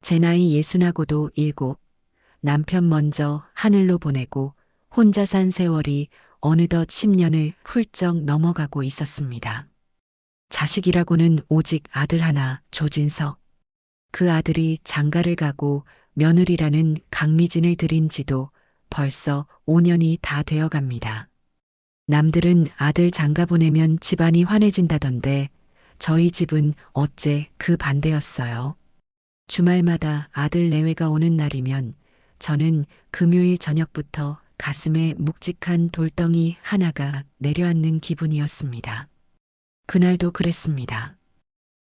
제 나이 60하고도 7, 남편 먼저 하늘로 보내고 혼자 산 세월이 어느덧 10년을 훌쩍 넘어가고 있었습니다. 자식이라고는 오직 아들 하나, 조진석. 그 아들이 장가를 가고 며느리라는 강미진을 들인 지도 벌써 5년이 다 되어 갑니다. 남들은 아들 장가 보내면 집안이 환해진다던데 저희 집은 어째 그 반대였어요. 주말마다 아들 내외가 오는 날이면 저는 금요일 저녁부터 가슴에 묵직한 돌덩이 하나가 내려앉는 기분이었습니다. 그날도 그랬습니다.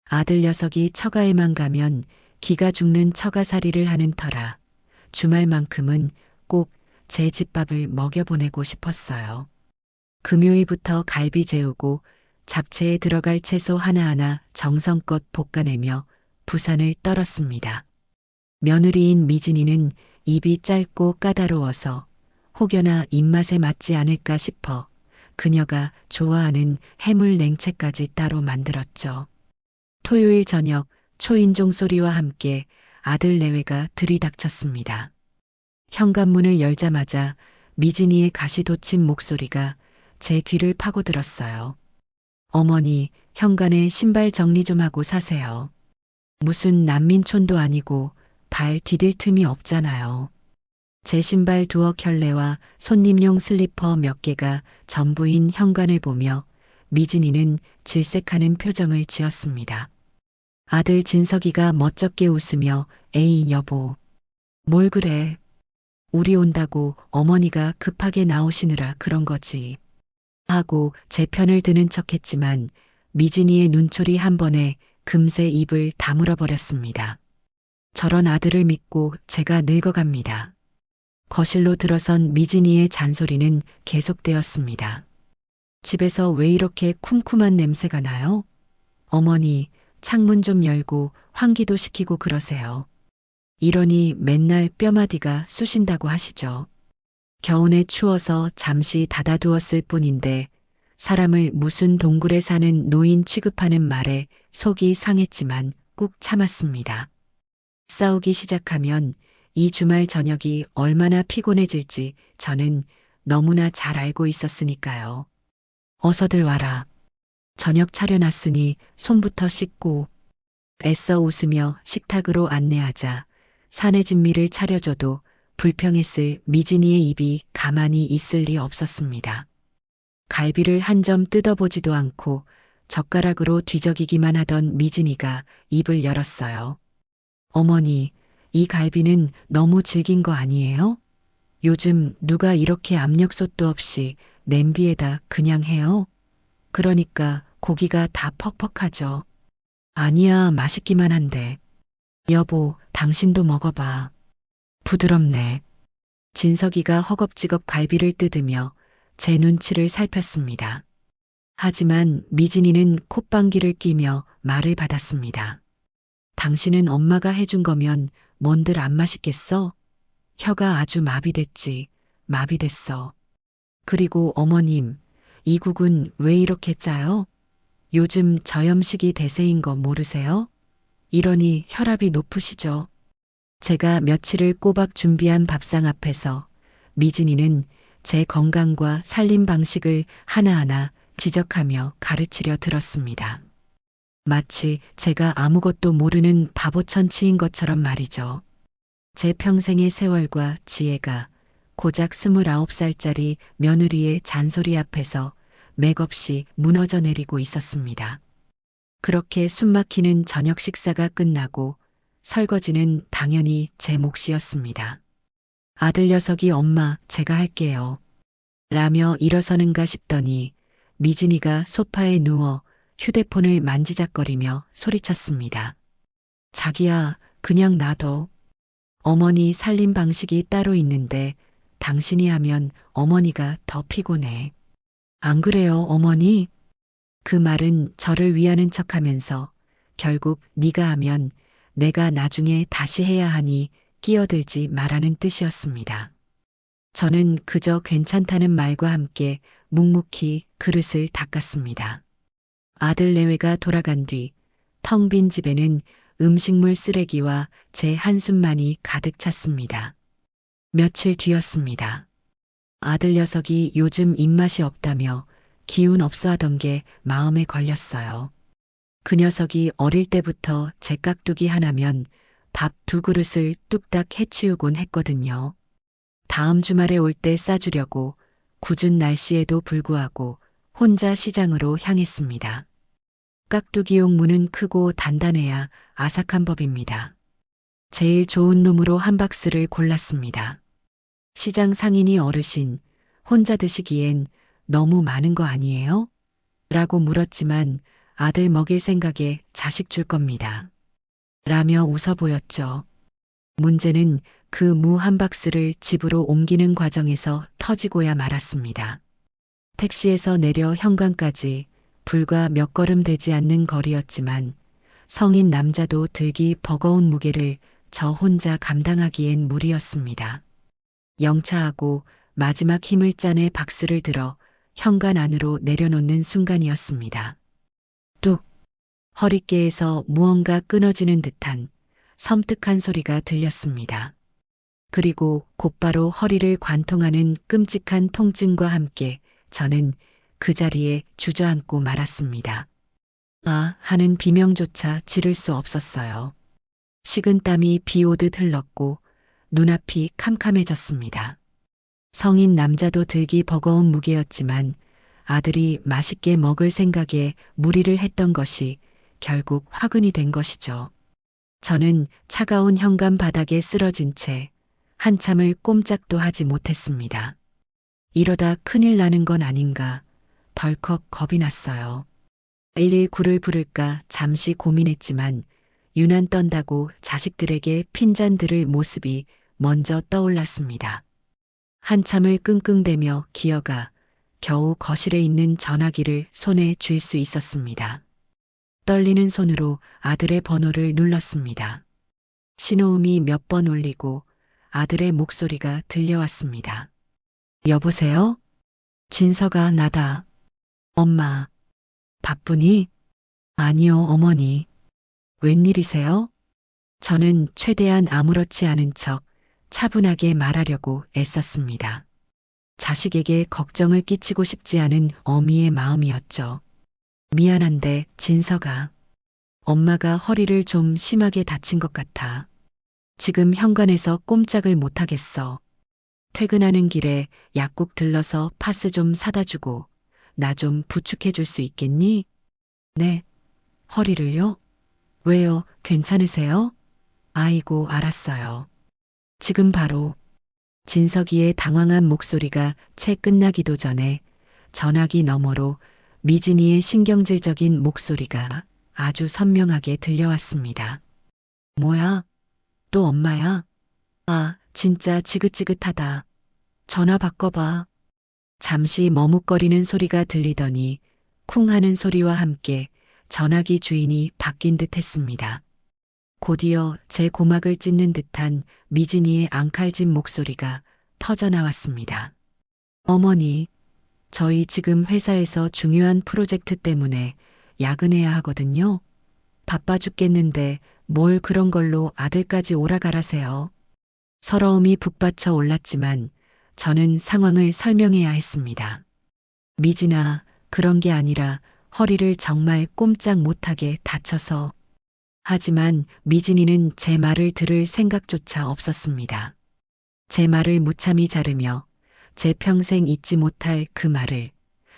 아들 녀석이 처가에만 가면 기가 죽는 처가살이를 하는 터라 주말만큼은 꼭 제 집밥을 먹여보내고 싶었어요. 금요일부터 갈비 재우고 잡채에 들어갈 채소 하나하나 정성껏 볶아내며 부산을 떨었습니다. 며느리인 미진이는 입이 짧고 까다로워서 혹여나 입맛에 맞지 않을까 싶어 그녀가 좋아하는 해물 냉채까지 따로 만들었죠. 토요일 저녁 초인종 소리와 함께 아들 내외가 들이닥쳤습니다. 현관문을 열자마자 미진이의 가시돋친 목소리가 제 귀를 파고들었어요. 어머니, 현관에 신발 정리 좀 하고 사세요. 무슨 난민촌도 아니고 발 디딜 틈이 없잖아요. 제 신발 두어 켤레와 손님용 슬리퍼 몇 개가 전부인 현관을 보며 미진이는 질색하는 표정을 지었습니다. 아들 진석이가 멋쩍게 웃으며 에이 여보, 뭘 그래. 우리 온다고 어머니가 급하게 나오시느라 그런 거지. 하고 제 편을 드는 척했지만 미진이의 눈초리 한 번에 금세 입을 다물어 버렸습니다. 저런 아들을 믿고 제가 늙어갑니다. 거실로 들어선 미진이의 잔소리는 계속되었습니다. 집에서 왜 이렇게 쿰쿰한 냄새가 나요? 어머니, 창문 좀 열고 환기도 시키고 그러세요. 이러니 맨날 뼈마디가 쑤신다고 하시죠. 겨우내 추워서 잠시 닫아두었을 뿐인데 사람을 무슨 동굴에 사는 노인 취급하는 말에 속이 상했지만 꾹 참았습니다. 싸우기 시작하면 이 주말 저녁이 얼마나 피곤해질지 저는 너무나 잘 알고 있었으니까요. 어서들 와라. 저녁 차려놨으니 손부터 씻고. 애써 웃으며 식탁으로 안내하자 사내 진미를 차려줘도 불평했을 미진이의 입이 가만히 있을 리 없었습니다. 갈비를 한 점 뜯어보지도 않고 젓가락으로 뒤적이기만 하던 미진이가 입을 열었어요. 어머니, 이 갈비는 너무 질긴 거 아니에요? 요즘 누가 이렇게 압력솥도 없이 냄비에다 그냥 해요? 그러니까 고기가 다 퍽퍽하죠. 아니야, 맛있기만 한데. 여보, 당신도 먹어봐. 부드럽네. 진석이가 허겁지겁 갈비를 뜯으며 제 눈치를 살폈습니다. 하지만 미진이는 콧방귀를 뀌며 말을 받았습니다. 당신은 엄마가 해준 거면 뭔들 안 맛있겠어? 혀가 아주 마비됐지. 마비됐어. 그리고 어머님, 이 국은 왜 이렇게 짜요? 요즘 저염식이 대세인 거 모르세요? 이러니 혈압이 높으시죠. 제가 며칠을 꼬박 준비한 밥상 앞에서 미진이는 제 건강과 살림 방식을 하나하나 지적하며 가르치려 들었습니다. 마치 제가 아무것도 모르는 바보천치인 것처럼 말이죠. 제 평생의 세월과 지혜가 고작 29살짜리 며느리의 잔소리 앞에서 맥없이 무너져 내리고 있었습니다. 그렇게 숨막히는 저녁 식사가 끝나고 설거지는 당연히 제 몫이었습니다. 아들 녀석이 엄마, 제가 할게요. 라며 일어서는가 싶더니 미진이가 소파에 누워 휴대폰을 만지작거리며 소리쳤습니다. 자기야, 그냥 놔둬. 어머니 살림 방식이 따로 있는데 당신이 하면 어머니가 더 피곤해. 안 그래요, 어머니? 그 말은 저를 위하는 척하면서 결국 네가 하면 내가 나중에 다시 해야 하니 끼어들지 말라는 뜻이었습니다. 저는 그저 괜찮다는 말과 함께 묵묵히 그릇을 닦았습니다. 아들 내외가 돌아간 뒤 텅 빈 집에는 음식물 쓰레기와 제 한숨만이 가득 찼습니다. 며칠 뒤였습니다. 아들 녀석이 요즘 입맛이 없다며 기운 없어 하던 게 마음에 걸렸어요. 그 녀석이 어릴 때부터 제 깍두기 하나면 밥 두 그릇을 뚝딱 해치우곤 했거든요. 다음 주말에 올 때 싸주려고 궂은 날씨에도 불구하고 혼자 시장으로 향했습니다. 깍두기용 무는 크고 단단해야 아삭한 법입니다. 제일 좋은 놈으로 한 박스를 골랐습니다. 시장 상인이 어르신, 혼자 드시기엔 너무 많은 거 아니에요? 라고 물었지만 아들 먹일 생각에 자식 줄 겁니다. 라며 웃어 보였죠. 문제는 그 무 한 박스를 집으로 옮기는 과정에서 터지고야 말았습니다. 택시에서 내려 현관까지 불과 몇 걸음 되지 않는 거리였지만 성인 남자도 들기 버거운 무게를 저 혼자 감당하기엔 무리였습니다. 영차하고 마지막 힘을 짜내 박스를 들어 현관 안으로 내려놓는 순간이었습니다. 뚝! 허리께에서 무언가 끊어지는 듯한 섬뜩한 소리가 들렸습니다. 그리고 곧바로 허리를 관통하는 끔찍한 통증과 함께 저는 그 자리에 주저앉고 말았습니다. 아 하는 비명조차 지를 수 없었어요. 식은땀이 비 오듯 흘렀고 눈앞이 캄캄해졌습니다. 성인 남자도 들기 버거운 무게였지만 아들이 맛있게 먹을 생각에 무리를 했던 것이 결국 화근이 된 것이죠. 저는 차가운 현관 바닥에 쓰러진 채 한참을 꼼짝도 하지 못했습니다. 이러다 큰일 나는 건 아닌가 덜컥 겁이 났어요. 119를 부를까 잠시 고민했지만 유난 떤다고 자식들에게 핀잔 들을 모습이 먼저 떠올랐습니다. 한참을 끙끙대며 기어가 겨우 거실에 있는 전화기를 손에 쥘 수 있었습니다. 떨리는 손으로 아들의 번호를 눌렀습니다. 신호음이 몇 번 울리고 아들의 목소리가 들려왔습니다. 여보세요? 진서가 나다. 엄마. 바쁘니? 아니요, 어머니. 웬일이세요? 저는 최대한 아무렇지 않은 척 차분하게 말하려고 애썼습니다. 자식에게 걱정을 끼치고 싶지 않은 어미의 마음이었죠. 미안한데 진서가 엄마가 허리를 좀 심하게 다친 것 같아. 지금 현관에서 꼼짝을 못하겠어. 퇴근하는 길에 약국 들러서 파스 좀 사다 주고 나 좀 부축해 줄 수 있겠니? 네. 허리를요? 왜요? 괜찮으세요? 아이고, 알았어요. 지금 바로. 진석이의 당황한 목소리가 채 끝나기도 전에 전화기 너머로 미진이의 신경질적인 목소리가 아주 선명하게 들려왔습니다. 뭐야? 또 엄마야? 아, 진짜 지긋지긋하다. 전화 바꿔봐. 잠시 머뭇거리는 소리가 들리더니 쿵 하는 소리와 함께 전화기 주인이 바뀐 듯 했습니다. 곧이어 제 고막을 찢는 듯한 미진이의 앙칼진 목소리가 터져 나왔습니다. 어머니, 저희 지금 회사에서 중요한 프로젝트 때문에 야근해야 하거든요. 바빠 죽겠는데 뭘 그런 걸로 아들까지 오라가라세요. 서러움이 북받쳐 올랐지만 저는 상황을 설명해야 했습니다. 미진아, 그런 게 아니라 허리를 정말 꼼짝 못하게 다쳐서. 하지만 미진이는 제 말을 들을 생각조차 없었습니다. 제 말을 무참히 자르며 제 평생 잊지 못할 그 말을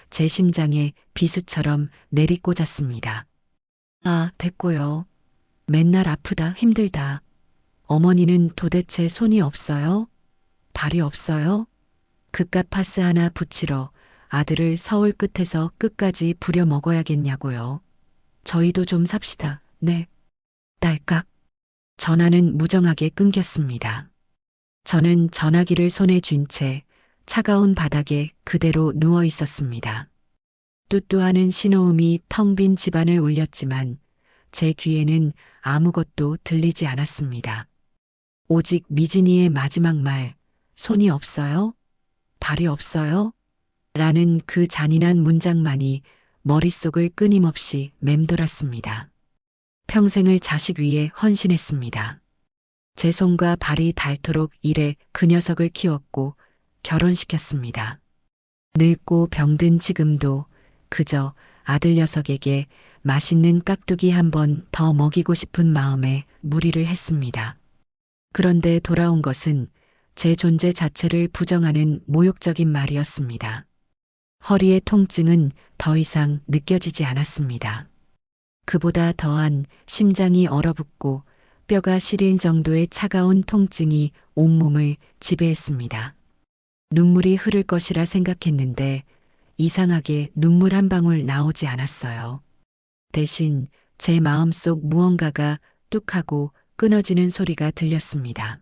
제 심장에 비수처럼 내리꽂았습니다. 아, 됐고요. 맨날 아프다, 힘들다. 어머니는 도대체 손이 없어요? 발이 없어요? 그깟 파스 하나 붙이러 아들을 서울 끝에서 끝까지 부려 먹어야겠냐고요. 저희도 좀 삽시다. 네. 딸깍. 전화는 무정하게 끊겼습니다. 저는 전화기를 손에 쥔 채 차가운 바닥에 그대로 누워 있었습니다. 뚜뚜하는 신호음이 텅 빈 집안을 울렸지만 제 귀에는 아무것도 들리지 않았습니다. 오직 미진이의 마지막 말, 손이 없어요? 발이 없어요? 라는 그 잔인한 문장만이 머릿속을 끊임없이 맴돌았습니다. 평생을 자식 위해 헌신했습니다. 제 손과 발이 닳도록 일해 그 녀석을 키웠고 결혼시켰습니다. 늙고 병든 지금도 그저 아들 녀석에게 맛있는 깍두기 한 번 더 먹이고 싶은 마음에 무리를 했습니다. 그런데 돌아온 것은 제 존재 자체를 부정하는 모욕적인 말이었습니다. 허리의 통증은 더 이상 느껴지지 않았습니다. 그보다 더한 심장이 얼어붙고 뼈가 시릴 정도의 차가운 통증이 온몸을 지배했습니다. 눈물이 흐를 것이라 생각했는데 이상하게 눈물 한 방울 나오지 않았어요. 대신 제 마음속 무언가가 뚝 하고 끊어지는 소리가 들렸습니다.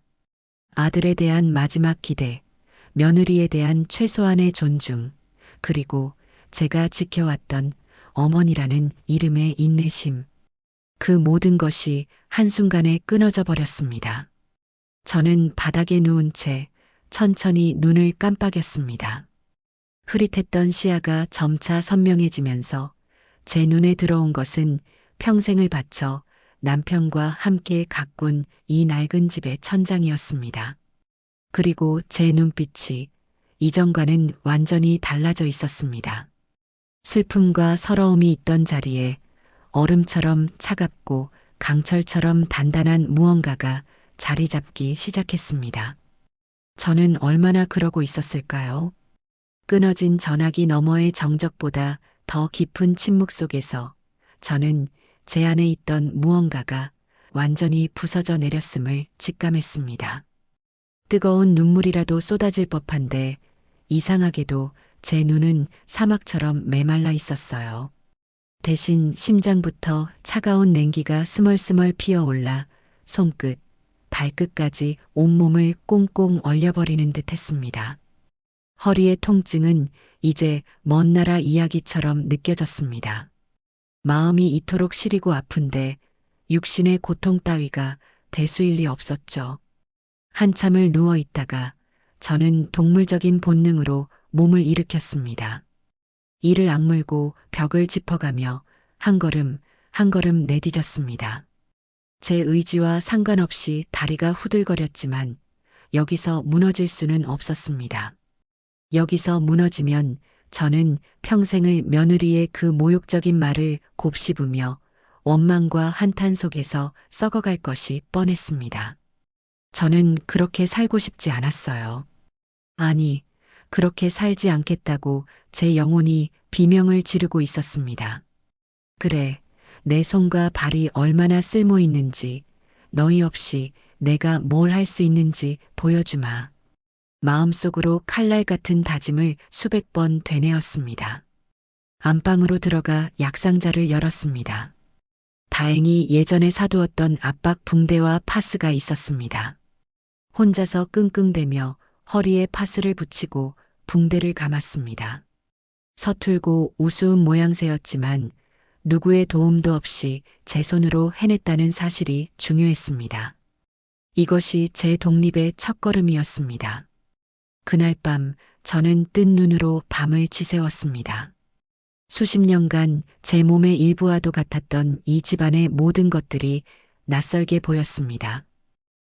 아들에 대한 마지막 기대, 며느리에 대한 최소한의 존중, 그리고 제가 지켜왔던 어머니라는 이름의 인내심. 그 모든 것이 한순간에 끊어져 버렸습니다. 저는 바닥에 누운 채 천천히 눈을 깜빡였습니다. 흐릿했던 시야가 점차 선명해지면서 제 눈에 들어온 것은 평생을 바쳐 남편과 함께 가꾼 이 낡은 집의 천장이었습니다. 그리고 제 눈빛이 이전과는 완전히 달라져 있었습니다. 슬픔과 서러움이 있던 자리에 얼음처럼 차갑고 강철처럼 단단한 무언가가 자리 잡기 시작했습니다. 저는 얼마나 그러고 있었을까요? 끊어진 전화기 너머의 정적보다 더 깊은 침묵 속에서 저는 제 안에 있던 무언가가 완전히 부서져 내렸음을 직감했습니다. 뜨거운 눈물이라도 쏟아질 법한데 이상하게도 제 눈은 사막처럼 메말라 있었어요. 대신 심장부터 차가운 냉기가 스멀스멀 피어올라 손끝, 발끝까지 온몸을 꽁꽁 얼려버리는 듯 했습니다. 허리의 통증은 이제 먼 나라 이야기처럼 느껴졌습니다. 마음이 이토록 시리고 아픈데 육신의 고통 따위가 대수일 리 없었죠. 한참을 누워 있다가 저는 동물적인 본능으로 몸을 일으켰습니다. 이를 악물고 벽을 짚어가며 한 걸음 한 걸음 내디뎠습니다. 제 의지와 상관없이 다리가 후들거렸지만 여기서 무너질 수는 없었습니다. 여기서 무너지면 저는 평생을 며느리의 그 모욕적인 말을 곱씹으며 원망과 한탄 속에서 썩어갈 것이 뻔했습니다. 저는 그렇게 살고 싶지 않았어요. 아니, 그렇게 살지 않겠다고 제 영혼이 비명을 지르고 있었습니다. 그래, 내 손과 발이 얼마나 쓸모 있는지, 너희 없이 내가 뭘 할 수 있는지 보여주마. 마음속으로 칼날 같은 다짐을 수백 번 되뇌었습니다. 안방으로 들어가 약상자를 열었습니다. 다행히 예전에 사두었던 압박 붕대와 파스가 있었습니다. 혼자서 끙끙대며 허리에 파스를 붙이고 붕대를 감았습니다. 서툴고 우스운 모양새였지만 누구의 도움도 없이 제 손으로 해냈다는 사실이 중요했습니다. 이것이 제 독립의 첫걸음이었습니다. 그날 밤 저는 뜬 눈으로 밤을 지새웠습니다. 수십 년간 제 몸의 일부와도 같았던 이 집안의 모든 것들이 낯설게 보였습니다.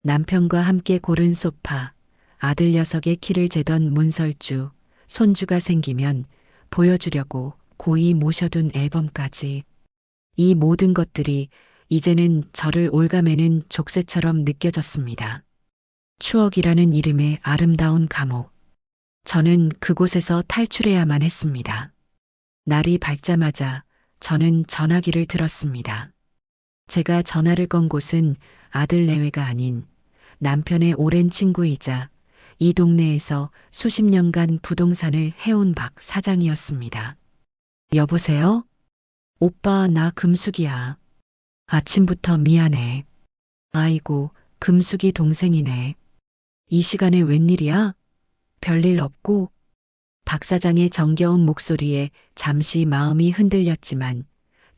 남편과 함께 고른 소파, 아들 녀석의 키를 재던 문설주, 손주가 생기면 보여주려고 고이 모셔둔 앨범까지. 이 모든 것들이 이제는 저를 올가매는 족쇄처럼 느껴졌습니다. 추억이라는 이름의 아름다운 감옥. 저는 그곳에서 탈출해야만 했습니다. 날이 밝자마자 저는 전화기를 들었습니다. 제가 전화를 건 곳은 아들 내외가 아닌 남편의 오랜 친구이자 이 동네에서 수십 년간 부동산을 해온 박 사장이었습니다. 여보세요? 오빠, 나 금숙이야. 아침부터 미안해. 아이고, 금숙이 동생이네. 이 시간에 웬일이야? 별일 없고? 박 사장의 정겨운 목소리에 잠시 마음이 흔들렸지만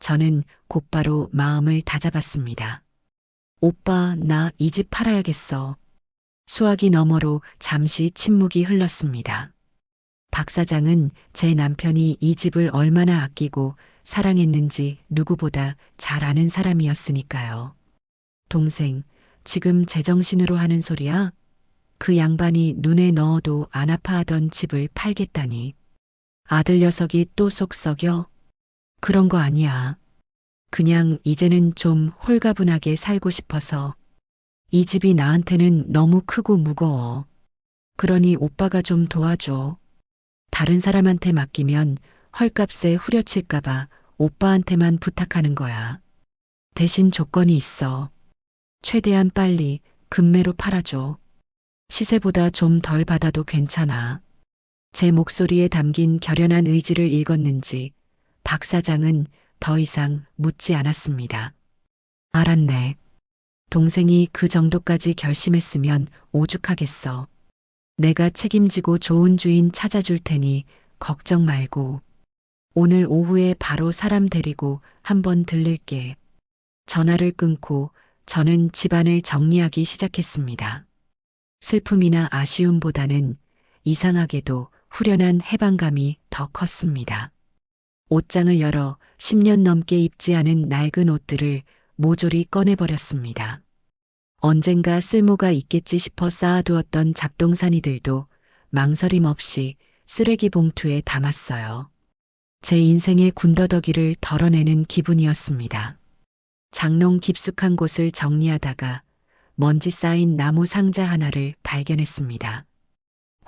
저는 곧바로 마음을 다잡았습니다. 오빠, 나 이 집 팔아야겠어. 수화기 너머로 잠시 침묵이 흘렀습니다. 박 사장은 제 남편이 이 집을 얼마나 아끼고 사랑했는지 누구보다 잘 아는 사람이었으니까요. 동생, 지금 제정신으로 하는 소리야? 그 양반이 눈에 넣어도 안 아파하던 집을 팔겠다니. 아들 녀석이 또 속 썩여? 그런 거 아니야. 그냥 이제는 좀 홀가분하게 살고 싶어서. 이 집이 나한테는 너무 크고 무거워. 그러니 오빠가 좀 도와줘. 다른 사람한테 맡기면 헐값에 후려칠까봐 오빠한테만 부탁하는 거야. 대신 조건이 있어. 최대한 빨리 금매로 팔아줘. 시세보다 좀 덜 받아도 괜찮아. 제 목소리에 담긴 결연한 의지를 읽었는지 박 사장은 더 이상 묻지 않았습니다. 알았네. 동생이 그 정도까지 결심했으면 오죽하겠어. 내가 책임지고 좋은 주인 찾아줄 테니 걱정 말고. 오늘 오후에 바로 사람 데리고 한번 들를게. 전화를 끊고 저는 집안을 정리하기 시작했습니다. 슬픔이나 아쉬움보다는 이상하게도 후련한 해방감이 더 컸습니다. 옷장을 열어 10년 넘게 입지 않은 낡은 옷들을 모조리 꺼내버렸습니다. 언젠가 쓸모가 있겠지 싶어 쌓아두었던 잡동사니들도 망설임 없이 쓰레기 봉투에 담았어요. 제 인생의 군더더기를 덜어내는 기분이었습니다. 장롱 깊숙한 곳을 정리하다가 먼지 쌓인 나무 상자 하나를 발견했습니다.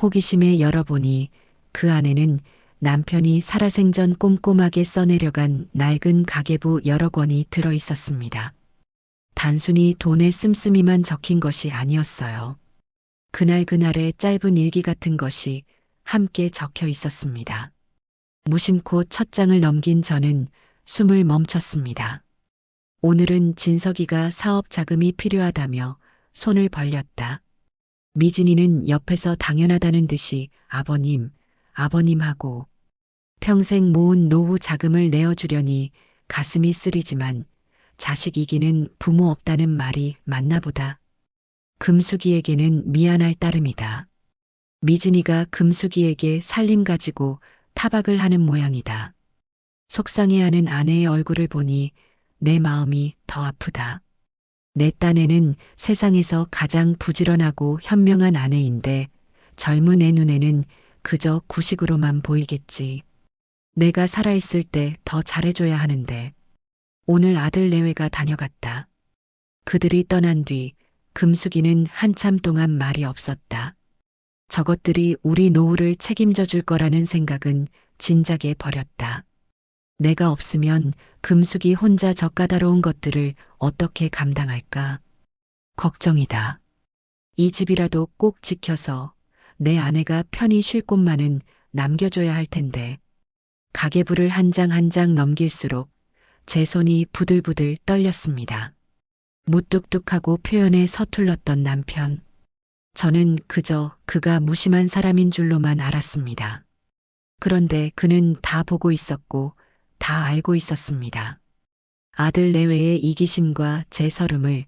호기심에 열어보니 그 안에는 남편이 살아생전 꼼꼼하게 써내려간 낡은 가계부 여러 권이 들어 있었습니다. 단순히 돈의 씀씀이만 적힌 것이 아니었어요. 그날그날의 짧은 일기 같은 것이 함께 적혀 있었습니다. 무심코 첫 장을 넘긴 저는 숨을 멈췄습니다. 오늘은 진석이가 사업 자금이 필요하다며 손을 벌렸다. 미진이는 옆에서 당연하다는 듯이 아버님, 아버님 하고 평생 모은 노후 자금을 내어주려니 가슴이 쓰리지만 자식이기는 부모 없다는 말이 맞나 보다. 금숙이에게는 미안할 따름이다. 미진이가 금숙이에게 살림 가지고 타박을 하는 모양이다. 속상해하는 아내의 얼굴을 보니 내 마음이 더 아프다. 내 딴에는 세상에서 가장 부지런하고 현명한 아내인데 젊은 애 눈에는 그저 구식으로만 보이겠지. 내가 살아있을 때 더 잘해줘야 하는데. 오늘 아들 내외가 다녀갔다. 그들이 떠난 뒤 금숙이는 한참 동안 말이 없었다. 저것들이 우리 노후를 책임져 줄 거라는 생각은 진작에 버렸다. 내가 없으면 금숙이 혼자 저 까다로운 것들을 어떻게 감당할까? 걱정이다. 이 집이라도 꼭 지켜서 내 아내가 편히 쉴 곳만은 남겨줘야 할 텐데. 가계부를 한 장 한 장 넘길수록 제 손이 부들부들 떨렸습니다. 무뚝뚝하고 표현에 서툴렀던 남편. 저는 그저 그가 무심한 사람인 줄로만 알았습니다. 그런데 그는 다 보고 있었고 다 알고 있었습니다. 아들 내외의 이기심과 제 서름을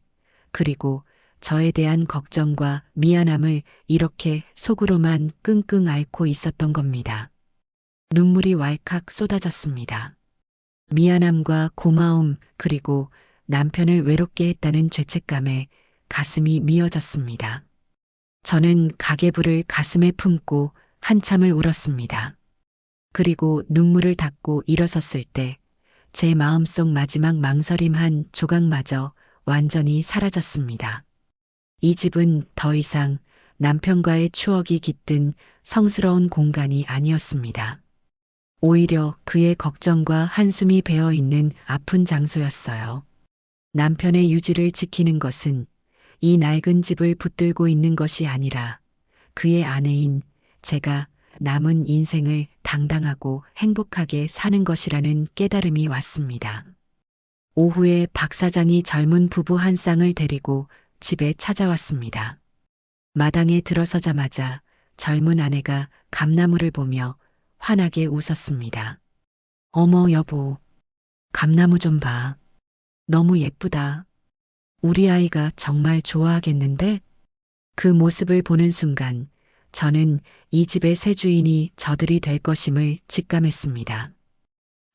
그리고 저에 대한 걱정과 미안함을 이렇게 속으로만 끙끙 앓고 있었던 겁니다. 눈물이 왈칵 쏟아졌습니다. 미안함과 고마움 그리고 남편을 외롭게 했다는 죄책감에 가슴이 미어졌습니다. 저는 가계부를 가슴에 품고 한참을 울었습니다. 그리고 눈물을 닦고 일어섰을 때 제 마음속 마지막 망설임 한 조각마저 완전히 사라졌습니다. 이 집은 더 이상 남편과의 추억이 깃든 성스러운 공간이 아니었습니다. 오히려 그의 걱정과 한숨이 배어 있는 아픈 장소였어요. 남편의 유지를 지키는 것은 이 낡은 집을 붙들고 있는 것이 아니라 그의 아내인 제가 남은 인생을 당당하고 행복하게 사는 것이라는 깨달음이 왔습니다. 오후에 박 사장이 젊은 부부 한 쌍을 데리고 집에 찾아왔습니다. 마당에 들어서자마자 젊은 아내가 감나무를 보며 환하게 웃었습니다. 어머 여보, 감나무 좀 봐. 너무 예쁘다. 우리 아이가 정말 좋아하겠는데? 그 모습을 보는 순간 저는 이 집의 새 주인이 저들이 될 것임을 직감했습니다.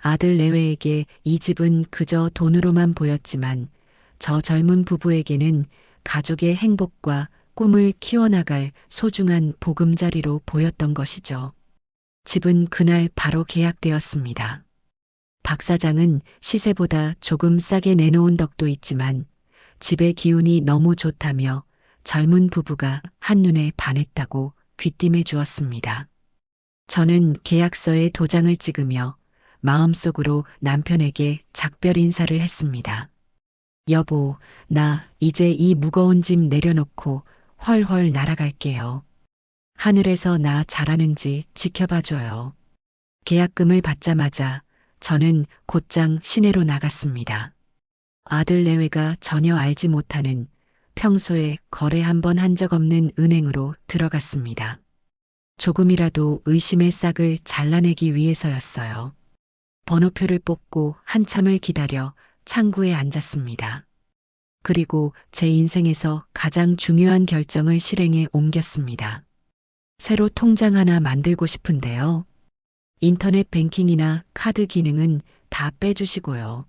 아들 내외에게 이 집은 그저 돈으로만 보였지만 저 젊은 부부에게는 가족의 행복과 꿈을 키워나갈 소중한 보금자리로 보였던 것이죠. 집은 그날 바로 계약되었습니다. 박 사장은 시세보다 조금 싸게 내놓은 덕도 있지만 집의 기운이 너무 좋다며 젊은 부부가 한눈에 반했다고 귀띔해 주었습니다. 저는 계약서에 도장을 찍으며 마음속으로 남편에게 작별 인사를 했습니다. 여보, 나 이제 이 무거운 짐 내려놓고 훨훨 날아갈게요. 하늘에서 나 잘하는지 지켜봐줘요. 계약금을 받자마자 저는 곧장 시내로 나갔습니다. 아들 내외가 전혀 알지 못하는 평소에 거래 한 번 한 적 없는 은행으로 들어갔습니다. 조금이라도 의심의 싹을 잘라내기 위해서였어요. 번호표를 뽑고 한참을 기다려 창구에 앉았습니다. 그리고 제 인생에서 가장 중요한 결정을 실행에 옮겼습니다. 새로 통장 하나 만들고 싶은데요. 인터넷 뱅킹이나 카드 기능은 다 빼주시고요.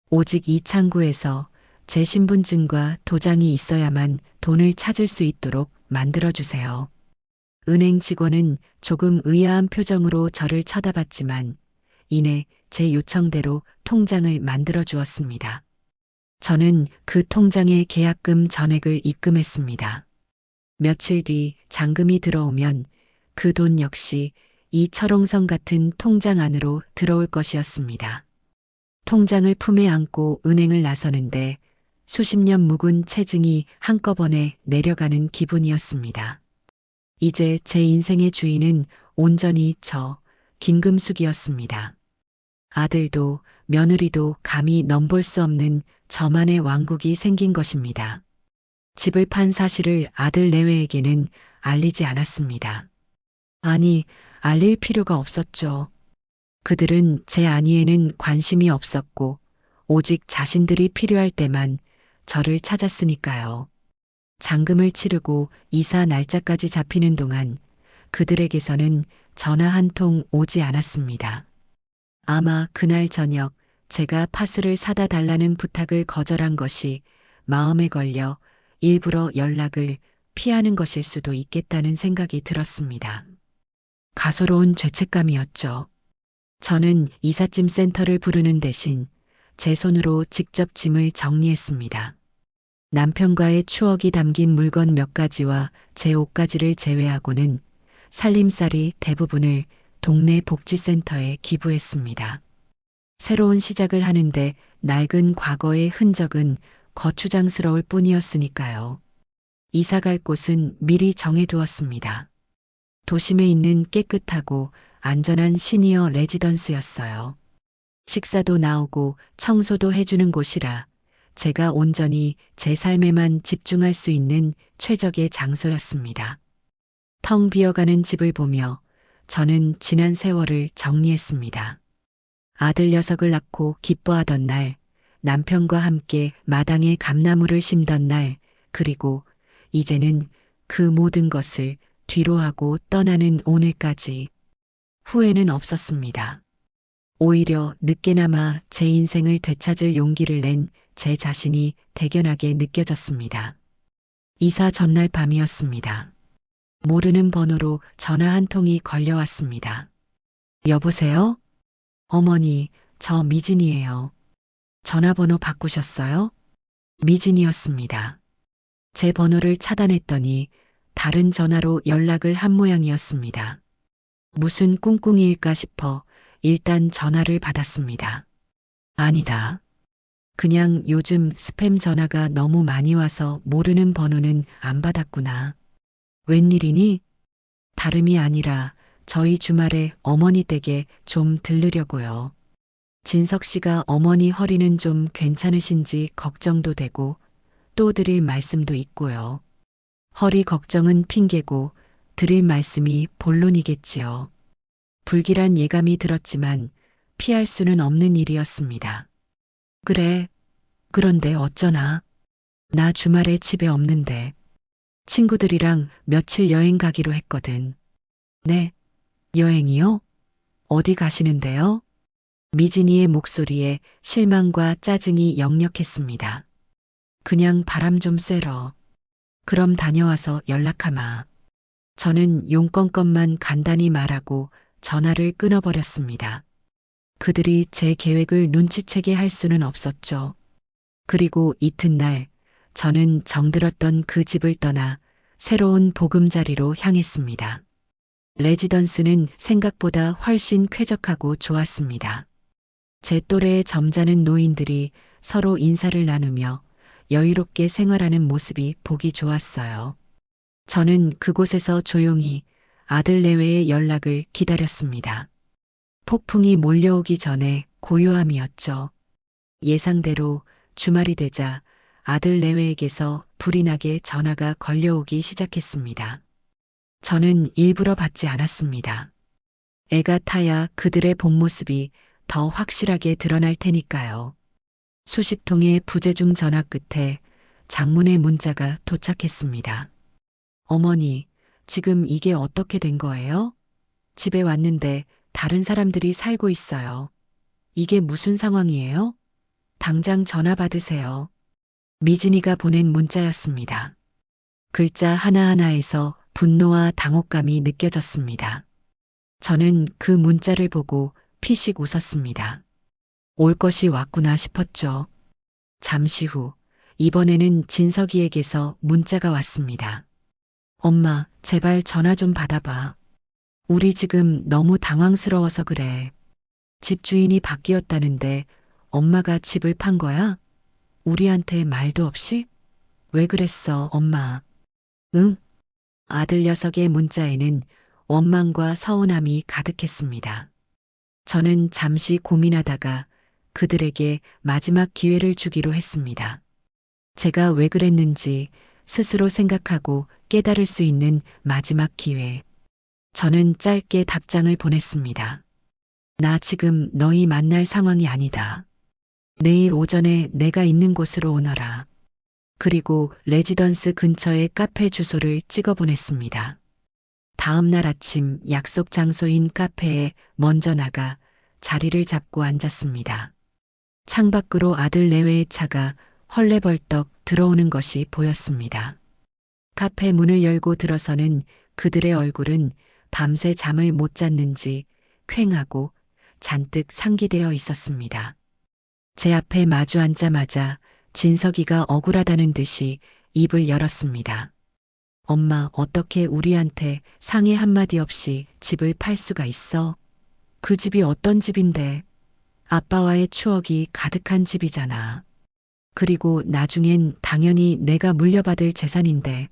오직 이 창구에서 제 신분증과 도장이 있어야만 돈을 찾을 수 있도록 만들어주세요. 은행 직원은 조금 의아한 표정으로 저를 쳐다봤지만 이내 제 요청대로 통장을 만들어 주었습니다. 저는 그 통장에 계약금 전액을 입금했습니다. 며칠 뒤 잔금이 들어오면 그 돈 역시 이 철옹성 같은 통장 안으로 들어올 것이었습니다. 통장을 품에 안고 은행을 나서는데 수십 년 묵은 체증이 한꺼번에 내려가는 기분이었습니다. 이제 제 인생의 주인은 온전히 저 김금숙이었습니다. 아들도 며느리도 감히 넘볼 수 없는 저만의 왕국이 생긴 것입니다. 집을 판 사실을 아들 내외에게는 알리지 않았습니다. 아니, 알릴 필요가 없었죠. 그들은 제 안위에는 관심이 없었고 오직 자신들이 필요할 때만 저를 찾았으니까요. 잔금을 치르고 이사 날짜까지 잡히는 동안 그들에게서는 전화 한 통 오지 않았습니다. 아마 그날 저녁 제가 파스를 사다 달라는 부탁을 거절한 것이 마음에 걸려 일부러 연락을 피하는 것일 수도 있겠다는 생각이 들었습니다. 가소로운 죄책감이었죠. 저는 이삿짐 센터를 부르는 대신 제 손으로 직접 짐을 정리했습니다. 남편과의 추억이 담긴 물건 몇 가지와 제 옷가지를 제외하고는 살림살이 대부분을 동네 복지센터에 기부했습니다. 새로운 시작을 하는데 낡은 과거의 흔적은 거추장스러울 뿐이었으니까요. 이사갈 곳은 미리 정해두었습니다. 도심에 있는 깨끗하고 안전한 시니어 레지던스였어요. 식사도 나오고 청소도 해주는 곳이라 제가 온전히 제 삶에만 집중할 수 있는 최적의 장소였습니다. 텅 비어가는 집을 보며 저는 지난 세월을 정리했습니다. 아들 녀석을 낳고 기뻐하던 날, 남편과 함께 마당에 감나무를 심던 날, 그리고 이제는 그 모든 것을 뒤로하고 떠나는 오늘까지 후회는 없었습니다. 오히려 늦게나마 제 인생을 되찾을 용기를 낸 제 자신이 대견하게 느껴졌습니다. 이사 전날 밤이었습니다. 모르는 번호로 전화 한 통이 걸려왔습니다. 여보세요? 어머니, 저 미진이에요. 전화번호 바꾸셨어요? 미진이었습니다. 제 번호를 차단했더니 다른 전화로 연락을 한 모양이었습니다. 무슨 꿍꿍이일까 싶어 일단 전화를 받았습니다. 아니다. 그냥 요즘 스팸 전화가 너무 많이 와서 모르는 번호는 안 받았구나. 웬일이니? 다름이 아니라 저희 주말에 어머니 댁에 좀 들르려고요. 진석 씨가 어머니 허리는 좀 괜찮으신지 걱정도 되고 또 드릴 말씀도 있고요. 허리 걱정은 핑계고 드릴 말씀이 본론이겠지요. 불길한 예감이 들었지만 피할 수는 없는 일이었습니다. 그래. 그런데 어쩌나. 나 주말에 집에 없는데. 친구들이랑 며칠 여행 가기로 했거든. 네. 여행이요? 어디 가시는데요? 미진이의 목소리에 실망과 짜증이 역력했습니다. 그냥 바람 좀 쐬러. 그럼 다녀와서 연락하마. 저는 용건건만 간단히 말하고 전화를 끊어버렸습니다. 그들이 제 계획을 눈치채게 할 수는 없었죠. 그리고 이튿날 저는 정들었던 그 집을 떠나 새로운 보금자리로 향했습니다. 레지던스는 생각보다 훨씬 쾌적하고 좋았습니다. 제 또래의 점잖은 노인들이 서로 인사를 나누며 여유롭게 생활하는 모습이 보기 좋았어요. 저는 그곳에서 조용히 아들 내외의 연락을 기다렸습니다. 폭풍이 몰려오기 전에 고요함이었죠. 예상대로 주말이 되자 아들 내외에게서 불이 나게 전화가 걸려오기 시작했습니다. 저는 일부러 받지 않았습니다. 애가 타야 그들의 본 모습이 더 확실하게 드러날 테니까요. 수십 통의 부재중 전화 끝에 장문의 문자가 도착했습니다. 어머니, 지금 이게 어떻게 된 거예요? 집에 왔는데 다른 사람들이 살고 있어요. 이게 무슨 상황이에요? 당장 전화 받으세요. 미진이가 보낸 문자였습니다. 글자 하나하나에서 분노와 당혹감이 느껴졌습니다. 저는 그 문자를 보고 피식 웃었습니다. 올 것이 왔구나 싶었죠. 잠시 후, 이번에는 진석이에게서 문자가 왔습니다. 엄마, 제발 전화 좀 받아봐. 우리 지금 너무 당황스러워서 그래. 집주인이 바뀌었다는데 엄마가 집을 판 거야? 우리한테 말도 없이? 왜 그랬어, 엄마? 응? 아들 녀석의 문자에는 원망과 서운함이 가득했습니다. 저는 잠시 고민하다가 그들에게 마지막 기회를 주기로 했습니다. 제가 왜 그랬는지 스스로 생각하고 깨달을 수 있는 마지막 기회. 저는 짧게 답장을 보냈습니다. 나 지금 너희 만날 상황이 아니다. 내일 오전에 내가 있는 곳으로 오너라. 그리고 레지던스 근처의 카페 주소를 찍어 보냈습니다. 다음 날 아침 약속 장소인 카페에 먼저 나가 자리를 잡고 앉았습니다. 창밖으로 아들 내외의 차가 헐레벌떡 들어오는 것이 보였습니다. 카페 문을 열고 들어서는 그들의 얼굴은 밤새 잠을 못 잤는지 퀭하고 잔뜩 상기되어 있었습니다. 제 앞에 마주 앉자마자 진석이가 억울하다는 듯이 입을 열었습니다. 엄마, 어떻게 우리한테 상의 한마디 없이 집을 팔 수가 있어? 그 집이 어떤 집인데? 아빠와의 추억이 가득한 집이잖아. 그리고 나중엔 당연히 내가 물려받을 재산인데.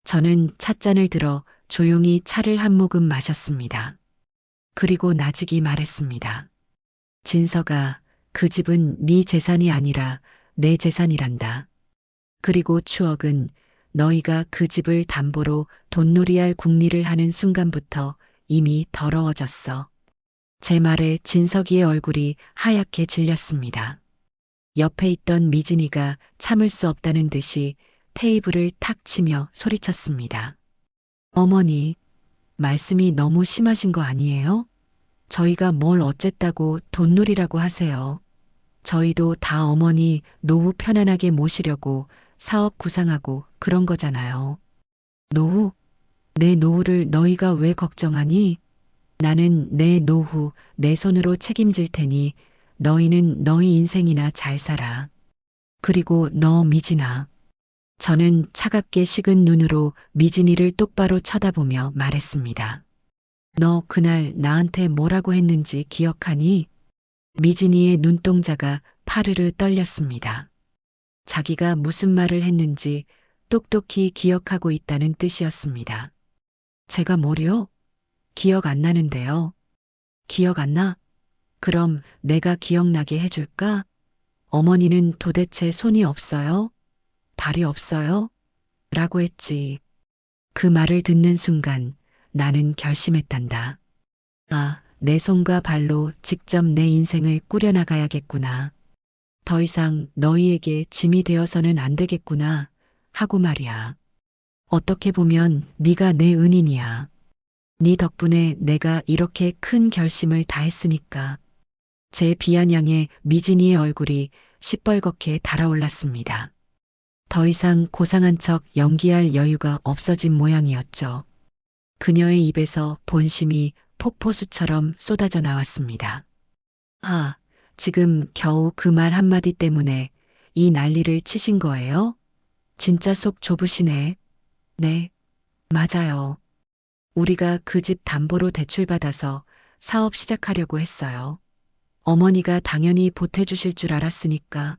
저는 찻잔을 들어 조용히 차를 한 모금 마셨습니다. 그리고 나직이 말했습니다. 진석아, 그 집은 네 재산이 아니라 내 재산이란다. 그리고 추억은 너희가 그 집을 담보로 돈놀이할 궁리를 하는 순간부터 이미 더러워졌어. 제 말에 진석이의 얼굴이 하얗게 질렸습니다. 옆에 있던 미진이가 참을 수 없다는 듯이 테이블을 탁 치며 소리쳤습니다. 어머니, 말씀이 너무 심하신 거 아니에요? 저희가 뭘 어쨌다고 돈놀이라고 하세요. 저희도 다 어머니 노후 편안하게 모시려고 사업 구상하고 그런 거잖아요. 노후? 내 노후를 너희가 왜 걱정하니? 나는 내 노후 내 손으로 책임질 테니 너희는 너희 인생이나 잘 살아. 그리고 너 미진아. 저는 차갑게 식은 눈으로 미진이를 똑바로 쳐다보며 말했습니다. 너 그날 나한테 뭐라고 했는지 기억하니? 미진이의 눈동자가 파르르 떨렸습니다. 자기가 무슨 말을 했는지 똑똑히 기억하고 있다는 뜻이었습니다. 제가 뭐요? 기억 안 나는데요. 기억 안 나? 그럼 내가 기억나게 해줄까? 어머니는 도대체 손이 없어요? 발이 없어요? 라고 했지. 그 말을 듣는 순간 나는 결심했단다. 아, 내 손과 발로 직접 내 인생을 꾸려나가야겠구나. 더 이상 너희에게 짐이 되어서는 안 되겠구나 하고 말이야. 어떻게 보면 네가 내 은인이야. 네 덕분에 내가 이렇게 큰 결심을 다 했으니까. 제 비아냥에 미진이의 얼굴이 시뻘겋게 달아올랐습니다. 더 이상 고상한 척 연기할 여유가 없어진 모양이었죠. 그녀의 입에서 본심이 폭포수처럼 쏟아져 나왔습니다. 아, 지금 겨우 그 말 한마디 때문에 이 난리를 치신 거예요? 진짜 속 좁으시네. 네, 맞아요. 우리가 그 집 담보로 대출받아서 사업 시작하려고 했어요. 어머니가 당연히 보태주실 줄 알았으니까.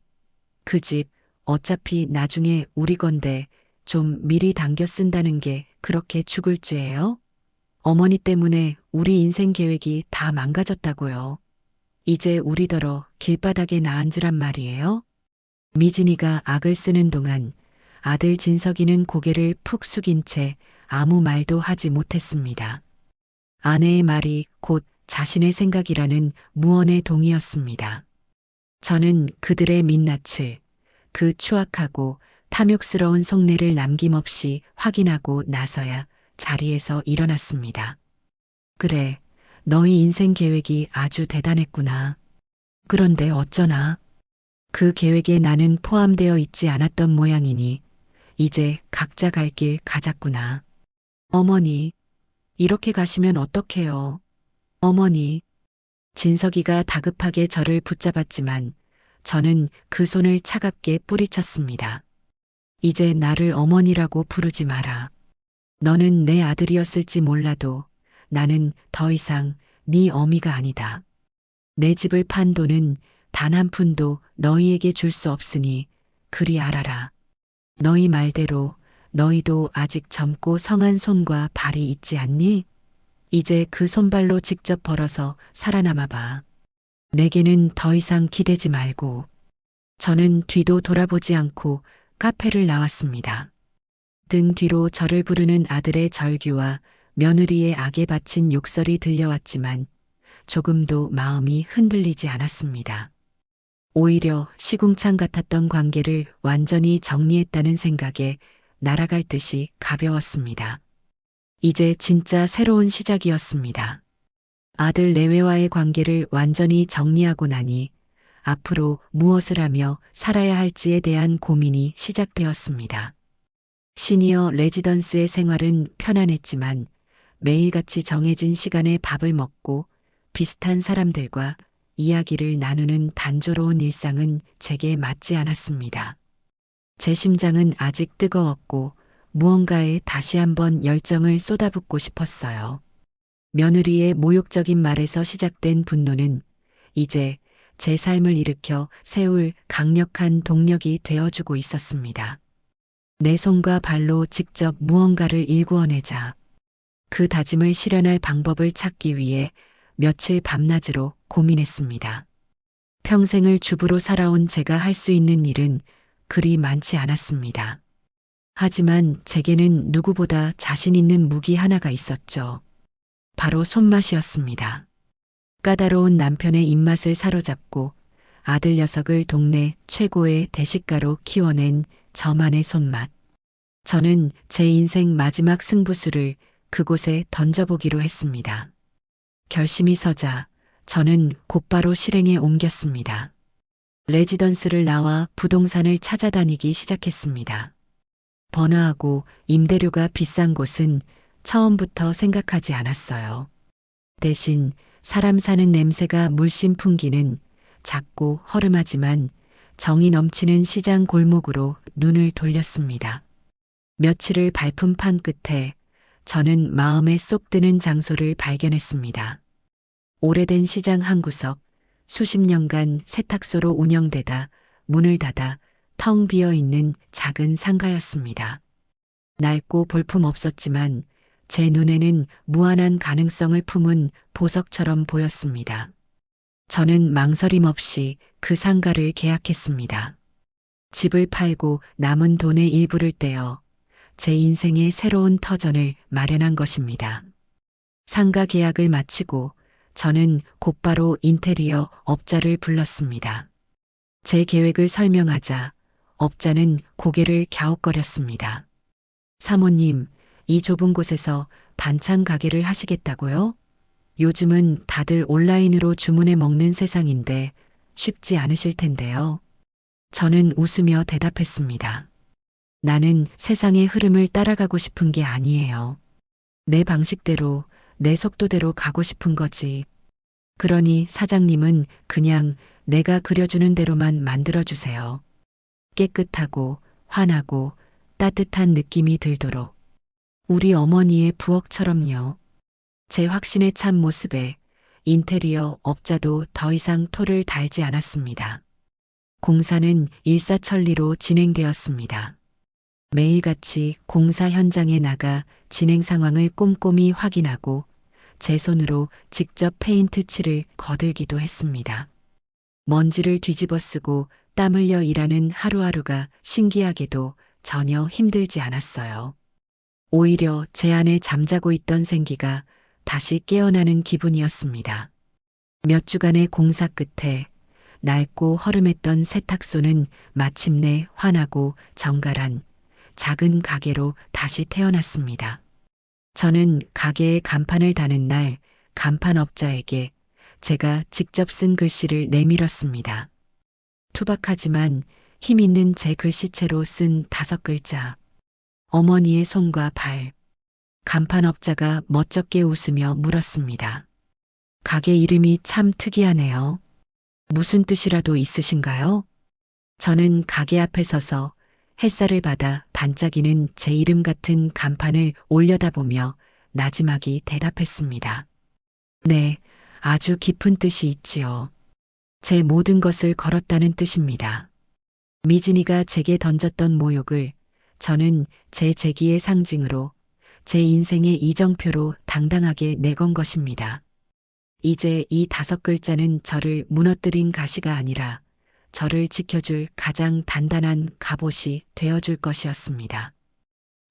그 집 어차피 나중에 우리 건데 좀 미리 당겨 쓴다는 게 그렇게 죽을 죄예요? 어머니 때문에 우리 인생 계획이 다 망가졌다고요. 이제 우리더러 길바닥에 나앉으란 말이에요? 미진이가 악을 쓰는 동안 아들 진석이는 고개를 푹 숙인 채 아무 말도 하지 못했습니다. 아내의 말이 곧 자신의 생각이라는 무언의 동의였습니다. 저는 그들의 민낯을, 그 추악하고 탐욕스러운 속내를 남김없이 확인하고 나서야 자리에서 일어났습니다. 그래, 너희 인생 계획이 아주 대단했구나. 그런데 어쩌나. 그 계획에 나는 포함되어 있지 않았던 모양이니 이제 각자 갈 길 가자꾸나. 어머니, 이렇게 가시면 어떡해요? 어머니. 진석이가 다급하게 저를 붙잡았지만 저는 그 손을 차갑게 뿌리쳤습니다. 이제 나를 어머니라고 부르지 마라. 너는 내 아들이었을지 몰라도 나는 더 이상 네 어미가 아니다. 내 집을 판 돈은 단 한 푼도 너희에게 줄 수 없으니 그리 알아라. 너희 말대로 너희도 아직 젊고 성한 손과 발이 있지 않니? 이제 그 손발로 직접 벌어서 살아남아 봐. 내게는 더 이상 기대지 말고. 저는 뒤도 돌아보지 않고 카페를 나왔습니다. 등 뒤로 저를 부르는 아들의 절규와 며느리의 악에 바친 욕설이 들려왔지만 조금도 마음이 흔들리지 않았습니다. 오히려 시궁창 같았던 관계를 완전히 정리했다는 생각에 날아갈 듯이 가벼웠습니다. 이제 진짜 새로운 시작이었습니다. 아들 내외와의 관계를 완전히 정리하고 나니 앞으로 무엇을 하며 살아야 할지에 대한 고민이 시작되었습니다. 시니어 레지던스의 생활은 편안했지만 매일같이 정해진 시간에 밥을 먹고 비슷한 사람들과 이야기를 나누는 단조로운 일상은 제게 맞지 않았습니다. 제 심장은 아직 뜨거웠고 무언가에 다시 한번 열정을 쏟아붓고 싶었어요. 며느리의 모욕적인 말에서 시작된 분노는 이제 제 삶을 일으켜 세울 강력한 동력이 되어주고 있었습니다. 내 손과 발로 직접 무언가를 일구어내자. 그 다짐을 실현할 방법을 찾기 위해 며칠 밤낮으로 고민했습니다. 평생을 주부로 살아온 제가 할 수 있는 일은 그리 많지 않았습니다. 하지만 제게는 누구보다 자신 있는 무기 하나가 있었죠. 바로 손맛이었습니다. 까다로운 남편의 입맛을 사로잡고 아들 녀석을 동네 최고의 대식가로 키워낸 저만의 손맛. 저는 제 인생 마지막 승부수를 그곳에 던져보기로 했습니다. 결심이 서자 저는 곧바로 실행에 옮겼습니다. 레지던스를 나와 부동산을 찾아다니기 시작했습니다. 번화하고 임대료가 비싼 곳은 처음부터 생각하지 않았어요. 대신 사람 사는 냄새가 물씬 풍기는 작고 허름하지만 정이 넘치는 시장 골목으로 눈을 돌렸습니다. 며칠을 밟은 판 끝에 저는 마음에 쏙 드는 장소를 발견했습니다. 오래된 시장 한 구석, 수십 년간 세탁소로 운영되다 문을 닫아 텅 비어 있는 작은 상가였습니다. 낡고 볼품 없었지만 제 눈에는 무한한 가능성을 품은 보석처럼 보였습니다. 저는 망설임 없이 그 상가를 계약했습니다. 집을 팔고 남은 돈의 일부를 떼어 제 인생의 새로운 터전을 마련한 것입니다. 상가 계약을 마치고 저는 곧바로 인테리어 업자를 불렀습니다. 제 계획을 설명하자 업자는 고개를 갸웃거렸습니다. 사모님, 이 좁은 곳에서 반찬 가게를 하시겠다고요? 요즘은 다들 온라인으로 주문해 먹는 세상인데 쉽지 않으실 텐데요. 저는 웃으며 대답했습니다. 나는 세상의 흐름을 따라가고 싶은 게 아니에요. 내 방식대로, 내 속도대로 가고 싶은 거지. 그러니 사장님은 그냥 내가 그려주는 대로만 만들어주세요. 깨끗하고 환하고 따뜻한 느낌이 들도록. 우리 어머니의 부엌처럼요. 제 확신에 찬 모습에 인테리어 업자도 더 이상 토를 달지 않았습니다. 공사는 일사천리로 진행되었습니다. 매일같이 공사 현장에 나가 진행 상황을 꼼꼼히 확인하고 제 손으로 직접 페인트 칠을 거들기도 했습니다. 먼지를 뒤집어 쓰고 땀 흘려 일하는 하루하루가 신기하게도 전혀 힘들지 않았어요. 오히려 제 안에 잠자고 있던 생기가 다시 깨어나는 기분이었습니다. 몇 주간의 공사 끝에 낡고 허름했던 세탁소는 마침내 환하고 정갈한 작은 가게로 다시 태어났습니다. 저는 가게에 간판을 다는 날 간판업자에게 제가 직접 쓴 글씨를 내밀었습니다. 투박하지만 힘 있는 제 글씨체로 쓴 5글자. 어머니의 손과 발. 간판업자가 멋쩍게 웃으며 물었습니다. 가게 이름이 참 특이하네요. 무슨 뜻이라도 있으신가요? 저는 가게 앞에 서서 햇살을 받아 반짝이는 제 이름 같은 간판을 올려다보며 나지막이 대답했습니다. 네, 아주 깊은 뜻이 있지요. 제 모든 것을 걸었다는 뜻입니다. 미진이가 제게 던졌던 모욕을 저는 제 재기의 상징으로 제 인생의 이정표로 당당하게 내건 것입니다. 이제 이 5글자는 저를 무너뜨린 가시가 아니라 저를 지켜줄 가장 단단한 갑옷이 되어줄 것이었습니다.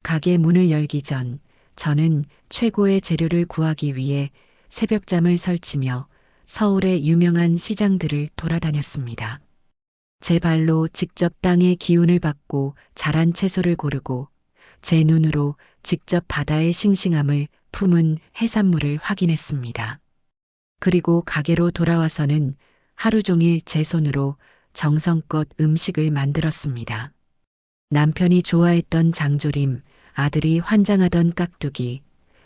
가게 문을 열기 전 저는 최고의 재료를 구하기 위해 새벽잠을 설치며 서울의 유명한 시장들을 돌아다녔습니다. 제 발로 직접 땅의 기운을 받고 자란 채소를 고르고 제 눈으로 직접 바다의 싱싱함을 품은 해산물을 확인했습니다. 그리고 가게로 돌아와서는 하루 종일 제 손으로 정성껏 음식을 만들었습니다. 남편이 좋아했던 장조림, 아들이 환장하던 깍두기,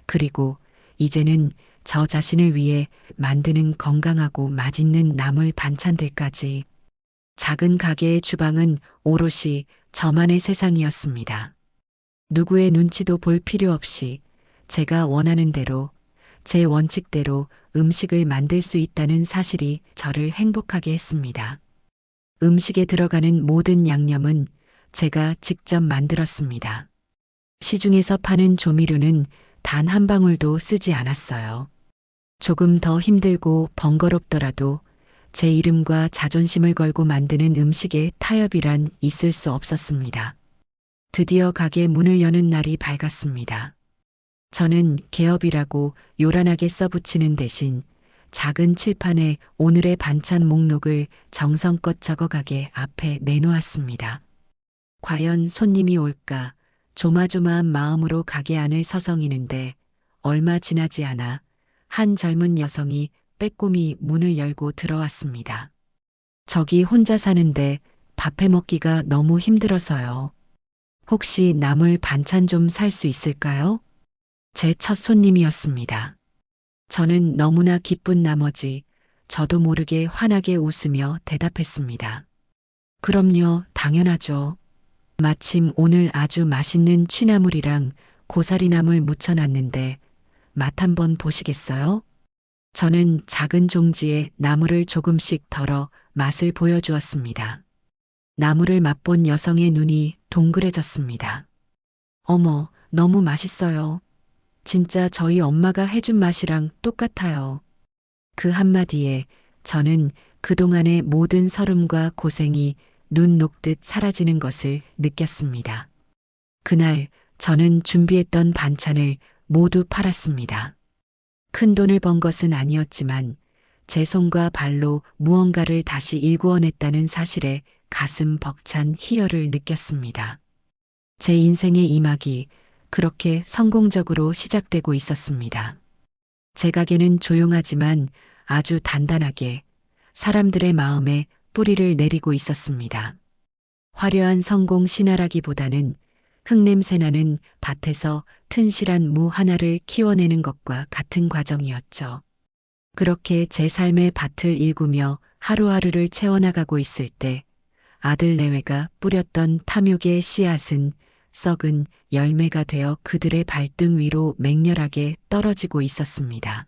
그리고 이제는 저 자신을 위해 만드는 건강하고 맛있는 나물 반찬들까지. 작은 가게의 주방은 오롯이 저만의 세상이었습니다. 누구의 눈치도 볼 필요 없이 제가 원하는 대로, 제 원칙대로 음식을 만들 수 있다는 사실이 저를 행복하게 했습니다. 음식에 들어가는 모든 양념은 제가 직접 만들었습니다. 시중에서 파는 조미료는 단 한 방울도 쓰지 않았어요. 조금 더 힘들고 번거롭더라도 제 이름과 자존심을 걸고 만드는 음식의 타협이란 있을 수 없었습니다. 드디어 가게 문을 여는 날이 밝았습니다. 저는 개업이라고 요란하게 써붙이는 대신 작은 칠판에 오늘의 반찬 목록을 정성껏 적어가게 앞에 내놓았습니다. 과연 손님이 올까 조마조마한 마음으로 가게 안을 서성이는데 얼마 지나지 않아 한 젊은 여성이 빼꼼히 문을 열고 들어왔습니다. 저기 혼자 사는데 밥해 먹기가 너무 힘들어서요. 혹시 나물 반찬 좀 살 수 있을까요? 제 첫 손님이었습니다. 저는 너무나 기쁜 나머지 저도 모르게 환하게 웃으며 대답했습니다. 그럼요, 당연하죠. 마침 오늘 아주 맛있는 취나물이랑 고사리나물 무쳐놨는데 맛 한번 보시겠어요? 저는 작은 종지에 나물을 조금씩 덜어 맛을 보여주었습니다. 나물을 맛본 여성의 눈이 동그래졌습니다. 어머, 너무 맛있어요. 진짜 저희 엄마가 해준 맛이랑 똑같아요. 그 한마디에 저는 그동안의 모든 서름과 고생이 눈 녹듯 사라지는 것을 느꼈습니다. 그날 저는 준비했던 반찬을 모두 팔았습니다. 큰 돈을 번 것은 아니었지만 제 손과 발로 무언가를 다시 일구어냈다는 사실에 가슴 벅찬 희열을 느꼈습니다. 제 인생의 이막이 그렇게 성공적으로 시작되고 있었습니다. 제 가게는 조용하지만 아주 단단하게 사람들의 마음에 뿌리를 내리고 있었습니다. 화려한 성공 신화라기보다는 흙냄새나는 밭에서 튼실한 무 하나를 키워내는 것과 같은 과정이었죠. 그렇게 제 삶의 밭을 일구며 하루하루를 채워나가고 있을 때 아들 내외가 뿌렸던 탐욕의 씨앗은 썩은 열매가 되어 그들의 발등 위로 맹렬하게 떨어지고 있었습니다.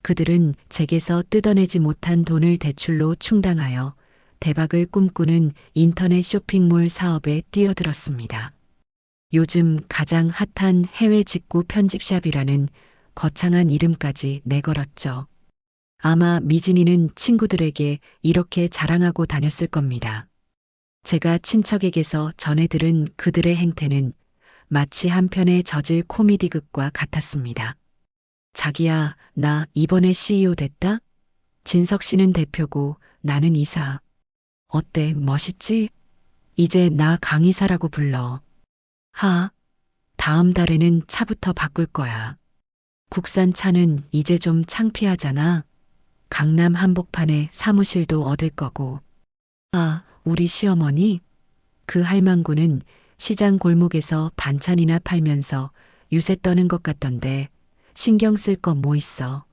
그들은 제게서 뜯어내지 못한 돈을 대출로 충당하여 대박을 꿈꾸는 인터넷 쇼핑몰 사업에 뛰어들었습니다. 요즘 가장 핫한 해외 직구 편집샵이라는 거창한 이름까지 내걸었죠. 아마 미진이는 친구들에게 이렇게 자랑하고 다녔을 겁니다. 제가 친척에게서 전해 들은 그들의 행태는 마치 한 편의 저질 코미디극과 같았습니다. 자기야, 나 이번에 CEO 됐다? 진석 씨는 대표고 나는 이사. 어때, 멋있지? 이제 나 강이사라고 불러. 하, 다음 달에는 차부터 바꿀 거야. 국산 차는 이제 좀 창피하잖아. 강남 한복판에 사무실도 얻을 거고. 아, 우리 시어머니? 그 할망구는 시장 골목에서 반찬이나 팔면서 유세 떠는 것 같던데 신경 쓸 거 뭐 있어.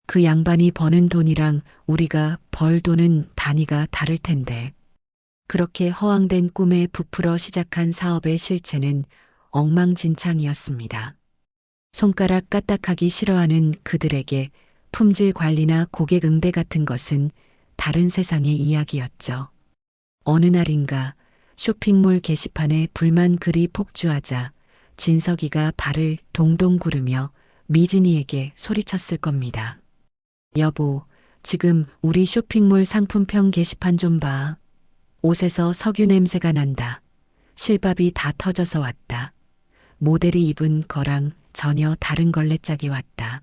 그 양반이 버는 돈이랑 우리가 벌 돈은 단위가 다를 텐데. 그렇게 허황된 꿈에 부풀어 시작한 사업의 실체는 엉망진창이었습니다. 손가락 까딱하기 싫어하는 그들에게 품질 관리나 고객 응대 같은 것은 다른 세상의 이야기였죠. 어느 날인가 쇼핑몰 게시판에 불만 글이 폭주하자 진석이가 발을 동동 구르며 미진이에게 소리쳤을 겁니다. 여보, 지금 우리 쇼핑몰 상품평 게시판 좀 봐. 옷에서 석유 냄새가 난다. 실밥이 다 터져서 왔다. 모델이 입은 거랑 전혀 다른 걸레짝이 왔다.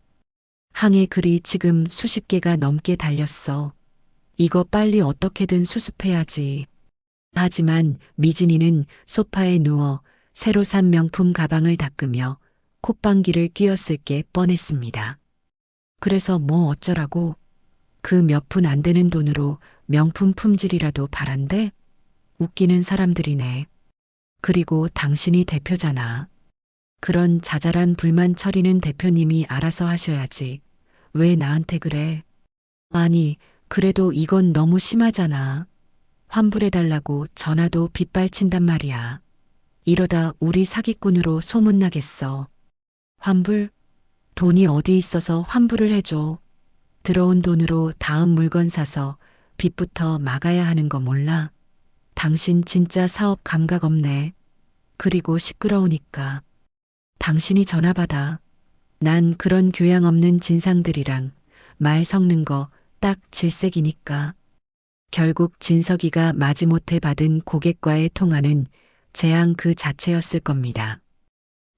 항해 글이 지금 수십 개가 넘게 달렸어. 이거 빨리 어떻게든 수습해야지. 하지만 미진이는 소파에 누워 새로 산 명품 가방을 닦으며 콧방귀를 뀌었을 게 뻔했습니다. 그래서 뭐 어쩌라고? 그 몇 푼 안 되는 돈으로 명품 품질이라도 바란대? 웃기는 사람들이네. 그리고 당신이 대표잖아. 그런 자잘한 불만 처리는 대표님이 알아서 하셔야지. 왜 나한테 그래? 아니, 그래도 이건 너무 심하잖아. 환불해달라고 전화도 빗발친단 말이야. 이러다 우리 사기꾼으로 소문나겠어. 환불? 돈이 어디 있어서 환불을 해줘. 들어온 돈으로 다음 물건 사서 빚부터 막아야 하는 거 몰라? 당신 진짜 사업 감각 없네. 그리고 시끄러우니까. 당신이 전화 받아. 난 그런 교양 없는 진상들이랑 말 섞는 거 딱 질색이니까. 결국 진석이가 마지못해 받은 고객과의 통화는 재앙 그 자체였을 겁니다.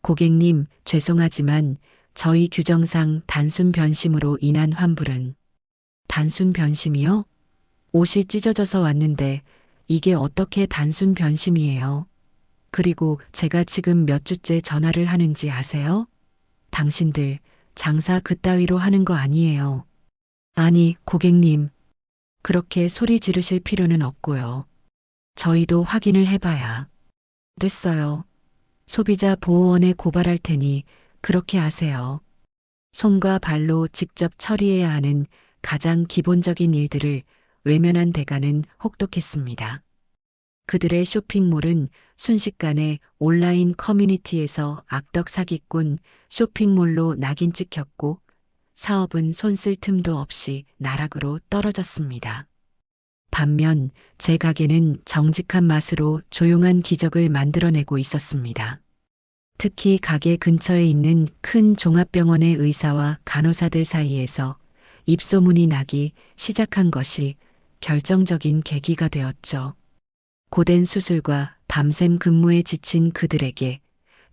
고객님, 죄송하지만 저희 규정상 단순 변심으로 인한 환불은. 단순 변심이요? 옷이 찢어져서 왔는데 이게 어떻게 단순 변심이에요? 그리고 제가 지금 몇 주째 전화를 하는지 아세요? 당신들 장사 그따위로 하는 거 아니에요. 아니, 고객님. 그렇게 소리 지르실 필요는 없고요. 저희도 확인을 해봐야. 됐어요. 소비자 보호원에 고발할 테니 그렇게 하세요. 손과 발로 직접 처리해야 하는 가장 기본적인 일들을 외면한 대가는 혹독했습니다. 그들의 쇼핑몰은 순식간에 온라인 커뮤니티에서 악덕 사기꾼 쇼핑몰로 낙인 찍혔고 사업은 손 쓸 틈도 없이 나락으로 떨어졌습니다. 반면 제 가게는 정직한 맛으로 조용한 기적을 만들어내고 있었습니다. 특히 가게 근처에 있는 큰 종합병원의 의사와 간호사들 사이에서 입소문이 나기 시작한 것이 결정적인 계기가 되었죠. 고된 수술과 밤샘 근무에 지친 그들에게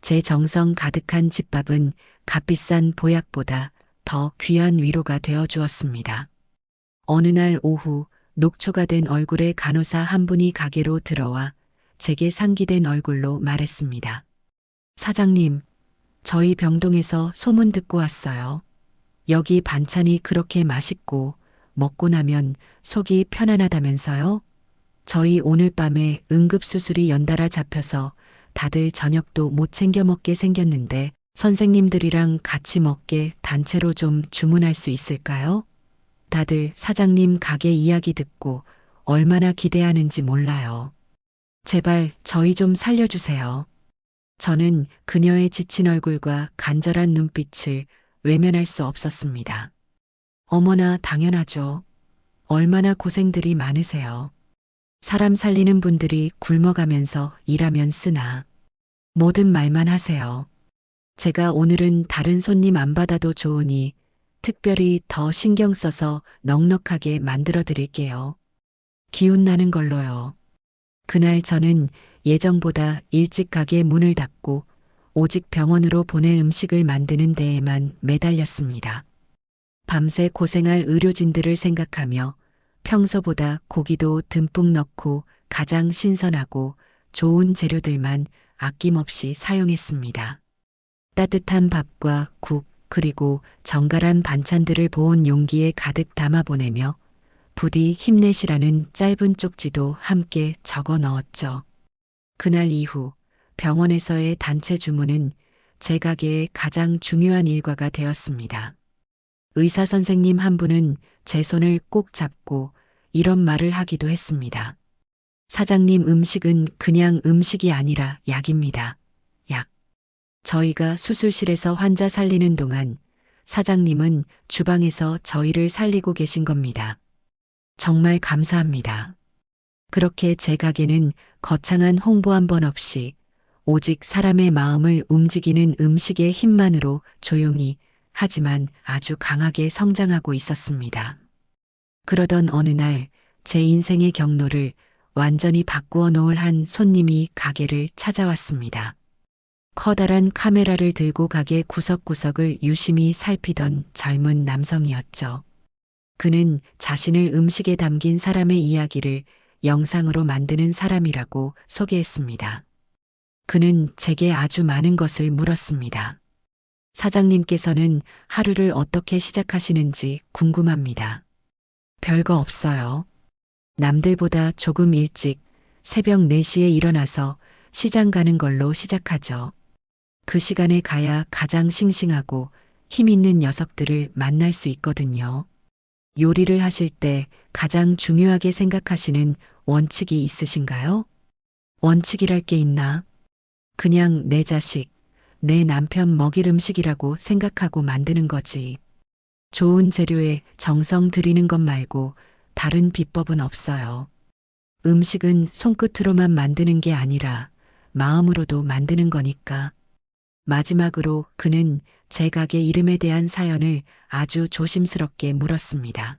제 정성 가득한 집밥은 값비싼 보약보다 더 귀한 위로가 되어 주었습니다. 어느 날 오후 녹초가 된 얼굴의 간호사 한 분이 가게로 들어와 제게 상기된 얼굴로 말했습니다. 사장님, 저희 병동에서 소문 듣고 왔어요. 여기 반찬이 그렇게 맛있고 먹고 나면 속이 편안하다면서요? 저희 오늘 밤에 응급수술이 연달아 잡혀서 다들 저녁도 못 챙겨 먹게 생겼는데 선생님들이랑 같이 먹게 단체로 좀 주문할 수 있을까요? 다들 사장님 가게 이야기 듣고 얼마나 기대하는지 몰라요. 제발 저희 좀 살려주세요. 저는 그녀의 지친 얼굴과 간절한 눈빛을 외면할 수 없었습니다. 어머나 당연하죠. 얼마나 고생들이 많으세요. 사람 살리는 분들이 굶어가면서 일하면 쓰나. 모든 말만 하세요. 제가 오늘은 다른 손님 안 받아도 좋으니 특별히 더 신경 써서 넉넉하게 만들어 드릴게요. 기운 나는 걸로요. 그날 저는 예정보다 일찍 가게 문을 닫고 오직 병원으로 보낼 음식을 만드는 데에만 매달렸습니다. 밤새 고생할 의료진들을 생각하며 평소보다 고기도 듬뿍 넣고 가장 신선하고 좋은 재료들만 아낌없이 사용했습니다. 따뜻한 밥과 국, 그리고 정갈한 반찬들을 보온 용기에 가득 담아 보내며 부디 힘내시라는 짧은 쪽지도 함께 적어 넣었죠. 그날 이후 병원에서의 단체 주문은 제 가게의 가장 중요한 일과가 되었습니다. 의사 선생님 한 분은 제 손을 꼭 잡고 이런 말을 하기도 했습니다. 사장님, 음식은 그냥 음식이 아니라 약입니다. 약. 저희가 수술실에서 환자 살리는 동안 사장님은 주방에서 저희를 살리고 계신 겁니다. 정말 감사합니다. 그렇게 제 가게는 거창한 홍보 한 번 없이 오직 사람의 마음을 움직이는 음식의 힘만으로 조용히 하지만 아주 강하게 성장하고 있었습니다. 그러던 어느 날 제 인생의 경로를 완전히 바꾸어 놓을 한 손님이 가게를 찾아왔습니다. 커다란 카메라를 들고 가게 구석구석을 유심히 살피던 젊은 남성이었죠. 그는 자신을 음식에 담긴 사람의 이야기를 영상으로 만드는 사람이라고 소개했습니다. 그는 제게 아주 많은 것을 물었습니다. 사장님께서는 하루를 어떻게 시작하시는지 궁금합니다. 별거 없어요. 남들보다 조금 일찍 새벽 4시에 일어나서 시장 가는 걸로 시작하죠. 그 시간에 가야 가장 싱싱하고 힘 있는 녀석들을 만날 수 있거든요. 요리를 하실 때 가장 중요하게 생각하시는 원칙이 있으신가요? 원칙이랄 게 있나? 그냥 내 자식, 내 남편 먹일 음식이라고 생각하고 만드는 거지. 좋은 재료에 정성 들이는 것 말고 다른 비법은 없어요. 음식은 손끝으로만 만드는 게 아니라 마음으로도 만드는 거니까. 마지막으로 그는 제 가게 이름에 대한 사연을 아주 조심스럽게 물었습니다.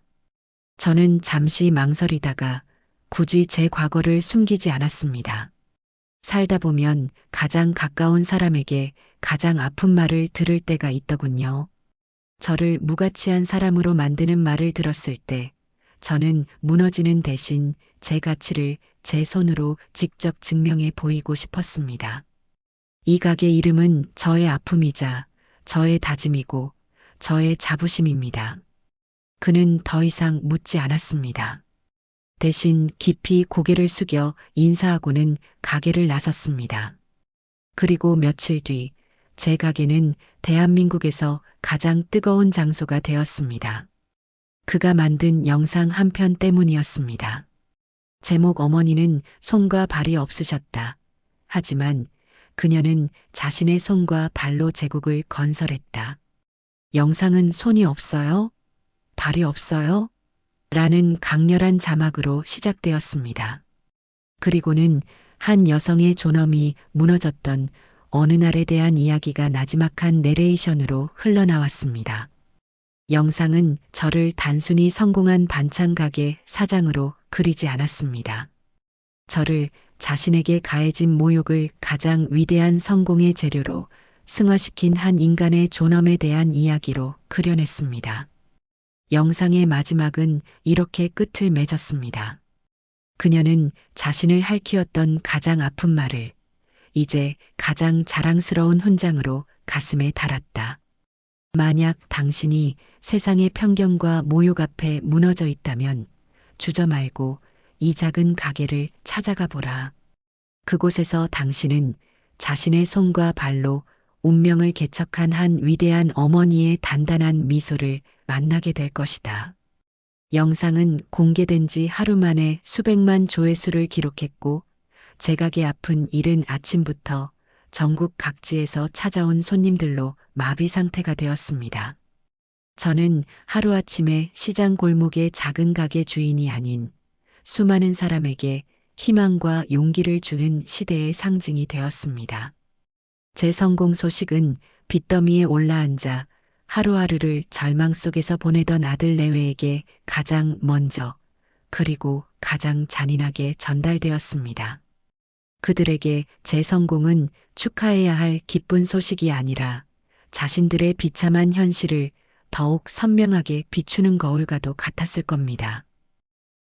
저는 잠시 망설이다가 굳이 제 과거를 숨기지 않았습니다. 살다 보면 가장 가까운 사람에게 가장 아픈 말을 들을 때가 있더군요. 저를 무가치한 사람으로 만드는 말을 들었을 때 저는 무너지는 대신 제 가치를 제 손으로 직접 증명해 보이고 싶었습니다. 이 가게 이름은 저의 아픔이자 저의 다짐이고 저의 자부심입니다. 그는 더 이상 묻지 않았습니다. 대신 깊이 고개를 숙여 인사하고는 가게를 나섰습니다. 그리고 며칠 뒤 제 가게는 대한민국에서 가장 뜨거운 장소가 되었습니다. 그가 만든 영상 한 편 때문이었습니다. 제목 어머니는 손과 발이 없으셨다. 하지만 그녀는 자신의 손과 발로 제국을 건설했다. 영상은 손이 없어요? 발이 없어요? 라는 강렬한 자막으로 시작되었습니다. 그리고는 한 여성의 존엄이 무너졌던 어느 날에 대한 이야기가 나지막한 내레이션으로 흘러나왔습니다. 영상은 저를 단순히 성공한 반찬 가게 사장으로 그리지 않았습니다. 저를 자신에게 가해진 모욕을 가장 위대한 성공의 재료로 승화시킨 한 인간의 존엄에 대한 이야기로 그려냈습니다. 영상의 마지막은 이렇게 끝을 맺었습니다. 그녀는 자신을 핥히었던 가장 아픈 말을 이제 가장 자랑스러운 훈장으로 가슴에 달았다. 만약 당신이 세상의 편견과 모욕 앞에 무너져 있다면 주저 말고 이 작은 가게를 찾아가 보라. 그곳에서 당신은 자신의 손과 발로 운명을 개척한 한 위대한 어머니의 단단한 미소를 만나게 될 것이다. 영상은 공개된 지 하루 만에 수백만 조회수를 기록했고, 제 가게 앞은 이른 아침부터 전국 각지에서 찾아온 손님들로 마비 상태가 되었습니다. 저는 하루아침에 시장 골목의 작은 가게 주인이 아닌 수많은 사람에게 희망과 용기를 주는 시대의 상징이 되었습니다. 제 성공 소식은 빚더미에 올라앉아 하루하루를 절망 속에서 보내던 아들 내외에게 가장 먼저 그리고 가장 잔인하게 전달되었습니다. 그들에게 제 성공은 축하해야 할 기쁜 소식이 아니라 자신들의 비참한 현실을 더욱 선명하게 비추는 거울과도 같았을 겁니다.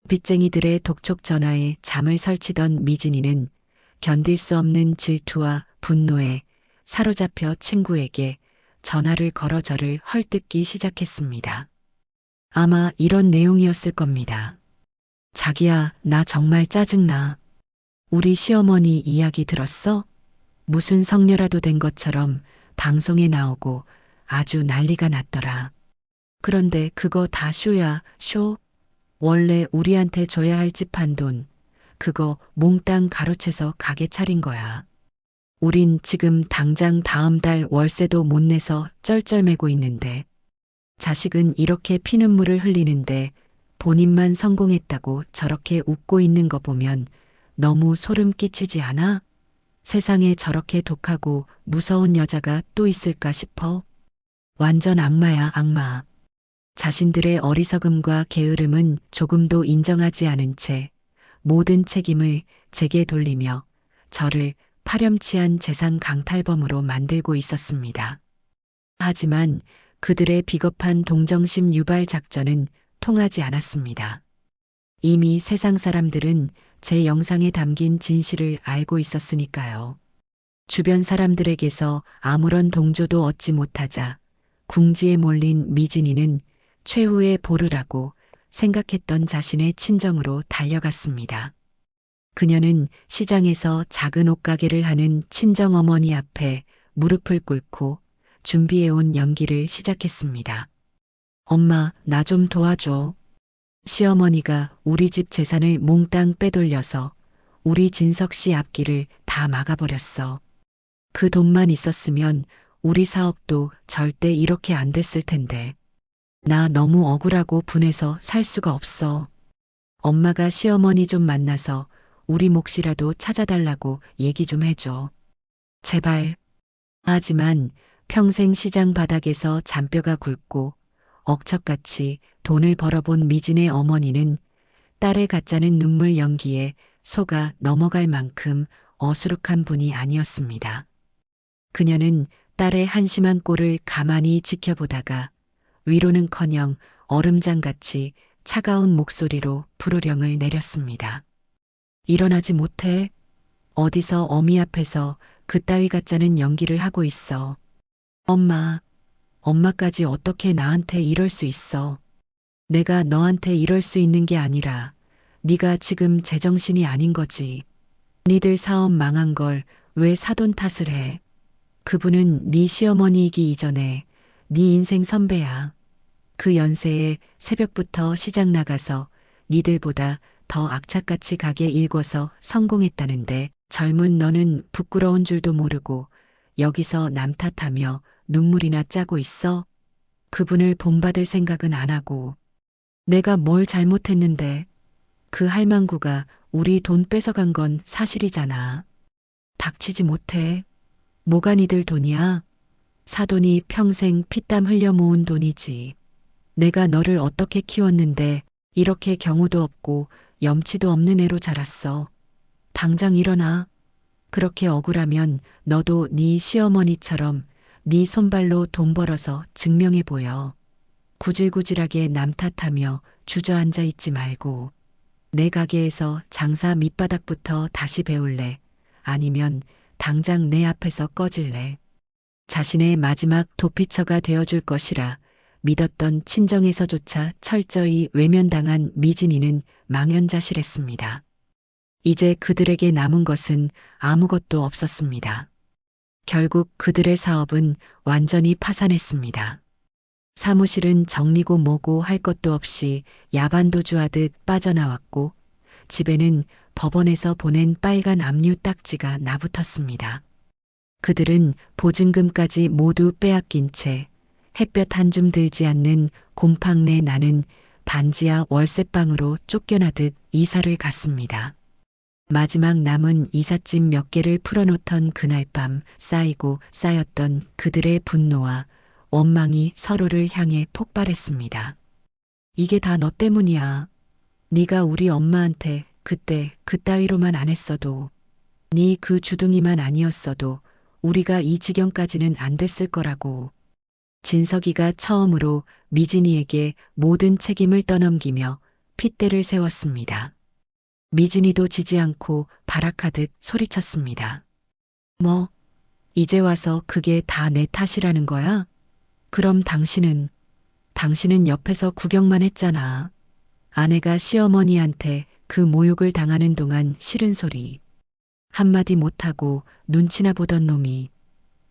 빚쟁이들의 독촉 전화에 잠을 설치던 미진이는 견딜 수 없는 질투와 분노에 사로잡혀 친구에게 전화를 걸어 저를 헐뜯기 시작했습니다. 아마 이런 내용이었을 겁니다. 자기야, 나 정말 짜증나. 우리 시어머니 이야기 들었어? 무슨 성녀라도 된 것처럼 방송에 나오고 아주 난리가 났더라. 그런데 그거 다 쇼야, 쇼. 원래 우리한테 줘야 할 집 한 돈, 그거 몽땅 가로채서 가게 차린 거야. 우린 지금 당장 다음 달 월세도 못 내서 쩔쩔매고 있는데, 자식은 이렇게 피눈물을 흘리는데 본인만 성공했다고 저렇게 웃고 있는 거 보면 너무 소름 끼치지 않아? 세상에 저렇게 독하고 무서운 여자가 또 있을까 싶어. 완전 악마야, 악마. 자신들의 어리석음과 게으름은 조금도 인정하지 않은 채 모든 책임을 제게 돌리며 저를 파렴치한 재산 강탈범으로 만들고 있었습니다. 하지만 그들의 비겁한 동정심 유발 작전은 통하지 않았습니다. 이미 세상 사람들은 제 영상에 담긴 진실을 알고 있었으니까요. 주변 사람들에게서 아무런 동조도 얻지 못하자 궁지에 몰린 미진이는 최후의 보루라고 생각했던 자신의 친정으로 달려갔습니다. 그녀는 시장에서 작은 옷가게를 하는 친정어머니 앞에 무릎을 꿇고 준비해온 연기를 시작했습니다. 엄마, 나 좀 도와줘. 시어머니가 우리 집 재산을 몽땅 빼돌려서 우리 진석 씨 앞길을 다 막아버렸어. 그 돈만 있었으면 우리 사업도 절대 이렇게 안 됐을 텐데. 나 너무 억울하고 분해서 살 수가 없어. 엄마가 시어머니 좀 만나서 우리 몫이라도 찾아달라고 얘기 좀 해줘. 제발. 하지만 평생 시장 바닥에서 잔뼈가 굵고 억척같이 돈을 벌어본 미진의 어머니는 딸의 가짜는 눈물 연기에 속아 넘어갈 만큼 어수룩한 분이 아니었습니다. 그녀는 딸의 한심한 꼴을 가만히 지켜보다가 위로는커녕 얼음장같이 차가운 목소리로 불호령을 내렸습니다. 일어나지 못해. 어디서 어미 앞에서 그따위 가짜는 연기를 하고 있어. 엄마, 엄마까지 어떻게 나한테 이럴 수 있어. 내가 너한테 이럴 수 있는 게 아니라 네가 지금 제정신이 아닌 거지. 니들 사업 망한 걸 왜 사돈 탓을 해. 그분은 네 시어머니이기 이전에 네 인생 선배야. 그 연세에 새벽부터 시장 나가서 니들보다 더 악착같이 가게 일궈서 성공했다는데 젊은 너는 부끄러운 줄도 모르고 여기서 남 탓하며 눈물이나 짜고 있어? 그분을 본받을 생각은 안 하고. 내가 뭘 잘못했는데. 그 할망구가 우리 돈 뺏어간 건 사실이잖아. 닥치지 못해. 뭐가 니들 돈이야? 사돈이 평생 피땀 흘려 모은 돈이지. 내가 너를 어떻게 키웠는데 이렇게 경우도 없고 염치도 없는 애로 자랐어. 당장 일어나. 그렇게 억울하면 너도 네 시어머니처럼 네 손발로 돈 벌어서 증명해 보여. 구질구질하게 남 탓하며 주저앉아 있지 말고. 내 가게에서 장사 밑바닥부터 다시 배울래? 아니면 당장 내 앞에서 꺼질래? 자신의 마지막 도피처가 되어줄 것이라 믿었던 친정에서조차 철저히 외면당한 미진이는 망연자실했습니다. 이제 그들에게 남은 것은 아무것도 없었습니다. 결국 그들의 사업은 완전히 파산했습니다. 사무실은 정리고 뭐고 할 것도 없이 야반도주하듯 빠져나왔고 집에는 법원에서 보낸 빨간 압류 딱지가 나붙었습니다. 그들은 보증금까지 모두 빼앗긴 채 햇볕 한 줌 들지 않는 곰팡 내 나는 반지하 월세방으로 쫓겨나듯 이사를 갔습니다. 마지막 남은 이삿짐 몇 개를 풀어놓던 그날 밤 쌓이고 쌓였던 그들의 분노와 원망이 서로를 향해 폭발했습니다. 이게 다 너 때문이야. 네가 우리 엄마한테 그때 그따위로만 안 했어도, 네 그 주둥이만 아니었어도 우리가 이 지경까지는 안 됐을 거라고. 진석이가 처음으로 미진이에게 모든 책임을 떠넘기며 핏대를 세웠습니다. 미진이도 지지 않고 발악하듯 소리쳤습니다. 뭐, 이제 와서 그게 다 내 탓이라는 거야? 그럼 당신은 옆에서 구경만 했잖아. 아내가 시어머니한테 그 모욕을 당하는 동안 싫은 소리 한마디 못하고 눈치나 보던 놈이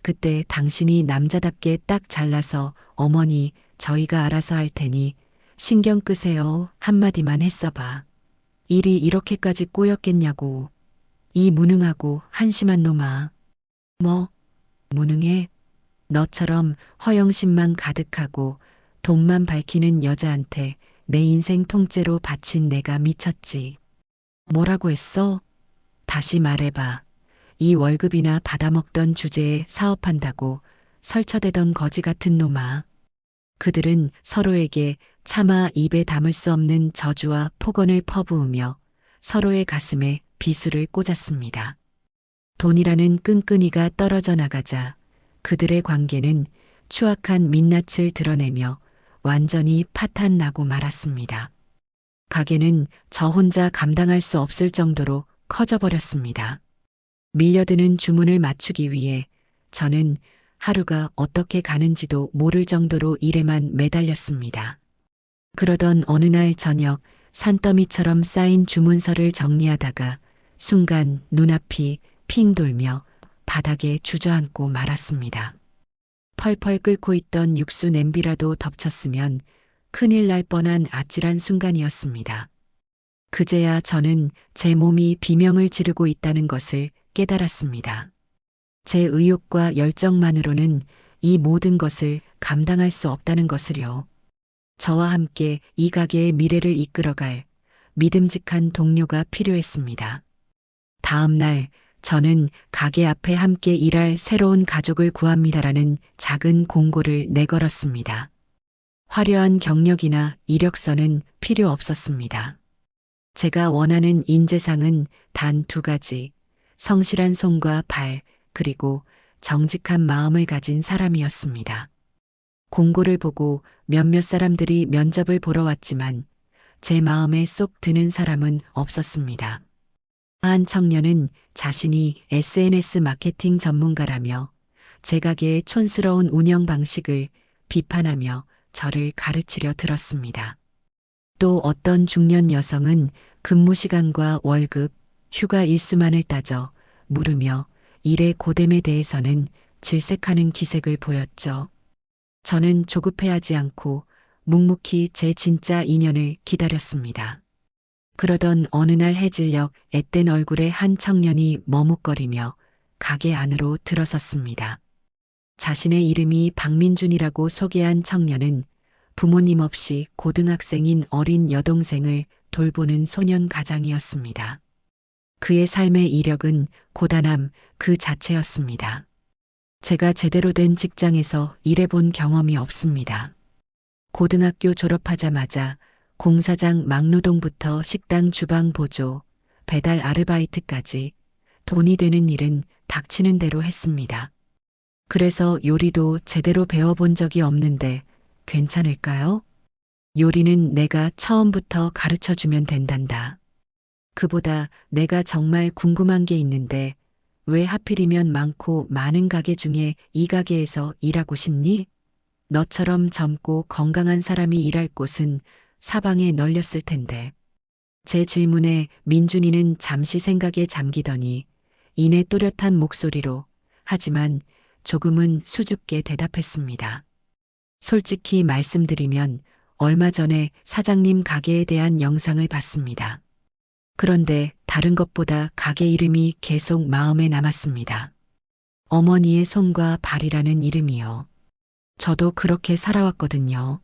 그때 당신이 남자답게 딱 잘라서 어머니 저희가 알아서 할 테니 신경 끄세요 한마디만 했어봐. 일이 이렇게까지 꼬였겠냐고. 이 무능하고 한심한 놈아. 뭐, 무능해? 너처럼 허영심만 가득하고 돈만 밝히는 여자한테 내 인생 통째로 바친 내가 미쳤지. 뭐라고 했어? 다시 말해봐. 이 월급이나 받아먹던 주제에 사업한다고 설쳐대던 거지 같은 놈아. 그들은 서로에게 차마 입에 담을 수 없는 저주와 폭언을 퍼부으며 서로의 가슴에 비수를 꽂았습니다. 돈이라는 끈끈이가 떨어져 나가자 그들의 관계는 추악한 민낯을 드러내며 완전히 파탄 나고 말았습니다. 가게는 저 혼자 감당할 수 없을 정도로 커져버렸습니다. 밀려드는 주문을 맞추기 위해 저는 하루가 어떻게 가는지도 모를 정도로 일에만 매달렸습니다. 그러던 어느 날 저녁 산더미처럼 쌓인 주문서를 정리하다가 순간 눈앞이 핑 돌며 바닥에 주저앉고 말았습니다. 펄펄 끓고 있던 육수 냄비라도 덮쳤으면 큰일 날 뻔한 아찔한 순간이었습니다. 그제야 저는 제 몸이 비명을 지르고 있다는 것을 깨달았습니다. 제 의욕과 열정만으로는 이 모든 것을 감당할 수 없다는 것을요. 저와 함께 이 가게의 미래를 이끌어갈 믿음직한 동료가 필요했습니다. 다음 날 저는 가게 앞에 함께 일할 새로운 가족을 구합니다라는 작은 공고를 내걸었습니다. 화려한 경력이나 이력서는 필요 없었습니다. 제가 원하는 인재상은 단 2가지, 성실한 손과 발, 그리고 정직한 마음을 가진 사람이었습니다. 공고를 보고 몇몇 사람들이 면접을 보러 왔지만 제 마음에 쏙 드는 사람은 없었습니다. 한 청년은 자신이 SNS 마케팅 전문가라며 제 가게의 촌스러운 운영 방식을 비판하며 저를 가르치려 들었습니다. 또 어떤 중년 여성은 근무 시간과 월급, 휴가 일수만을 따져 물으며 일의 고됨에 대해서는 질색하는 기색을 보였죠. 저는 조급해하지 않고 묵묵히 제 진짜 인연을 기다렸습니다. 그러던 어느 날 해질녘 앳된 얼굴의 한 청년이 머뭇거리며 가게 안으로 들어섰습니다. 자신의 이름이 박민준이라고 소개한 청년은 부모님 없이 고등학생인 어린 여동생을 돌보는 소년 가장이었습니다. 그의 삶의 이력은 고단함 그 자체였습니다. 제가 제대로 된 직장에서 일해본 경험이 없습니다. 고등학교 졸업하자마자 공사장 막노동부터 식당 주방 보조, 배달 아르바이트까지 돈이 되는 일은 닥치는 대로 했습니다. 그래서 요리도 제대로 배워본 적이 없는데 괜찮을까요? 요리는 내가 처음부터 가르쳐주면 된단다. 그보다 내가 정말 궁금한 게 있는데 왜 하필이면 많고 많은 가게 중에 이 가게에서 일하고 싶니? 너처럼 젊고 건강한 사람이 일할 곳은 사방에 널렸을 텐데. 제 질문에 민준이는 잠시 생각에 잠기더니 이내 또렷한 목소리로 하지만 조금은 수줍게 대답했습니다. 솔직히 말씀드리면 얼마 전에 사장님 가게에 대한 영상을 봤습니다. 그런데 다른 것보다 가게 이름이 계속 마음에 남았습니다. 어머니의 손과 발이라는 이름이요. 저도 그렇게 살아왔거든요.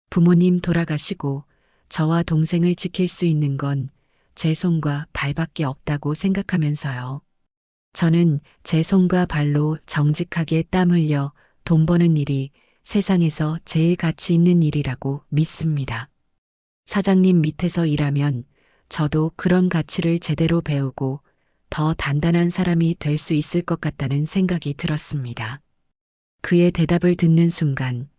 부모님 돌아가시고 저와 동생을 지킬 수 있는 건 제 손과 발밖에 없다고 생각하면서요. 저는 제 손과 발로 정직하게 땀 흘려 돈 버는 일이 세상에서 제일 가치 있는 일이라고 믿습니다. 사장님 밑에서 일하면 저도 그런 가치를 제대로 배우고 더 단단한 사람이 될 수 있을 것 같다는 생각이 들었습니다. 그의 대답을 듣는 순간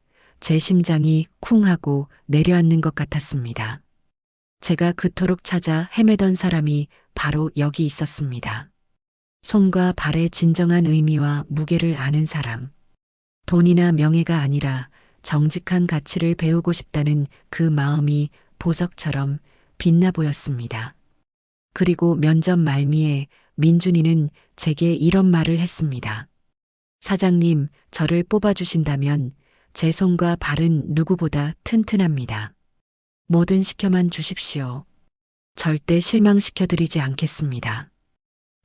제 심장이 쿵 하고 내려앉는 것 같았습니다. 제가 그토록 찾아 헤매던 사람이 바로 여기 있었습니다. 손과 발의 진정한 의미와 무게를 아는 사람. 돈이나 명예가 아니라 정직한 가치를 배우고 싶다는 그 마음이 보석처럼 빛나 보였습니다. 그리고 면접 말미에 민준이는 제게 이런 말을 했습니다. 사장님, 저를 뽑아주신다면 제 손과 발은 누구보다 튼튼합니다. 뭐든 시켜만 주십시오. 절대 실망시켜드리지 않겠습니다.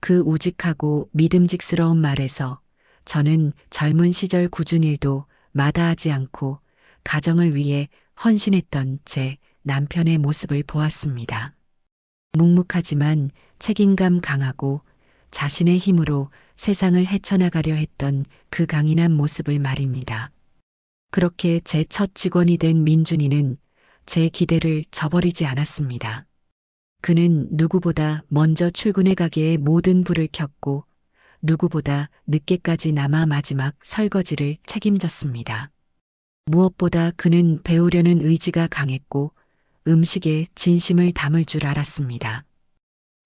그 우직하고 믿음직스러운 말에서 저는 젊은 시절 굳은 일도 마다하지 않고 가정을 위해 헌신했던 제 남편의 모습을 보았습니다. 묵묵하지만 책임감 강하고 자신의 힘으로 세상을 헤쳐나가려 했던 그 강인한 모습을 말입니다. 그렇게 제 첫 직원이 된 민준이는 제 기대를 저버리지 않았습니다. 그는 누구보다 먼저 출근해 가게에 모든 불을 켰고 누구보다 늦게까지 남아 마지막 설거지를 책임졌습니다. 무엇보다 그는 배우려는 의지가 강했고 음식에 진심을 담을 줄 알았습니다.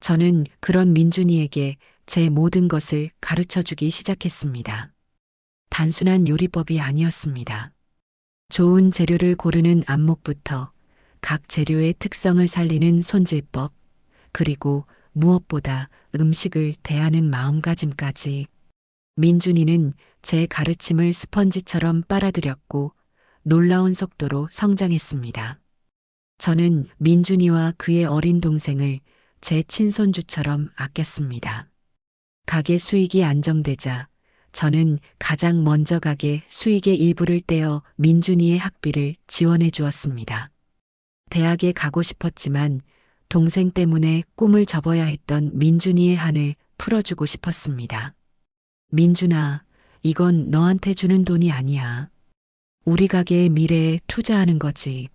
저는 그런 민준이에게 제 모든 것을 가르쳐 주기 시작했습니다. 단순한 요리법이 아니었습니다. 좋은 재료를 고르는 안목부터 각 재료의 특성을 살리는 손질법, 그리고 무엇보다 음식을 대하는 마음가짐까지 민준이는 제 가르침을 스펀지처럼 빨아들였고 놀라운 속도로 성장했습니다. 저는 민준이와 그의 어린 동생을 제 친손주처럼 아꼈습니다. 가게 수익이 안정되자 저는 가장 먼저 가게 수익의 일부를 떼어 민준이의 학비를 지원해 주었습니다. 대학에 가고 싶었지만 동생 때문에 꿈을 접어야 했던 민준이의 한을 풀어주고 싶었습니다. 민준아, 이건 너한테 주는 돈이 아니야. 우리 가게의 미래에 투자하는 거지.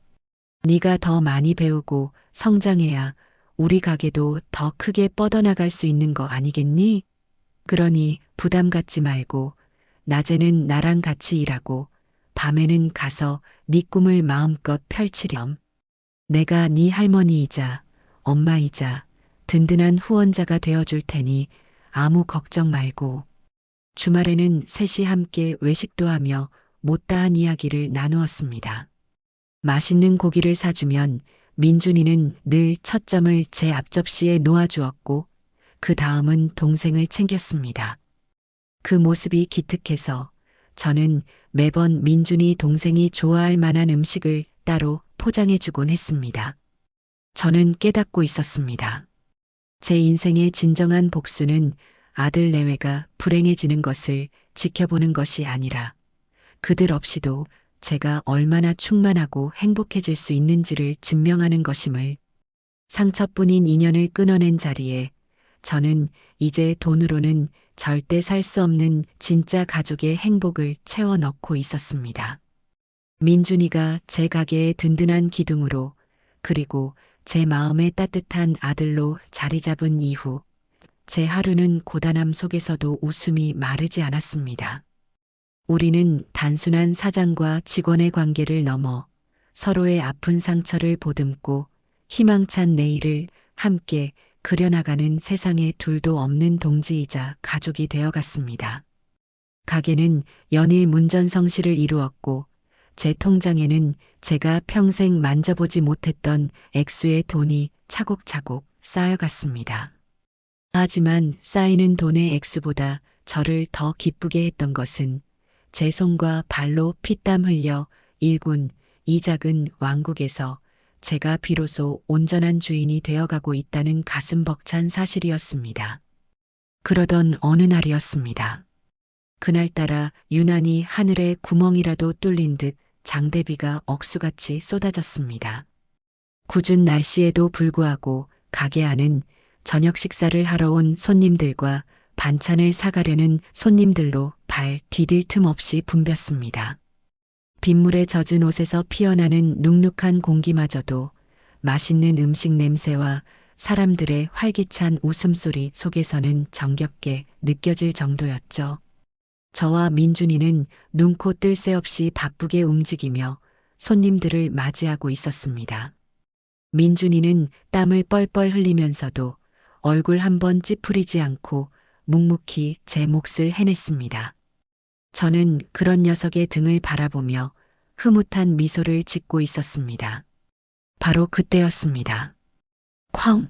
네가 더 많이 배우고 성장해야 우리 가게도 더 크게 뻗어나갈 수 있는 거 아니겠니? 그러니 부담 갖지 말고 낮에는 나랑 같이 일하고 밤에는 가서 네 꿈을 마음껏 펼치렴. 내가 네 할머니이자 엄마이자 든든한 후원자가 되어줄 테니 아무 걱정 말고. 주말에는 셋이 함께 외식도 하며 못다한 이야기를 나누었습니다. 맛있는 고기를 사주면 민준이는 늘 첫 점을 제 앞접시에 놓아주었고 그 다음은 동생을 챙겼습니다. 그 모습이 기특해서 저는 매번 민준이 동생이 좋아할 만한 음식을 따로 포장해주곤 했습니다. 저는 깨닫고 있었습니다. 제 인생의 진정한 복수는 아들 내외가 불행해지는 것을 지켜보는 것이 아니라 그들 없이도 제가 얼마나 충만하고 행복해질 수 있는지를 증명하는 것임을. 상처뿐인 인연을 끊어낸 자리에 저는 이제 돈으로는 절대 살 수 없는 진짜 가족의 행복을 채워 넣고 있었습니다. 민준이가 제 가게의 든든한 기둥으로 그리고 제 마음의 따뜻한 아들로 자리 잡은 이후 제 하루는 고단함 속에서도 웃음이 마르지 않았습니다. 우리는 단순한 사장과 직원의 관계를 넘어 서로의 아픈 상처를 보듬고 희망찬 내일을 함께 그려나가는 세상에 둘도 없는 동지이자 가족이 되어갔습니다. 가게는 연일 문전성시를 이루었고 제 통장에는 제가 평생 만져보지 못했던 액수의 돈이 차곡차곡 쌓여갔습니다. 하지만 쌓이는 돈의 액수보다 저를 더 기쁘게 했던 것은 제 손과 발로 피땀 흘려 일군 이 작은 왕국에서 제가 비로소 온전한 주인이 되어가고 있다는 가슴 벅찬 사실이었습니다. 그러던 어느 날이었습니다. 그날따라 유난히 하늘에 구멍이라도 뚫린 듯 장대비가 억수같이 쏟아졌습니다. 궂은 날씨에도 불구하고 가게 안은 저녁 식사를 하러 온 손님들과 반찬을 사가려는 손님들로 발 디딜 틈 없이 붐볐습니다. 빗물에 젖은 옷에서 피어나는 눅눅한 공기마저도 맛있는 음식 냄새와 사람들의 활기찬 웃음소리 속에서는 정겹게 느껴질 정도였죠. 저와 민준이는 눈코 뜰 새 없이 바쁘게 움직이며 손님들을 맞이하고 있었습니다. 민준이는 땀을 뻘뻘 흘리면서도 얼굴 한번 찌푸리지 않고 묵묵히 제 몫을 해냈습니다. 저는 그런 녀석의 등을 바라보며 흐뭇한 미소를 짓고 있었습니다. 바로 그때였습니다. 쾅!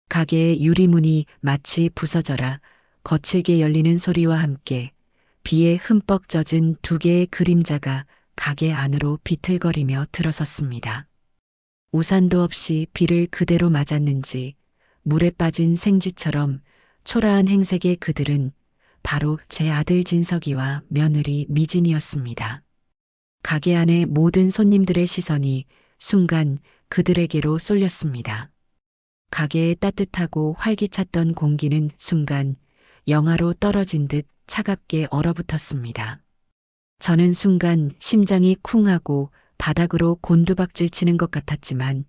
가게의 유리문이 마치 부서져라 거칠게 열리는 소리와 함께 비에 흠뻑 젖은 두 개의 그림자가 가게 안으로 비틀거리며 들어섰습니다. 우산도 없이 비를 그대로 맞았는지 물에 빠진 생쥐처럼 초라한 행색의 그들은 바로 제 아들 진석이와 며느리 미진이었습니다. 가게 안의 모든 손님들의 시선이 순간 그들에게로 쏠렸습니다. 가게의 따뜻하고 활기찼던 공기는 순간 영하로 떨어진 듯 차갑게 얼어붙었습니다. 저는 순간 심장이 쿵하고 바닥으로 곤두박질 치는 것 같았지만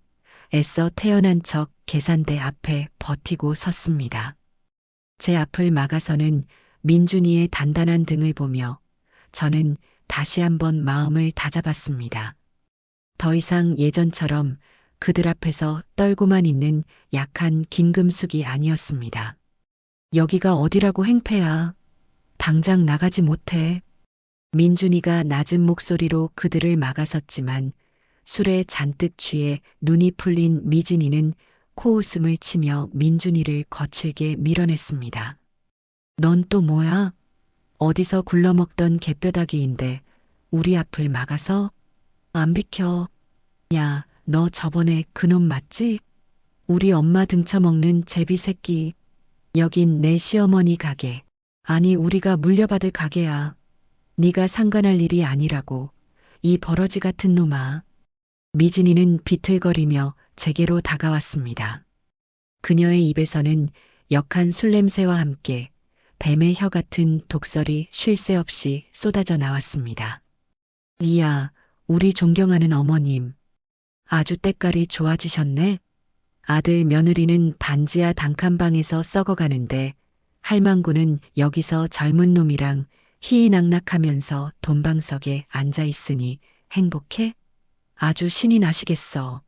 애써 태어난 척 계산대 앞에 버티고 섰습니다. 제 앞을 막아서는 민준이의 단단한 등을 보며 저는 다시 한번 마음을 다잡았습니다. 더 이상 예전처럼 그들 앞에서 떨고만 있는 약한 김금숙이 아니었습니다. 여기가 어디라고 행패야. 당장 나가지 못해. 민준이가 낮은 목소리로 그들을 막아섰지만 술에 잔뜩 취해 눈이 풀린 미진이는 코웃음을 치며 민준이를 거칠게 밀어냈습니다. 넌 또 뭐야? 어디서 굴러먹던 개뼈다귀인데 우리 앞을 막아서? 안 비켜. 야, 너 저번에 그놈 맞지? 우리 엄마 등쳐먹는 제비 새끼. 여긴 내 시어머니 가게. 아니 우리가 물려받을 가게야. 네가 상관할 일이 아니라고. 이 버러지 같은 놈아. 미진이는 비틀거리며 제게로 다가왔습니다. 그녀의 입에서는 역한 술 냄새와 함께 뱀의 혀 같은 독설이 쉴 새 없이 쏟아져 나왔습니다. 이야, 우리 존경하는 어머님. 아주 때깔이 좋아지셨네. 아들 며느리는 반지하 단칸방에서 썩어가는데 할망구는 여기서 젊은 놈이랑 희희낙낙하면서 돈방석에 앉아 있으니 행복해? 아주 신이 나시겠어.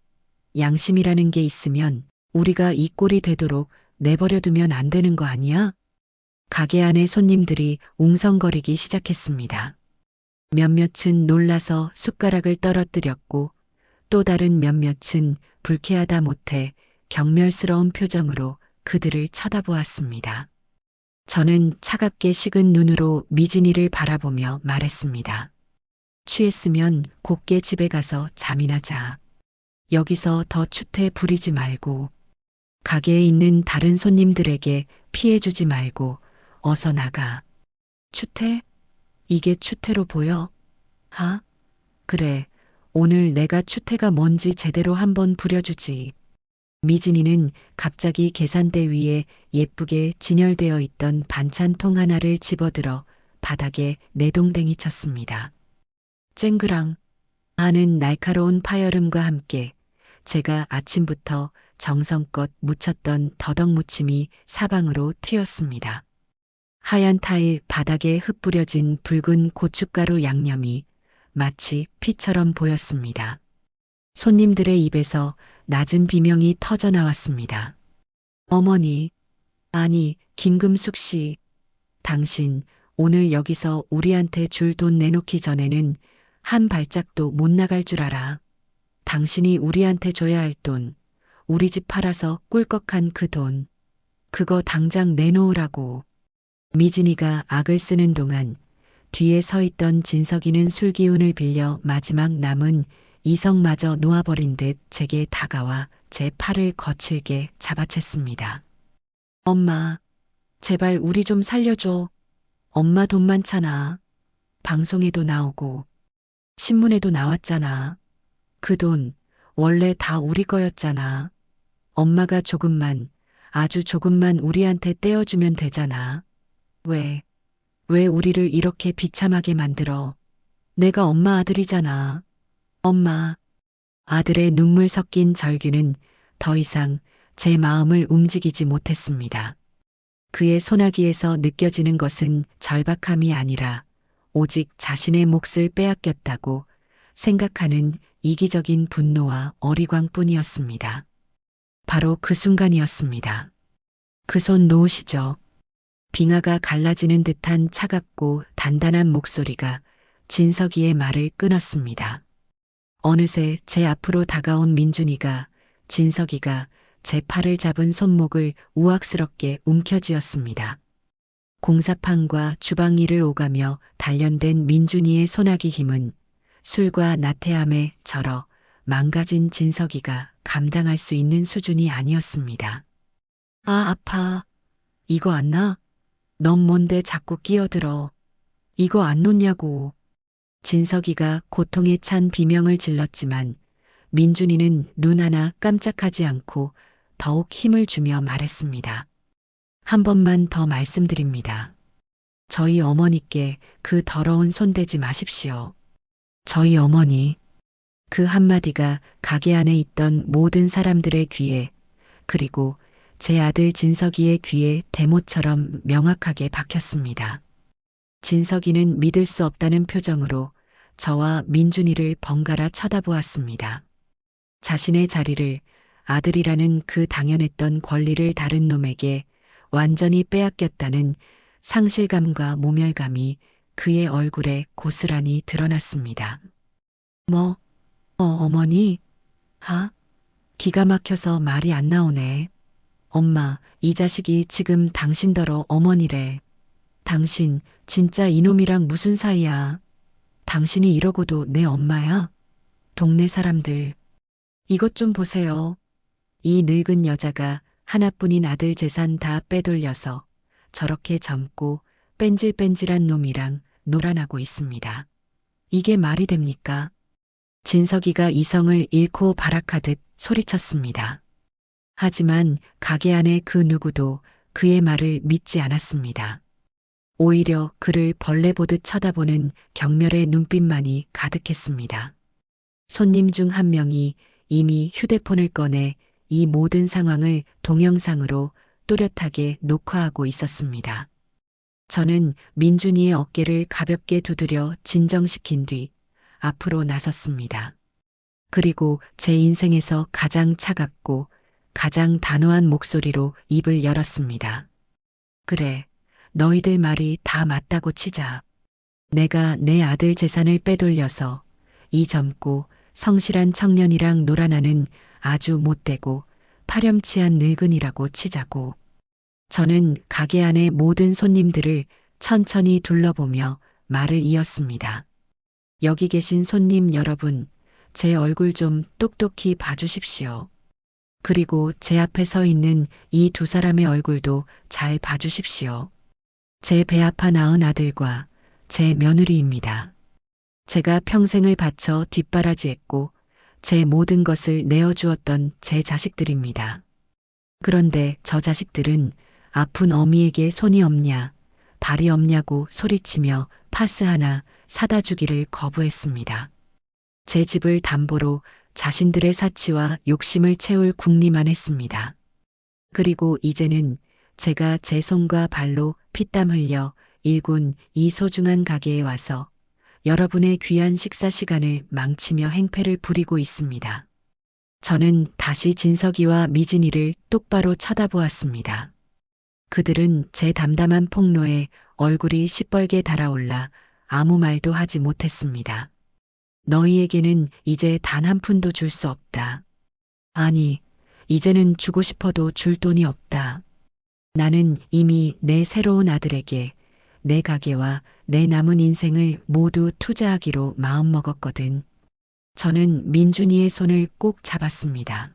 양심이라는 게 있으면 우리가 이 꼴이 되도록 내버려두면 안 되는 거 아니야? 가게 안의 손님들이 웅성거리기 시작했습니다. 몇몇은 놀라서 숟가락을 떨어뜨렸고 또 다른 몇몇은 불쾌하다 못해 경멸스러운 표정으로 그들을 쳐다보았습니다. 저는 차갑게 식은 눈으로 미진이를 바라보며 말했습니다. 취했으면 곱게 집에 가서 잠이나 자. 여기서 더 추태 부리지 말고 가게에 있는 다른 손님들에게 피해주지 말고 어서 나가. 추태? 이게 추태로 보여? 하? 그래, 오늘 내가 추태가 뭔지 제대로 한번 부려주지. 미진이는 갑자기 계산대 위에 예쁘게 진열되어 있던 반찬통 하나를 집어들어 바닥에 내동댕이 쳤습니다. 쨍그랑 하는 날카로운 파열음과 함께 제가 아침부터 정성껏 묻혔던 더덕무침이 사방으로 튀었습니다. 하얀 타일 바닥에 흩뿌려진 붉은 고춧가루 양념이 마치 피처럼 보였습니다. 손님들의 입에서 낮은 비명이 터져 나왔습니다. 어머니, 아니, 김금숙 씨, 당신 오늘 여기서 우리한테 줄 돈 내놓기 전에는 한 발짝도 못 나갈 줄 알아. 당신이 우리한테 줘야 할 돈, 우리 집 팔아서 꿀꺽한 그 돈, 그거 당장 내놓으라고. 미진이가 악을 쓰는 동안 뒤에 서 있던 진석이는 술기운을 빌려 마지막 남은 이성마저 놓아버린 듯 제게 다가와 제 팔을 거칠게 잡아챘습니다. 엄마, 제발 우리 좀 살려줘. 엄마 돈 많잖아. 방송에도 나오고 신문에도 나왔잖아. 그 돈 원래 다 우리 거였잖아. 엄마가 조금만, 아주 조금만 우리한테 떼어주면 되잖아. 왜 우리를 이렇게 비참하게 만들어? 내가 엄마 아들이잖아. 엄마. 아들의 눈물 섞인 절규는 더 이상 제 마음을 움직이지 못했습니다. 그의 소나기에서 느껴지는 것은 절박함이 아니라 오직 자신의 몫을 빼앗겼다고 생각하는 이기적인 분노와 어리광뿐이었습니다. 바로 그 순간이었습니다. 그 손 놓으시죠. 빙하가 갈라지는 듯한 차갑고 단단한 목소리가 진석이의 말을 끊었습니다. 어느새 제 앞으로 다가온 민준이가 진석이가 제 팔을 잡은 손목을 우악스럽게 움켜쥐었습니다. 공사판과 주방 일을 오가며 단련된 민준이의 소나기 힘은 술과 나태함에 절어 망가진 진석이가 감당할 수 있는 수준이 아니었습니다. 아, 아파. 이거 안 나? 넌 뭔데 자꾸 끼어들어. 이거 안 놓냐고. 진석이가 고통에 찬 비명을 질렀지만 민준이는 눈 하나 깜짝하지 않고 더욱 힘을 주며 말했습니다. 한 번만 더 말씀드립니다. 저희 어머니께 그 더러운 손 대지 마십시오. 저희 어머니. 그 한마디가 가게 안에 있던 모든 사람들의 귀에 그리고 제 아들 진석이의 귀에 대못처럼 명확하게 박혔습니다. 진석이는 믿을 수 없다는 표정으로 저와 민준이를 번갈아 쳐다보았습니다. 자신의 자리를 아들이라는 그 당연했던 권리를 다른 놈에게 완전히 빼앗겼다는 상실감과 모멸감이 그의 얼굴에 고스란히 드러났습니다. 어머니? 기가 막혀서 말이 안 나오네. 엄마, 이 자식이 지금 당신더러 어머니래. 당신 진짜 이놈이랑 무슨 사이야? 당신이 이러고도 내 엄마야? 동네 사람들. 이것 좀 보세요. 이 늙은 여자가 하나뿐인 아들 재산 다 빼돌려서 저렇게 젊고 뺀질뺀질한 놈이랑 놀아나고 있습니다. 이게 말이 됩니까? 진석이가 이성을 잃고 발악하듯 소리쳤습니다. 하지만 가게 안에 그 누구도 그의 말을 믿지 않았습니다. 오히려 그를 벌레 보듯 쳐다보는 경멸의 눈빛만이 가득했습니다. 손님 중 한 명이 이미 휴대폰을 꺼내 이 모든 상황을 동영상으로 또렷하게 녹화하고 있었습니다. 저는 민준이의 어깨를 가볍게 두드려 진정시킨 뒤 앞으로 나섰습니다. 그리고 제 인생에서 가장 차갑고 가장 단호한 목소리로 입을 열었습니다. 그래, 너희들 말이 다 맞다고 치자. 내가 내 아들 재산을 빼돌려서 이 젊고 성실한 청년이랑 놀아나는 아주 못되고 파렴치한 늙은이라고 치자고. 저는 가게 안의 모든 손님들을 천천히 둘러보며 말을 이었습니다. 여기 계신 손님 여러분, 제 얼굴 좀 똑똑히 봐주십시오. 그리고 제 앞에 서 있는 이 두 사람의 얼굴도 잘 봐주십시오. 제 배 아파 낳은 아들과 제 며느리입니다. 제가 평생을 바쳐 뒷바라지했고 제 모든 것을 내어주었던 제 자식들입니다. 그런데 저 자식들은 아픈 어미에게 손이 없냐, 발이 없냐고 소리치며 파스 하나 사다 주기를 거부했습니다. 제 집을 담보로 자신들의 사치와 욕심을 채울 궁리만 했습니다. 그리고 이제는 제가 제 손과 발로 피땀 흘려 일군 이 소중한 가게에 와서 여러분의 귀한 식사 시간을 망치며 행패를 부리고 있습니다. 저는 다시 진석이와 미진이를 똑바로 쳐다보았습니다. 그들은 제 담담한 폭로에 얼굴이 시뻘게 달아올라 아무 말도 하지 못했습니다. 너희에게는 이제 단 한 푼도 줄 수 없다. 아니, 이제는 주고 싶어도 줄 돈이 없다. 나는 이미 내 새로운 아들에게 내 가게와 내 남은 인생을 모두 투자하기로 마음먹었거든. 저는 민준이의 손을 꼭 잡았습니다.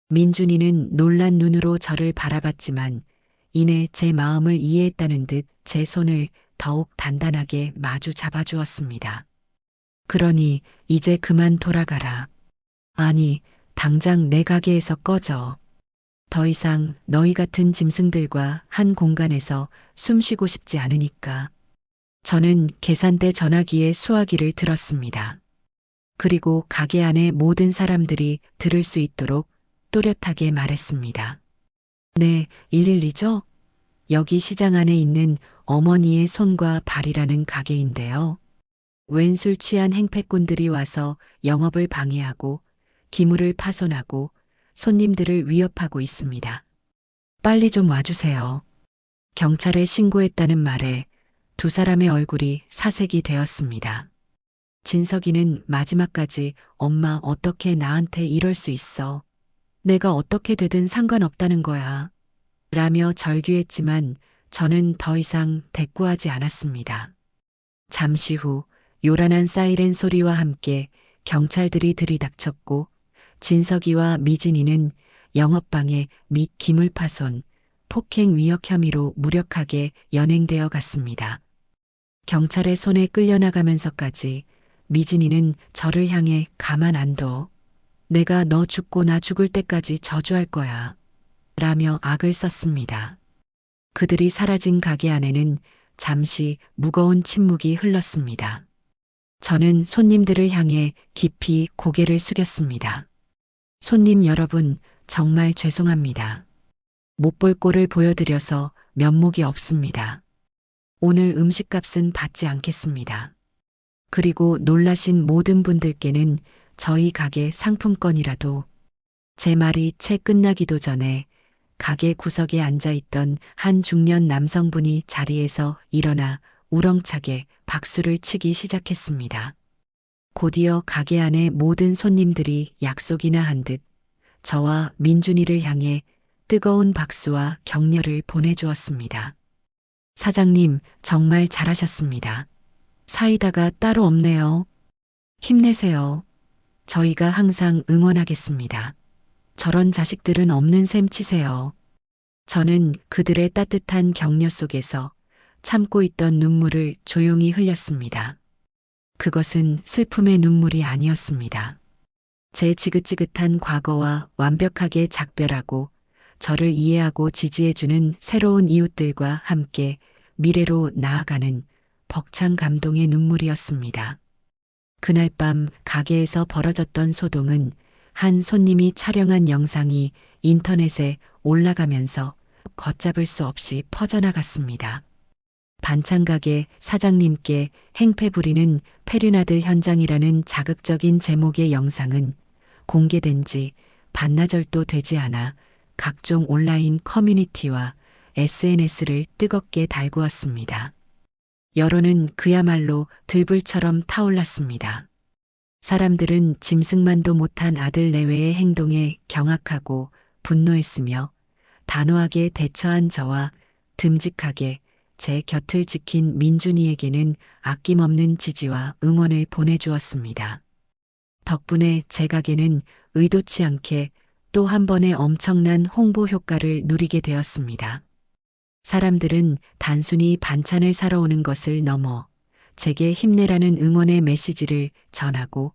민준이는 놀란 눈으로 저를 바라봤지만 이내 제 마음을 이해했다는 듯 제 손을 더욱 단단하게 마주 잡아주었습니다. 그러니 이제 그만 돌아가라. 아니, 당장 내 가게에서 꺼져. 더 이상 너희 같은 짐승들과 한 공간에서 숨 쉬고 싶지 않으니까. 저는 계산대 전화기에 수화기를 들었습니다. 그리고 가게 안의 모든 사람들이 들을 수 있도록 또렷하게 말했습니다. 네, 112죠? 여기 시장 안에 있는 어머니의 손과 발이라는 가게인데요. 웬 술 취한 행패꾼들이 와서 영업을 방해하고 기물을 파손하고 손님들을 위협하고 있습니다. 빨리 좀 와주세요. 경찰에 신고했다는 말에 두 사람의 얼굴이 사색이 되었습니다. 진석이는 마지막까지 엄마 어떻게 나한테 이럴 수 있어. 내가 어떻게 되든 상관없다는 거야. 라며 절규했지만 저는 더 이상 대꾸하지 않았습니다. 잠시 후 요란한 사이렌 소리와 함께 경찰들이 들이닥쳤고 진석이와 미진이는 영업방해 및 기물파손, 폭행 위협 혐의로 무력하게 연행되어 갔습니다. 경찰의 손에 끌려나가면서까지 미진이는 저를 향해 가만 안 둬. 내가 너 죽고 나 죽을 때까지 저주할 거야. 라며 악을 썼습니다. 그들이 사라진 가게 안에는 잠시 무거운 침묵이 흘렀습니다. 저는 손님들을 향해 깊이 고개를 숙였습니다. 손님 여러분, 정말 죄송합니다. 못 볼 꼴을 보여드려서 면목이 없습니다. 오늘 음식값은 받지 않겠습니다. 그리고 놀라신 모든 분들께는 저희 가게 상품권이라도. 제 말이 채 끝나기도 전에 가게 구석에 앉아있던 한 중년 남성분이 자리에서 일어나 우렁차게 박수를 치기 시작했습니다. 곧이어 가게 안의 모든 손님들이 약속이나 한 듯 저와 민준이를 향해 뜨거운 박수와 격려를 보내주었습니다. 사장님, 정말 잘하셨습니다. 사이다가 따로 없네요. 힘내세요. 저희가 항상 응원하겠습니다. 저런 자식들은 없는 셈 치세요. 저는 그들의 따뜻한 격려 속에서 참고 있던 눈물을 조용히 흘렸습니다. 그것은 슬픔의 눈물이 아니었습니다. 제 지긋지긋한 과거와 완벽하게 작별하고 저를 이해하고 지지해주는 새로운 이웃들과 함께 미래로 나아가는 벅찬 감동의 눈물이었습니다. 그날 밤 가게에서 벌어졌던 소동은 한 손님이 촬영한 영상이 인터넷에 올라가면서 걷잡을 수 없이 퍼져나갔습니다. 반찬가게 사장님께 행패 부리는 페륜아들 현장이라는 자극적인 제목의 영상은 공개된 지 반나절도 되지 않아 각종 온라인 커뮤니티와 SNS를 뜨겁게 달구었습니다. 여론은 그야말로 들불처럼 타올랐습니다. 사람들은 짐승만도 못한 아들 내외의 행동에 경악하고 분노했으며 단호하게 대처한 저와 듬직하게 제 곁을 지킨 민준이에게는 아낌없는 지지와 응원을 보내주었습니다. 덕분에 제 가게는 의도치 않게 또 한 번의 엄청난 홍보 효과를 누리게 되었습니다. 사람들은 단순히 반찬을 사러 오는 것을 넘어 제게 힘내라는 응원의 메시지를 전하고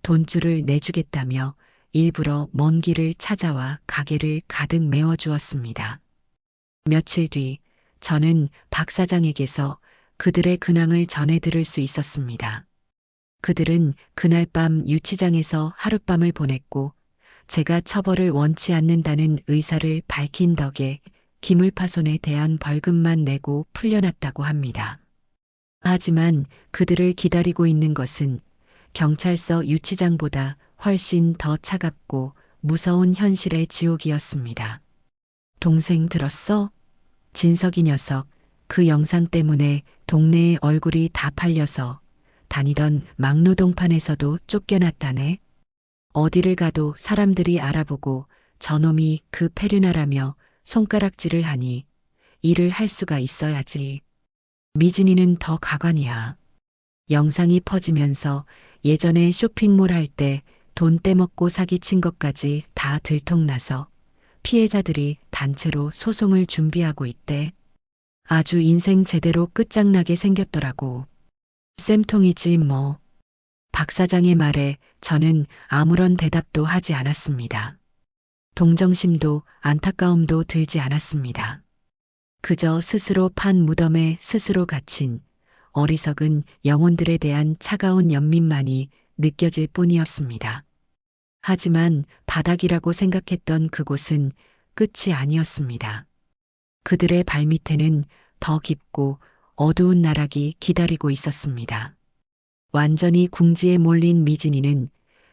돈줄을 내주겠다며 일부러 먼 길을 찾아와 가게를 가득 메워주었습니다. 며칠 뒤 저는 박 사장에게서 그들의 근황을 전해 들을 수 있었습니다. 그들은 그날 밤 유치장에서 하룻밤을 보냈고 제가 처벌을 원치 않는다는 의사를 밝힌 덕에 기물파손에 대한 벌금만 내고 풀려났다고 합니다. 하지만 그들을 기다리고 있는 것은 경찰서 유치장보다 훨씬 더 차갑고 무서운 현실의 지옥이었습니다. 동생 들었어? 진석이 녀석, 그 영상 때문에 동네의 얼굴이 다 팔려서 다니던 막노동판에서도 쫓겨났다네. 어디를 가도 사람들이 알아보고 저놈이 그 페르나라며 손가락질을 하니 일을 할 수가 있어야지. 미진이는 더 가관이야. 영상이 퍼지면서 예전에 쇼핑몰 할 때 돈 떼먹고 사기친 것까지 다 들통나서 피해자들이 단체로 소송을 준비하고 있대. 아주 인생 제대로 끝장나게 생겼더라고. 쌤통이지 뭐. 박 사장의 말에 저는 아무런 대답도 하지 않았습니다. 동정심도 안타까움도 들지 않았습니다. 그저 스스로 판 무덤에 스스로 갇힌 어리석은 영혼들에 대한 차가운 연민만이 느껴질 뿐이었습니다. 하지만 바닥이라고 생각했던 그곳은 끝이 아니었습니다. 그들의 발밑에는 더 깊고 어두운 나락이 기다리고 있었습니다. 완전히 궁지에 몰린 미진이는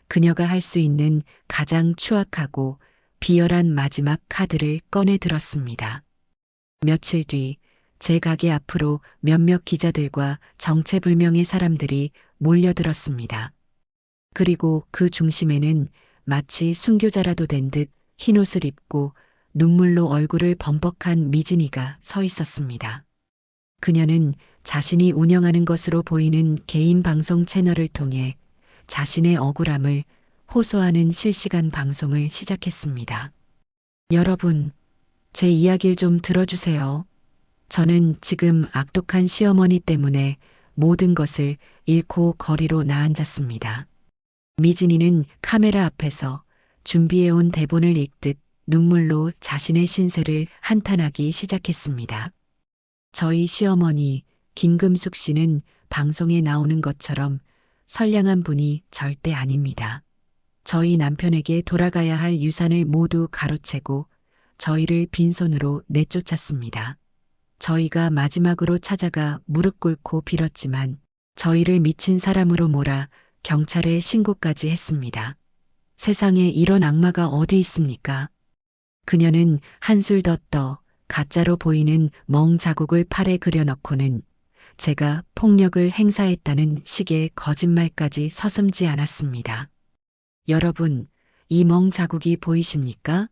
그녀가 할 수 있는 가장 추악하고 비열한 마지막 카드를 꺼내 들었습니다. 며칠 뒤 제 가게 앞으로 몇몇 기자들과 정체불명의 사람들이 몰려들었습니다. 그리고 그 중심에는 마치 순교자라도 된 듯 흰옷을 입고 눈물로 얼굴을 범벅한 미진이가 서 있었습니다. 그녀는 자신이 운영하는 것으로 보이는 개인 방송 채널을 통해 자신의 억울함을 호소하는 실시간 방송을 시작했습니다. 여러분, 제 이야기를 좀 들어주세요. 저는 지금 악독한 시어머니 때문에 모든 것을 잃고 거리로 나앉았습니다. 미진이는 카메라 앞에서 준비해온 대본을 읽듯 눈물로 자신의 신세를 한탄하기 시작했습니다. 저희 시어머니 김금숙 씨는 방송에 나오는 것처럼 선량한 분이 절대 아닙니다. 저희 남편에게 돌아가야 할 유산을 모두 가로채고 저희를 빈손으로 내쫓았습니다. 저희가 마지막으로 찾아가 무릎 꿇고 빌었지만 저희를 미친 사람으로 몰아 경찰에 신고까지 했습니다. 세상에 이런 악마가 어디 있습니까? 그녀는 한술 더 떠 가짜로 보이는 멍 자국을 팔에 그려넣고는 제가 폭력을 행사했다는 식의 거짓말까지 서슴지 않았습니다. 여러분, 이 멍 자국이 보이십니까?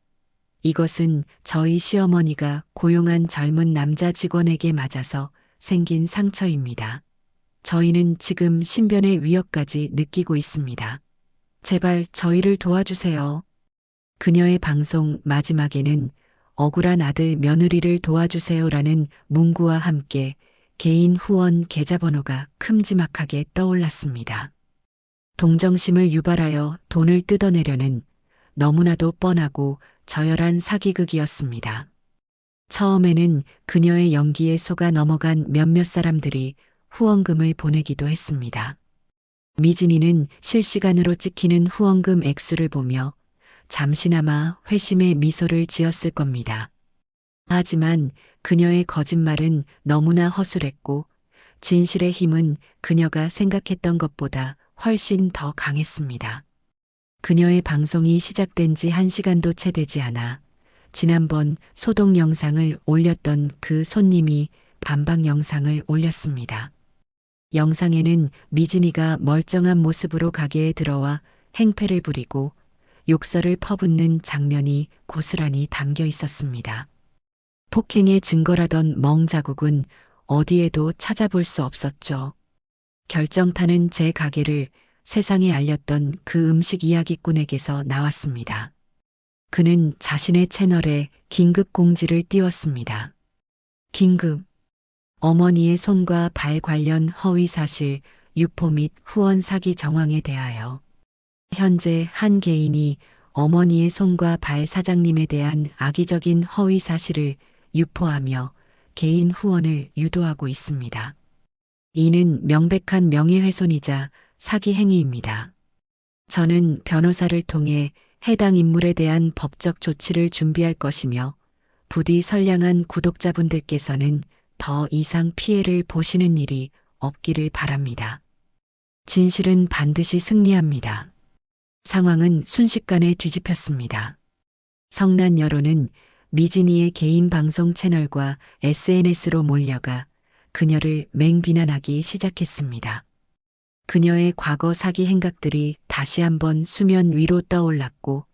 이것은 저희 시어머니가 고용한 젊은 남자 직원에게 맞아서 생긴 상처입니다. 저희는 지금 신변의 위협까지 느끼고 있습니다. 제발 저희를 도와주세요. 그녀의 방송 마지막에는 억울한 아들 며느리를 도와주세요라는 문구와 함께 개인 후원 계좌번호가 큼지막하게 떠올랐습니다. 동정심을 유발하여 돈을 뜯어내려는 너무나도 뻔하고 저열한 사기극이었습니다. 처음에는 그녀의 연기에 속아 넘어간 몇몇 사람들이 후원금을 보내기도 했습니다. 미진이는 실시간으로 찍히는 후원금 액수를 보며 잠시나마 회심의 미소를 지었을 겁니다. 하지만 그녀의 거짓말은 너무나 허술했고 진실의 힘은 그녀가 생각했던 것보다 훨씬 더 강했습니다. 그녀의 방송이 시작된 지 1시간도 채 되지 않아 지난번 소독 영상을 올렸던 그 손님이 반박 영상을 올렸습니다. 영상에는 미진이가 멀쩡한 모습으로 가게에 들어와 행패를 부리고 욕설을 퍼붓는 장면이 고스란히 담겨 있었습니다. 폭행의 증거라던 멍 자국은 어디에도 찾아볼 수 없었죠. 결정타는 제 가게를 세상에 알렸던 그 음식 이야기꾼에게서 나왔습니다. 그는 자신의 채널에 긴급 공지를 띄웠습니다. 긴급. 어머니의 손과 발 관련 허위 사실, 유포 및 후원 사기 정황에 대하여 현재 한 개인이 어머니의 손과 발 사장님에 대한 악의적인 허위 사실을 유포하며 개인 후원을 유도하고 있습니다. 이는 명백한 명예훼손이자 사기 행위입니다. 저는 변호사를 통해 해당 인물에 대한 법적 조치를 준비할 것이며 부디 선량한 구독자분들께서는 더 이상 피해를 보시는 일이 없기를 바랍니다. 진실은 반드시 승리합니다. 상황은 순식간에 뒤집혔습니다. 성난 여론은 미진이의 개인 방송 채널과 SNS로 몰려가 그녀를 맹비난하기 시작했습니다. 그녀의 과거 사기 행각들이 다시 한번 수면 위로 떠올랐고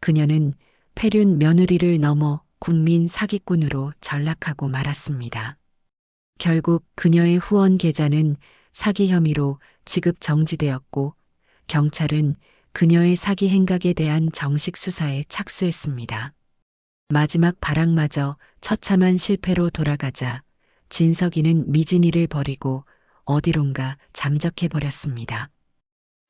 그녀는 폐륜 며느리를 넘어 국민 사기꾼으로 전락하고 말았습니다. 결국 그녀의 후원 계좌는 사기 혐의로 지급 정지되었고 경찰은 그녀의 사기 행각에 대한 정식 수사에 착수했습니다. 마지막 발악마저 처참한 실패로 돌아가자 진석이는 미진이를 버리고 어디론가 잠적해버렸습니다.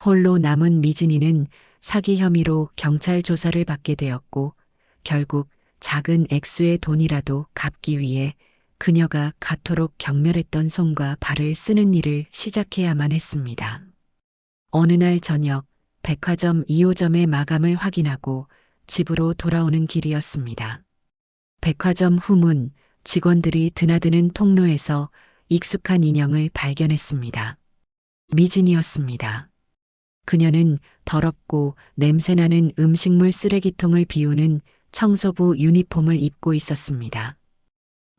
홀로 남은 미진이는 사기 혐의로 경찰 조사를 받게 되었고 결국 작은 액수의 돈이라도 갚기 위해 그녀가 가토록 경멸했던 손과 발을 쓰는 일을 시작해야만 했습니다. 어느 날 저녁 백화점 2호점의 마감을 확인하고 집으로 돌아오는 길이었습니다. 백화점 후문 직원들이 드나드는 통로에서 익숙한 인형을 발견했습니다. 미진이었습니다. 그녀는 더럽고 냄새나는 음식물 쓰레기통을 비우는 청소부 유니폼을 입고 있었습니다.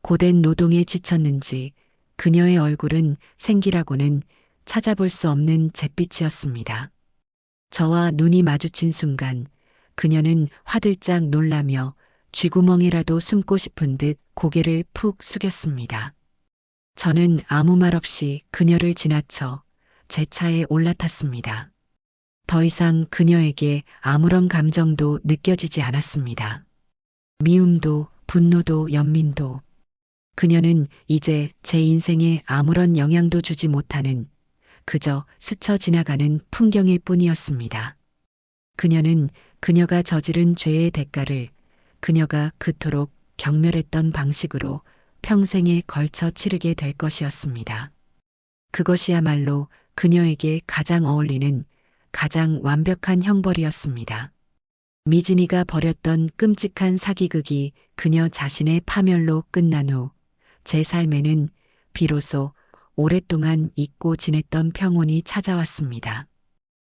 고된 노동에 지쳤는지 그녀의 얼굴은 생기라고는 찾아볼 수 없는 잿빛이었습니다. 저와 눈이 마주친 순간 그녀는 화들짝 놀라며 쥐구멍에라도 숨고 싶은 듯 고개를 푹 숙였습니다. 저는 아무 말 없이 그녀를 지나쳐 제 차에 올라탔습니다. 더 이상 그녀에게 아무런 감정도 느껴지지 않았습니다. 미움도 분노도 연민도. 그녀는 이제 제 인생에 아무런 영향도 주지 못하는 그저 스쳐 지나가는 풍경일 뿐이었습니다. 그녀는 그녀가 저지른 죄의 대가를 그녀가 그토록 경멸했던 방식으로 평생에 걸쳐 치르게 될 것이었습니다. 그것이야말로 그녀에게 가장 어울리는 가장 완벽한 형벌이었습니다. 미진이가 벌였던 끔찍한 사기극이 그녀 자신의 파멸로 끝난 후 제 삶에는 비로소 오랫동안 잊고 지냈던 평온이 찾아왔습니다.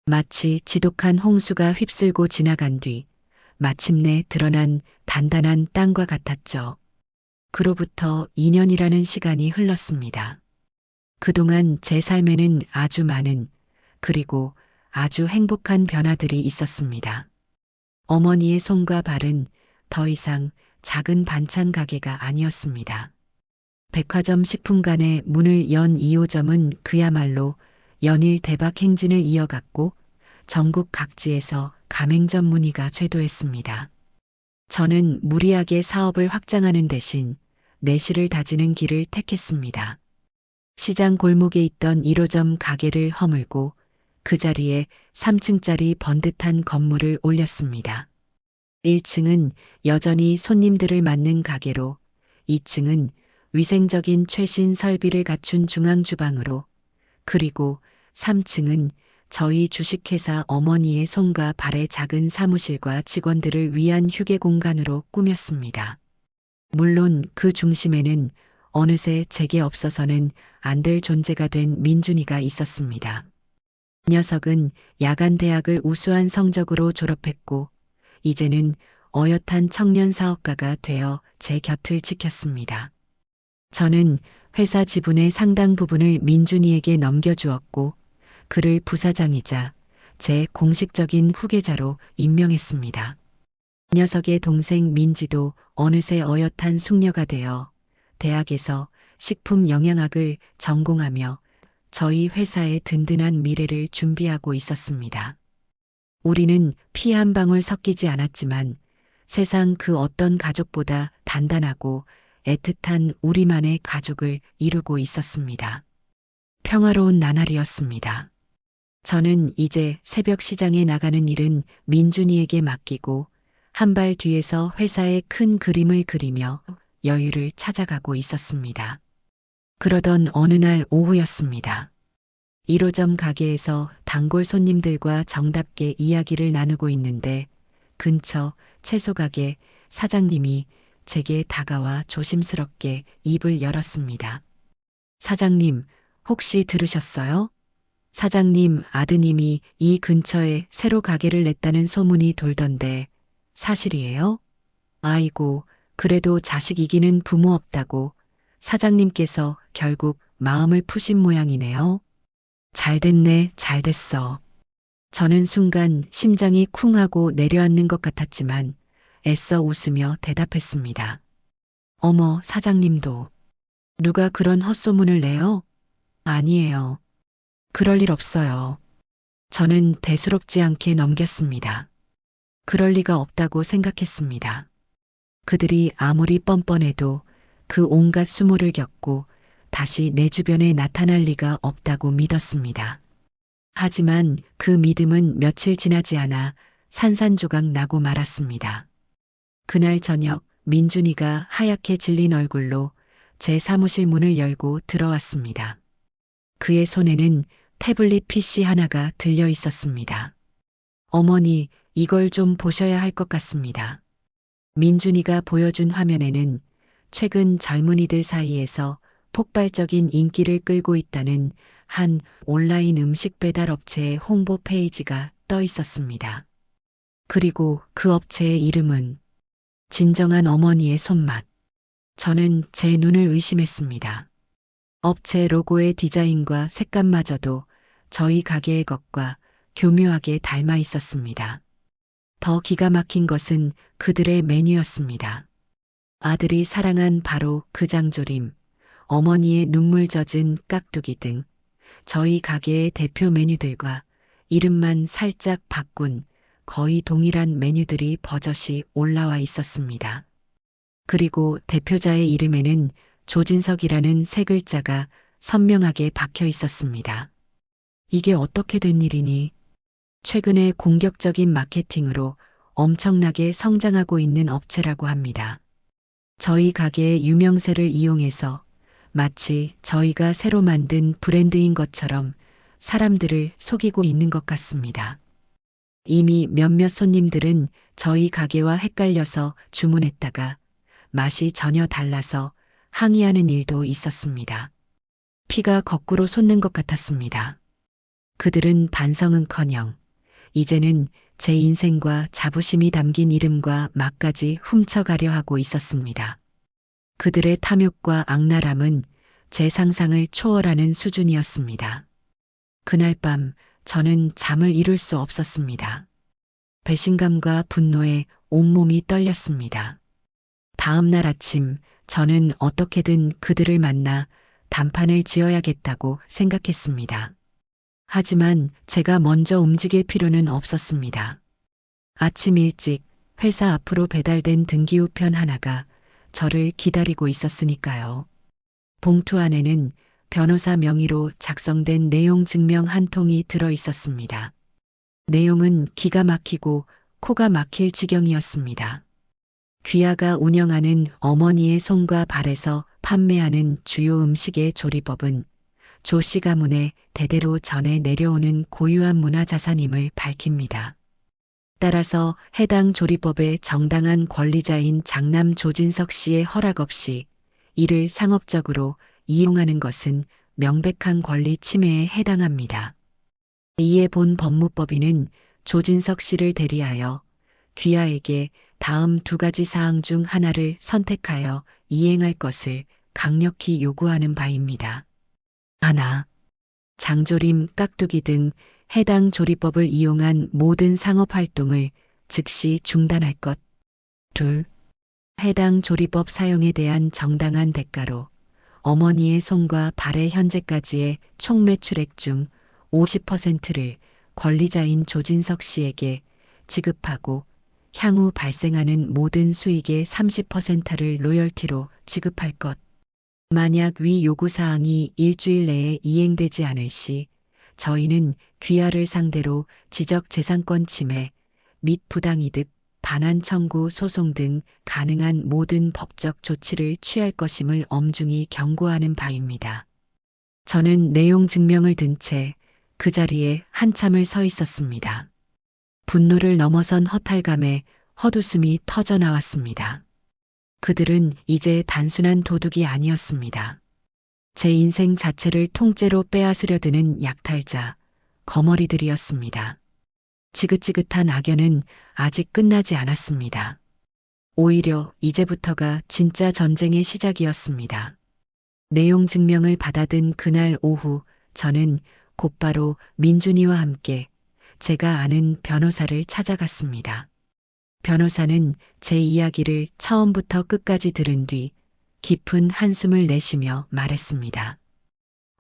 마치 지독한 홍수가 휩쓸고 지나간 뒤 마침내 드러난 단단한 땅과 같았죠. 그로부터 2년이라는 시간이 흘렀습니다. 그동안 제 삶에는 아주 많은 그리고 아주 행복한 변화들이 있었습니다. 어머니의 손과 발은 더 이상 작은 반찬 가게가 아니었습니다. 백화점 식품관의 문을 연 2호점은 그야말로 연일 대박 행진을 이어갔고 전국 각지에서 가맹점 문의가 쇄도했습니다. 저는 무리하게 사업을 확장하는 대신 내실을 다지는 길을 택했습니다. 시장 골목에 있던 1호점 가게를 허물고 그 자리에 3층짜리 번듯한 건물을 올렸습니다. 1층은 여전히 손님들을 맞는 가게로 2층은 위생적인 최신 설비를 갖춘 중앙주방으로 그리고 3층은 저희 주식회사 어머니의 손과 발의 작은 사무실과 직원들을 위한 휴게 공간으로 꾸몄습니다. 물론 그 중심에는 어느새 제게 없어서는 안 될 존재가 된 민준이가 있었습니다. 이 녀석은 야간대학을 우수한 성적으로 졸업했고 이제는 어엿한 청년 사업가가 되어 제 곁을 지켰습니다. 저는 회사 지분의 상당 부분을 민준이에게 넘겨주었고 그를 부사장이자 제 공식적인 후계자로 임명했습니다. 이 녀석의 동생 민지도 어느새 어엿한 숙녀가 되어 대학에서 식품 영양학을 전공하며 저희 회사의 든든한 미래를 준비하고 있었습니다. 우리는 피 한 방울 섞이지 않았지만 세상 그 어떤 가족보다 단단하고 애틋한 우리만의 가족을 이루고 있었습니다. 평화로운 나날이었습니다. 저는 이제 새벽 시장에 나가는 일은 민준이에게 맡기고 한 발 뒤에서 회사의 큰 그림을 그리며 여유를 찾아가고 있었습니다. 그러던 어느 날 오후였습니다. 1호점 가게에서 단골 손님들과 정답게 이야기를 나누고 있는데 근처 채소 가게 사장님이 제게 다가와 조심스럽게 입을 열었습니다. 사장님, 혹시 들으셨어요? 사장님 아드님이 이 근처에 새로 가게를 냈다는 소문이 돌던데 사실이에요? 아이고, 그래도 자식 이기는 부모 없다고 사장님께서 결국 마음을 푸신 모양이네요. 잘 됐네, 잘 됐어. 저는 순간 심장이 쿵 하고 내려앉는 것 같았지만 애써 웃으며 대답했습니다. 어머, 사장님도. 누가 그런 헛소문을 내요? 아니에요. 그럴 일 없어요. 저는 대수롭지 않게 넘겼습니다. 그럴 리가 없다고 생각했습니다. 그들이 아무리 뻔뻔해도 그 온갖 수모를 겪고 다시 내 주변에 나타날 리가 없다고 믿었습니다. 하지만 그 믿음은 며칠 지나지 않아 산산조각 나고 말았습니다. 그날 저녁 민준이가 하얗게 질린 얼굴로 제 사무실 문을 열고 들어왔습니다. 그의 손에는 태블릿 PC 하나가 들려 있었습니다. 어머니, 이걸 좀 보셔야 할 것 같습니다. 민준이가 보여준 화면에는 최근 젊은이들 사이에서 폭발적인 인기를 끌고 있다는 한 온라인 음식 배달 업체의 홍보 페이지가 떠 있었습니다. 그리고 그 업체의 이름은 진정한 어머니의 손맛. 저는 제 눈을 의심했습니다. 업체 로고의 디자인과 색감마저도 저희 가게의 것과 교묘하게 닮아 있었습니다. 더 기가 막힌 것은 그들의 메뉴였습니다. 아들이 사랑한 바로 그 장조림, 어머니의 눈물 젖은 깍두기 등 저희 가게의 대표 메뉴들과 이름만 살짝 바꾼 거의 동일한 메뉴들이 버젓이 올라와 있었습니다. 그리고 대표자의 이름에는 조진석이라는 세 글자가 선명하게 박혀 있었습니다. 이게 어떻게 된 일이니? 최근에 공격적인 마케팅으로 엄청나게 성장하고 있는 업체라고 합니다. 저희 가게의 유명세를 이용해서 마치 저희가 새로 만든 브랜드인 것처럼 사람들을 속이고 있는 것 같습니다. 이미 몇몇 손님들은 저희 가게와 헷갈려서 주문했다가 맛이 전혀 달라서 항의하는 일도 있었습니다. 피가 거꾸로 솟는 것 같았습니다. 그들은 반성은커녕 이제는 제 인생과 자부심이 담긴 이름과 맛까지 훔쳐가려 하고 있었습니다. 그들의 탐욕과 악랄함은 제 상상을 초월하는 수준이었습니다. 그날 밤 저는 잠을 이룰 수 없었습니다. 배신감과 분노에 온몸이 떨렸습니다. 다음 날 아침 저는 어떻게든 그들을 만나 단판을 지어야겠다고 생각했습니다. 하지만 제가 먼저 움직일 필요는 없었습니다. 아침 일찍 회사 앞으로 배달된 등기우편 하나가 저를 기다리고 있었으니까요. 봉투 안에는 변호사 명의로 작성된 내용 증명 한 통이 들어 있었습니다. 내용은 기가 막히고 코가 막힐 지경이었습니다. 귀하가 운영하는 어머니의 손과 발에서 판매하는 주요 음식의 조리법은 조 씨 가문에 대대로 전해 내려오는 고유한 문화자산임을 밝힙니다. 따라서 해당 조리법의 정당한 권리자인 장남 조진석 씨의 허락 없이 이를 상업적으로 이용하는 것은 명백한 권리 침해에 해당합니다. 이에 본 법무법인은 조진석 씨를 대리하여 귀하에게 다음 두 가지 사항 중 하나를 선택하여 이행할 것을 강력히 요구하는 바입니다. 하나, 장조림, 깍두기 등 해당 조리법을 이용한 모든 상업활동을 즉시 중단할 것. 둘, 해당 조리법 사용에 대한 정당한 대가로 어머니의 손과 발의 현재까지의 총 매출액 중 50%를 권리자인 조진석 씨에게 지급하고 향후 발생하는 모든 수익의 30%를 로열티로 지급할 것. 만약 위 요구사항이 일주일 내에 이행되지 않을 시 저희는 귀하를 상대로 지적재산권 침해 및 부당이득, 반환 청구 소송 등 가능한 모든 법적 조치를 취할 것임을 엄중히 경고하는 바입니다. 저는 내용 증명을 든 채 그 자리에 한참을 서 있었습니다. 분노를 넘어선 허탈감에 헛웃음이 터져 나왔습니다. 그들은 이제 단순한 도둑이 아니었습니다. 제 인생 자체를 통째로 빼앗으려 드는 약탈자, 거머리들이었습니다. 지긋지긋한 악연은 아직 끝나지 않았습니다. 오히려 이제부터가 진짜 전쟁의 시작이었습니다. 내용 증명을 받아든 그날 오후 저는 곧바로 민준이와 함께 제가 아는 변호사를 찾아갔습니다. 변호사는 제 이야기를 처음부터 끝까지 들은 뒤 깊은 한숨을 내쉬며 말했습니다.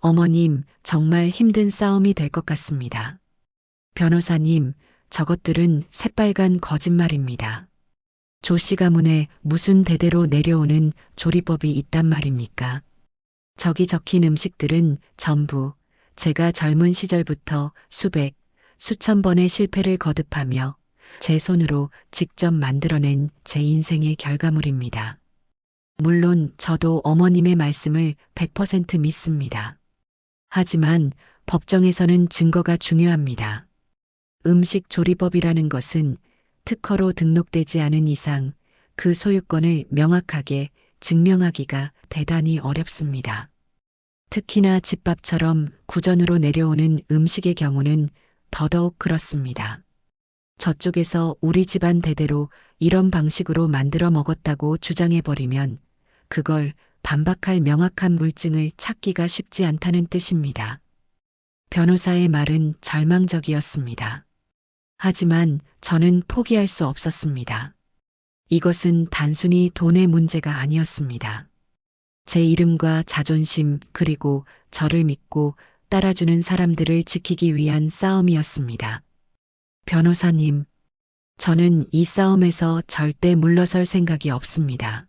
어머님, 정말 힘든 싸움이 될 것 같습니다. 변호사님, 저것들은 새빨간 거짓말입니다. 조씨 가문에 무슨 대대로 내려오는 조리법이 있단 말입니까? 저기 적힌 음식들은 전부 제가 젊은 시절부터 수백, 수천 번의 실패를 거듭하며 제 손으로 직접 만들어낸 제 인생의 결과물입니다. 물론 저도 어머님의 말씀을 100% 믿습니다. 하지만 법정에서는 증거가 중요합니다. 음식 조리법이라는 것은 특허로 등록되지 않은 이상 그 소유권을 명확하게 증명하기가 대단히 어렵습니다. 특히나 집밥처럼 구전으로 내려오는 음식의 경우는 더더욱 그렇습니다. 저쪽에서 우리 집안 대대로 이런 방식으로 만들어 먹었다고 주장해버리면 그걸 반박할 명확한 물증을 찾기가 쉽지 않다는 뜻입니다. 변호사의 말은 절망적이었습니다. 하지만 저는 포기할 수 없었습니다. 이것은 단순히 돈의 문제가 아니었습니다. 제 이름과 자존심 그리고 저를 믿고 따라주는 사람들을 지키기 위한 싸움이었습니다. 변호사님, 저는 이 싸움에서 절대 물러설 생각이 없습니다.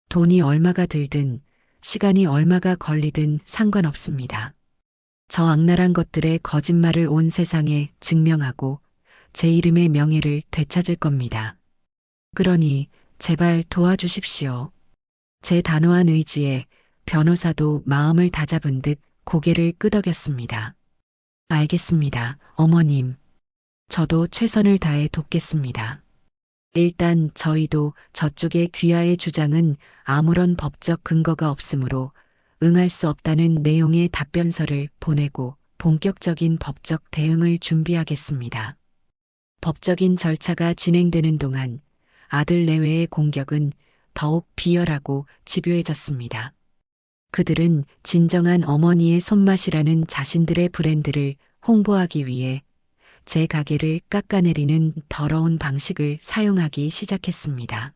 돈이 얼마가 들든 시간이 얼마가 걸리든 상관없습니다. 저 악랄한 것들의 거짓말을 온 세상에 증명하고 제 이름의 명예를 되찾을 겁니다. 그러니 제발 도와주십시오. 제 단호한 의지에 변호사도 마음을 다잡은 듯 고개를 끄덕였습니다. 알겠습니다, 어머님. 저도 최선을 다해 돕겠습니다. 일단 저희도 저쪽의 귀하의 주장은 아무런 법적 근거가 없으므로 응할 수 없다는 내용의 답변서를 보내고 본격적인 법적 대응을 준비하겠습니다. 법적인 절차가 진행되는 동안 아들 내외의 공격은 더욱 비열하고 집요해졌습니다. 그들은 진정한 어머니의 손맛이라는 자신들의 브랜드를 홍보하기 위해 제 가게를 깎아내리는 더러운 방식을 사용하기 시작했습니다.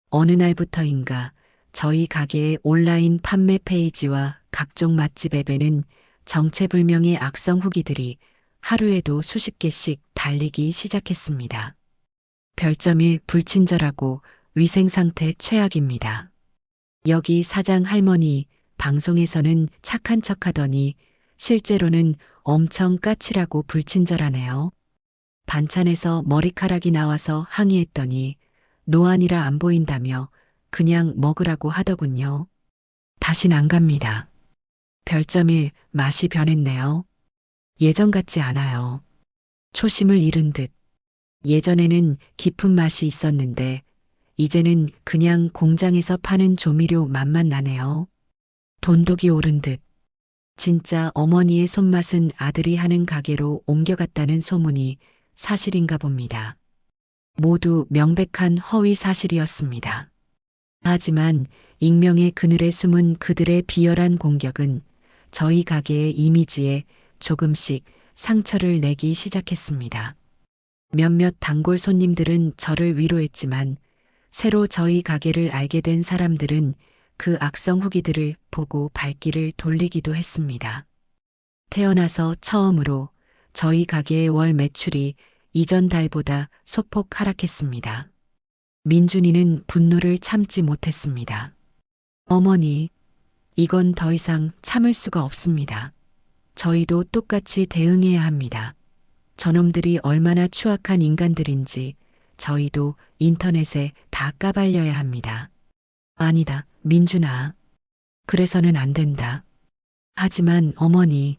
어느 날부터인가 저희 가게의 온라인 판매 페이지와 각종 맛집 앱에는 정체불명의 악성 후기들이 하루에도 수십 개씩 달리기 시작했습니다. 별점일 불친절하고 위생상태 최악입니다. 여기 사장 할머니 방송에서는 착한 척하더니 실제로는 엄청 까칠하고 불친절하네요. 반찬에서 머리카락이 나와서 항의했더니 노안이라 안 보인다며 그냥 먹으라고 하더군요. 다신 안 갑니다. 별점 1, 맛이 변했네요. 예전 같지 않아요. 초심을 잃은 듯. 예전에는 깊은 맛이 있었는데 이제는 그냥 공장에서 파는 조미료 맛만 나네요. 돈독이 오른 듯. 진짜 어머니의 손맛은 아들이 하는 가게로 옮겨갔다는 소문이 사실인가 봅니다. 모두 명백한 허위 사실이었습니다. 하지만 익명의 그늘에 숨은 그들의 비열한 공격은 저희 가게의 이미지에 조금씩 상처를 내기 시작했습니다. 몇몇 단골 손님들은 저를 위로했지만 새로 저희 가게를 알게 된 사람들은 그 악성 후기들을 보고 발길을 돌리기도 했습니다. 태어나서 처음으로 저희 가게의 월 매출이 이전 달보다 소폭 하락했습니다. 민준이는 분노를 참지 못했습니다. 어머니, 이건 더 이상 참을 수가 없습니다. 저희도 똑같이 대응해야 합니다. 저놈들이 얼마나 추악한 인간들인지 저희도 인터넷에 다 까발려야 합니다. 아니다, 민준아. 그래서는 안 된다. 하지만 어머니,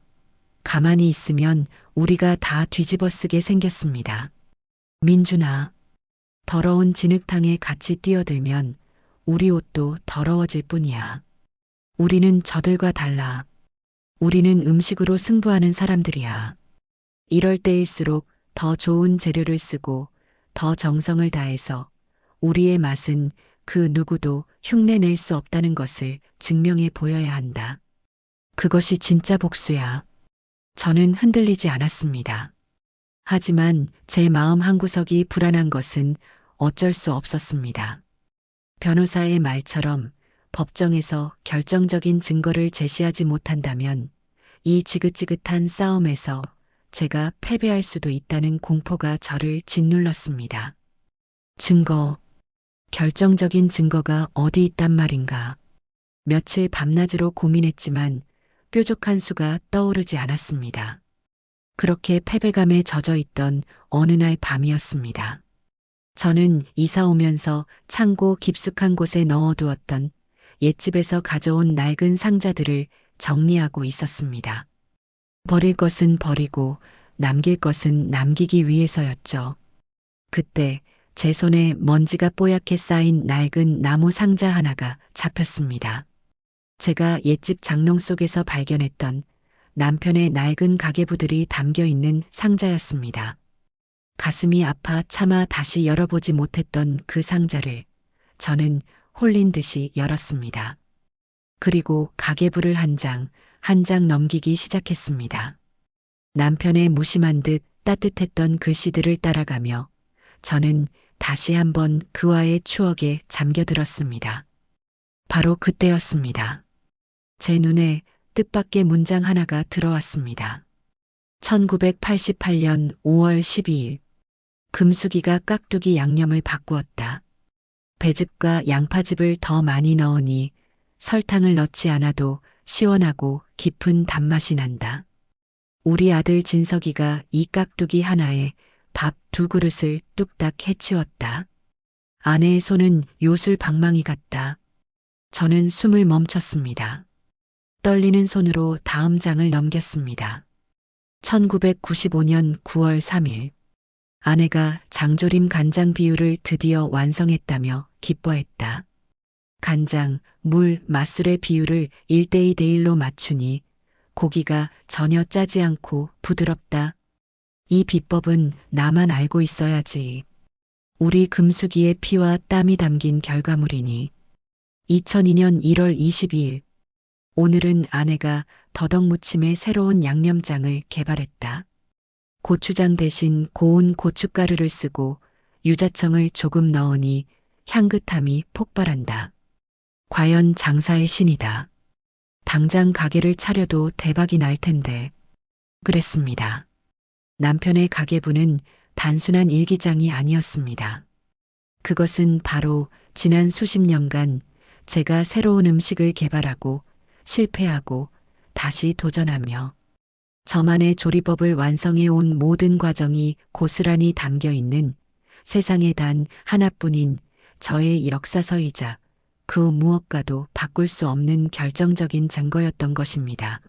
가만히 있으면 우리가 다 뒤집어 쓰게 생겼습니다. 민준아, 더러운 진흙탕에 같이 뛰어들면 우리 옷도 더러워질 뿐이야. 우리는 저들과 달라. 우리는 음식으로 승부하는 사람들이야. 이럴 때일수록 더 좋은 재료를 쓰고 더 정성을 다해서 우리의 맛은 그 누구도 흉내낼 수 없다는 것을 증명해 보여야 한다. 그것이 진짜 복수야. 저는 흔들리지 않았습니다. 하지만 제 마음 한구석이 불안한 것은 어쩔 수 없었습니다. 변호사의 말처럼 법정에서 결정적인 증거를 제시하지 못한다면 이 지긋지긋한 싸움에서 제가 패배할 수도 있다는 공포가 저를 짓눌렀습니다. 증거, 결정적인 증거가 어디 있단 말인가. 며칠 밤낮으로 고민했지만 뾰족한 수가 떠오르지 않았습니다. 그렇게 패배감에 젖어 있던 어느 날 밤이었습니다. 저는 이사 오면서 창고 깊숙한 곳에 넣어두었던 옛집에서 가져온 낡은 상자들을 정리하고 있었습니다. 버릴 것은 버리고 남길 것은 남기기 위해서였죠. 그때 제 손에 먼지가 뽀얗게 쌓인 낡은 나무 상자 하나가 잡혔습니다. 제가 옛집 장롱 속에서 발견했던 남편의 낡은 가계부들이 담겨 있는 상자였습니다. 가슴이 아파 차마 다시 열어보지 못했던 그 상자를 저는 홀린 듯이 열었습니다. 그리고 가계부를 한 장, 한 장 넘기기 시작했습니다. 남편의 무심한 듯 따뜻했던 글씨들을 따라가며 저는 다시 한번 그와의 추억에 잠겨들었습니다. 바로 그때였습니다. 제 눈에 뜻밖의 문장 하나가 들어왔습니다. 1988년 5월 12일. 금수기가 깍두기 양념을 바꾸었다. 배즙과 양파즙을 더 많이 넣으니 설탕을 넣지 않아도 시원하고 깊은 단맛이 난다. 우리 아들 진석이가 이 깍두기 하나에 밥 2그릇을 뚝딱 해치웠다. 아내의 손은 요술 방망이 같다. 저는 숨을 멈췄습니다. 떨리는 손으로 다음 장을 넘겼습니다. 1995년 9월 3일. 아내가 장조림 간장 비율을 드디어 완성했다며 기뻐했다. 간장, 물, 맛술의 비율을 1대2 대1로 맞추니 고기가 전혀 짜지 않고 부드럽다. 이 비법은 나만 알고 있어야지. 우리 금수기의 피와 땀이 담긴 결과물이니. 2002년 1월 22일. 오늘은 아내가 더덕무침의 새로운 양념장을 개발했다. 고추장 대신 고운 고춧가루를 쓰고 유자청을 조금 넣으니 향긋함이 폭발한다. 과연 장사의 신이다. 당장 가게를 차려도 대박이 날 텐데. 그랬습니다. 남편의 가계부는 단순한 일기장이 아니었습니다. 그것은 바로 지난 수십 년간 제가 새로운 음식을 개발하고 실패하고 다시 도전하며 저만의 조리법을 완성해 온 모든 과정이 고스란히 담겨 있는 세상에 단 하나뿐인 저의 역사서이자 그 무엇과도 바꿀 수 없는 결정적인 증거였던 것입니다.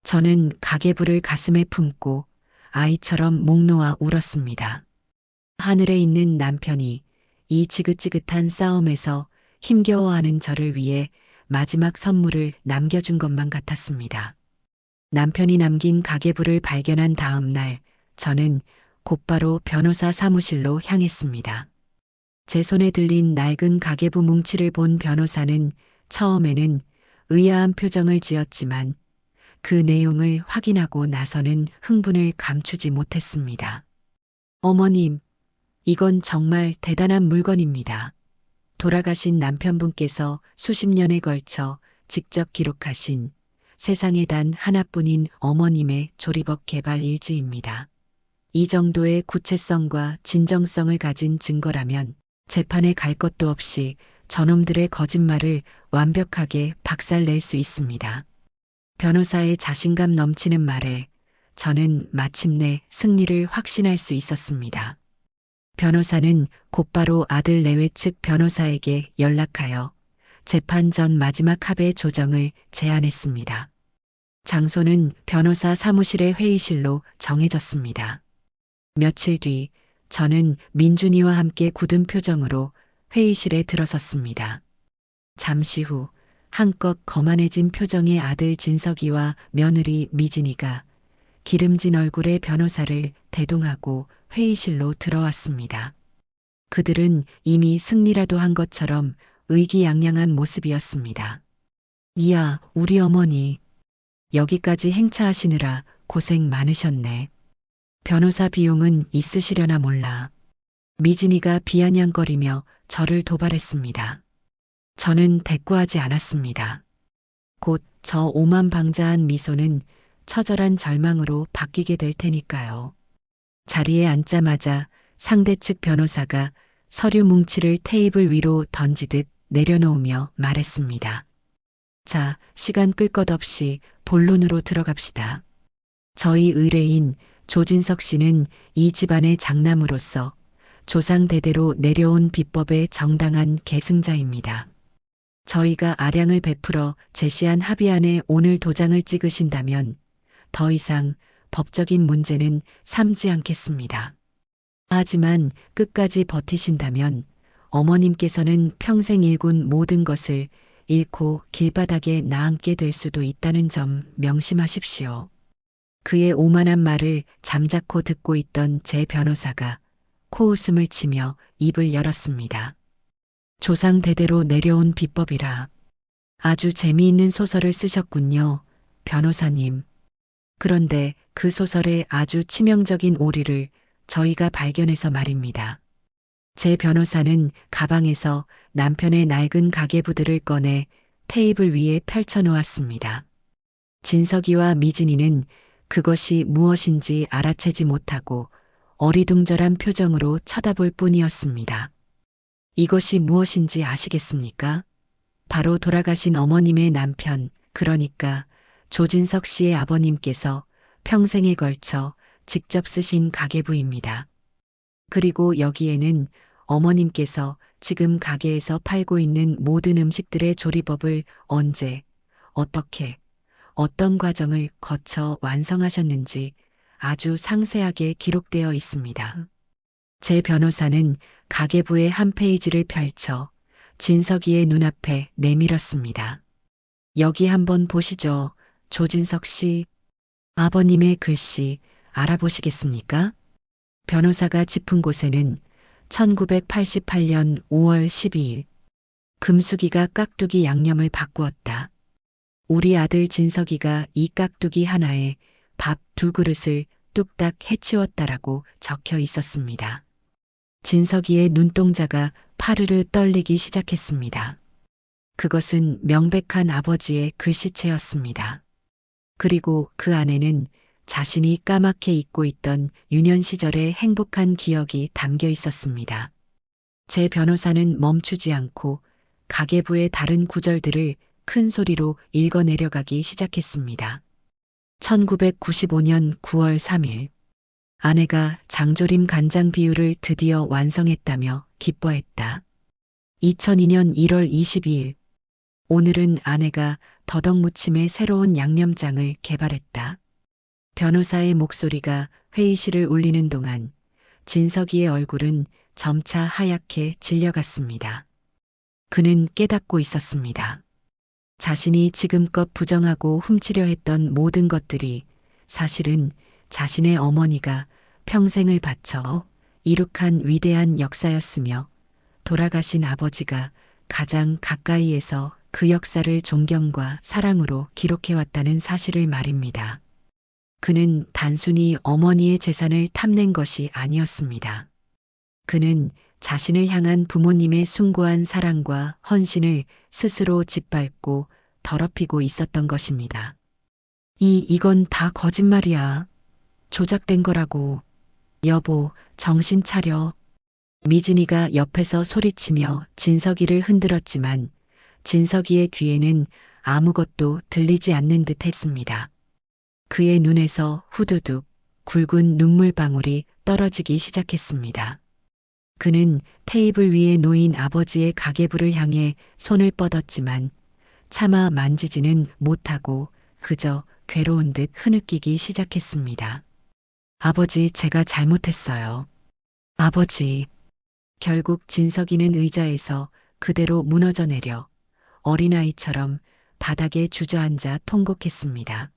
저는 가계부를 가슴에 품고 아이처럼 목 놓아 울었습니다. 하늘에 있는 남편이 이 지긋지긋한 싸움에서 힘겨워하는 저를 위해 마지막 선물을 남겨준 것만 같았습니다. 남편이 남긴 가계부를 발견한 다음 날 저는 곧바로 변호사 사무실로 향했습니다. 제 손에 들린 낡은 가계부 뭉치를 본 변호사는 처음에는 의아한 표정을 지었지만 그 내용을 확인하고 나서는 흥분을 감추지 못했습니다. 어머님, 이건 정말 대단한 물건입니다. 돌아가신 남편분께서 수십 년에 걸쳐 직접 기록하신 세상에 단 하나뿐인 어머님의 조리법 개발 일지입니다. 이 정도의 구체성과 진정성을 가진 증거라면 재판에 갈 것도 없이 저놈들의 거짓말을 완벽하게 박살낼 수 있습니다. 변호사의 자신감 넘치는 말에 저는 마침내 승리를 확신할 수 있었습니다. 변호사는 곧바로 아들 내외 측 변호사에게 연락하여 재판 전 마지막 합의 조정을 제안했습니다. 장소는 변호사 사무실의 회의실로 정해졌습니다. 며칠 뒤 저는 민준이와 함께 굳은 표정으로 회의실에 들어섰습니다. 잠시 후 한껏 거만해진 표정의 아들 진석이와 며느리 미진이가 기름진 얼굴의 변호사를 대동하고 회의실로 들어왔습니다. 그들은 이미 승리라도 한 것처럼 의기양양한 모습이었습니다. 이야, 우리 어머니. 여기까지 행차하시느라 고생 많으셨네. 변호사 비용은 있으시려나 몰라. 미진이가 비아냥거리며 저를 도발했습니다. 저는 대꾸하지 않았습니다. 곧 저 오만방자한 미소는 처절한 절망으로 바뀌게 될 테니까요. 자리에 앉자마자 상대 측 변호사가 서류 뭉치를 테이블 위로 던지듯 내려놓으며 말했습니다. 자, 시간 끌 것 없이 본론으로 들어갑시다. 저희 의뢰인 조진석 씨는 이 집안의 장남으로서 조상대대로 내려온 비법의 정당한 계승자입니다. 저희가 아량을 베풀어 제시한 합의안에 오늘 도장을 찍으신다면 더 이상 법적인 문제는 삼지 않겠습니다. 하지만 끝까지 버티신다면 어머님께서는 평생 일군 모든 것을 잃고 길바닥에 나앉게 될 수도 있다는 점 명심하십시오. 그의 오만한 말을 잠자코 듣고 있던 제 변호사가 코웃음을 치며 입을 열었습니다. 조상대대로 내려온 비법이라. 아주 재미있는 소설을 쓰셨군요, 변호사님. 그런데 그 소설의 아주 치명적인 오류를 저희가 발견해서 말입니다. 제 변호사는 가방에서 남편의 낡은 가계부들을 꺼내 테이블 위에 펼쳐놓았습니다. 진석이와 미진이는 그것이 무엇인지 알아채지 못하고 어리둥절한 표정으로 쳐다볼 뿐이었습니다. 이것이 무엇인지 아시겠습니까? 바로 돌아가신 어머님의 남편, 그러니까 조진석 씨의 아버님께서 평생에 걸쳐 직접 쓰신 가계부입니다. 그리고 여기에는 어머님께서 지금 가게에서 팔고 있는 모든 음식들의 조리법을 언제, 어떻게, 어떤 과정을 거쳐 완성하셨는지 아주 상세하게 기록되어 있습니다. 제 변호사는 가계부의 한 페이지를 펼쳐 진석이의 눈앞에 내밀었습니다. 여기 한번 보시죠, 조진석 씨. 아버님의 글씨 알아보시겠습니까? 변호사가 짚은 곳에는 1988년 5월 12일 금숙이가 깍두기 양념을 바꾸었다. 우리 아들 진석이가 이 깍두기 하나에 밥 2그릇을 뚝딱 해치웠다라고 적혀 있었습니다. 진석이의 눈동자가 파르르 떨리기 시작했습니다. 그것은 명백한 아버지의 글씨체였습니다. 그리고 그 안에는 자신이 까맣게 잊고 있던 유년 시절의 행복한 기억이 담겨 있었습니다. 제 변호사는 멈추지 않고 가계부의 다른 구절들을 큰 소리로 읽어내려가기 시작했습니다. 1995년 9월 3일 아내가 장조림 간장 비율을 드디어 완성했다며 기뻐했다. 2002년 1월 22일 오늘은 아내가 더덕무침의 새로운 양념장을 개발했다. 변호사의 목소리가 회의실을 울리는 동안 진석이의 얼굴은 점차 하얗게 질려갔습니다. 그는 깨닫고 있었습니다. 자신이 지금껏 부정하고 훔치려 했던 모든 것들이 사실은 자신의 어머니가 평생을 바쳐 이룩한 위대한 역사였으며 돌아가신 아버지가 가장 가까이에서 그 역사를 존경과 사랑으로 기록해왔다는 사실을 말입니다. 그는 단순히 어머니의 재산을 탐낸 것이 아니었습니다. 그는 자신을 향한 부모님의 숭고한 사랑과 헌신을 스스로 짓밟고 더럽히고 있었던 것입니다. 이건 다 거짓말이야. 조작된 거라고. 여보, 정신 차려. 미진이가 옆에서 소리치며 진석이를 흔들었지만 진석이의 귀에는 아무것도 들리지 않는 듯 했습니다. 그의 눈에서 후두둑 굵은 눈물방울이 떨어지기 시작했습니다. 그는 테이블 위에 놓인 아버지의 가계부를 향해 손을 뻗었지만 차마 만지지는 못하고 그저 괴로운 듯 흐느끼기 시작했습니다. 아버지, 제가 잘못했어요. 아버지. 결국 진석이는 의자에서 그대로 무너져 내려 어린아이처럼 바닥에 주저앉아 통곡했습니다.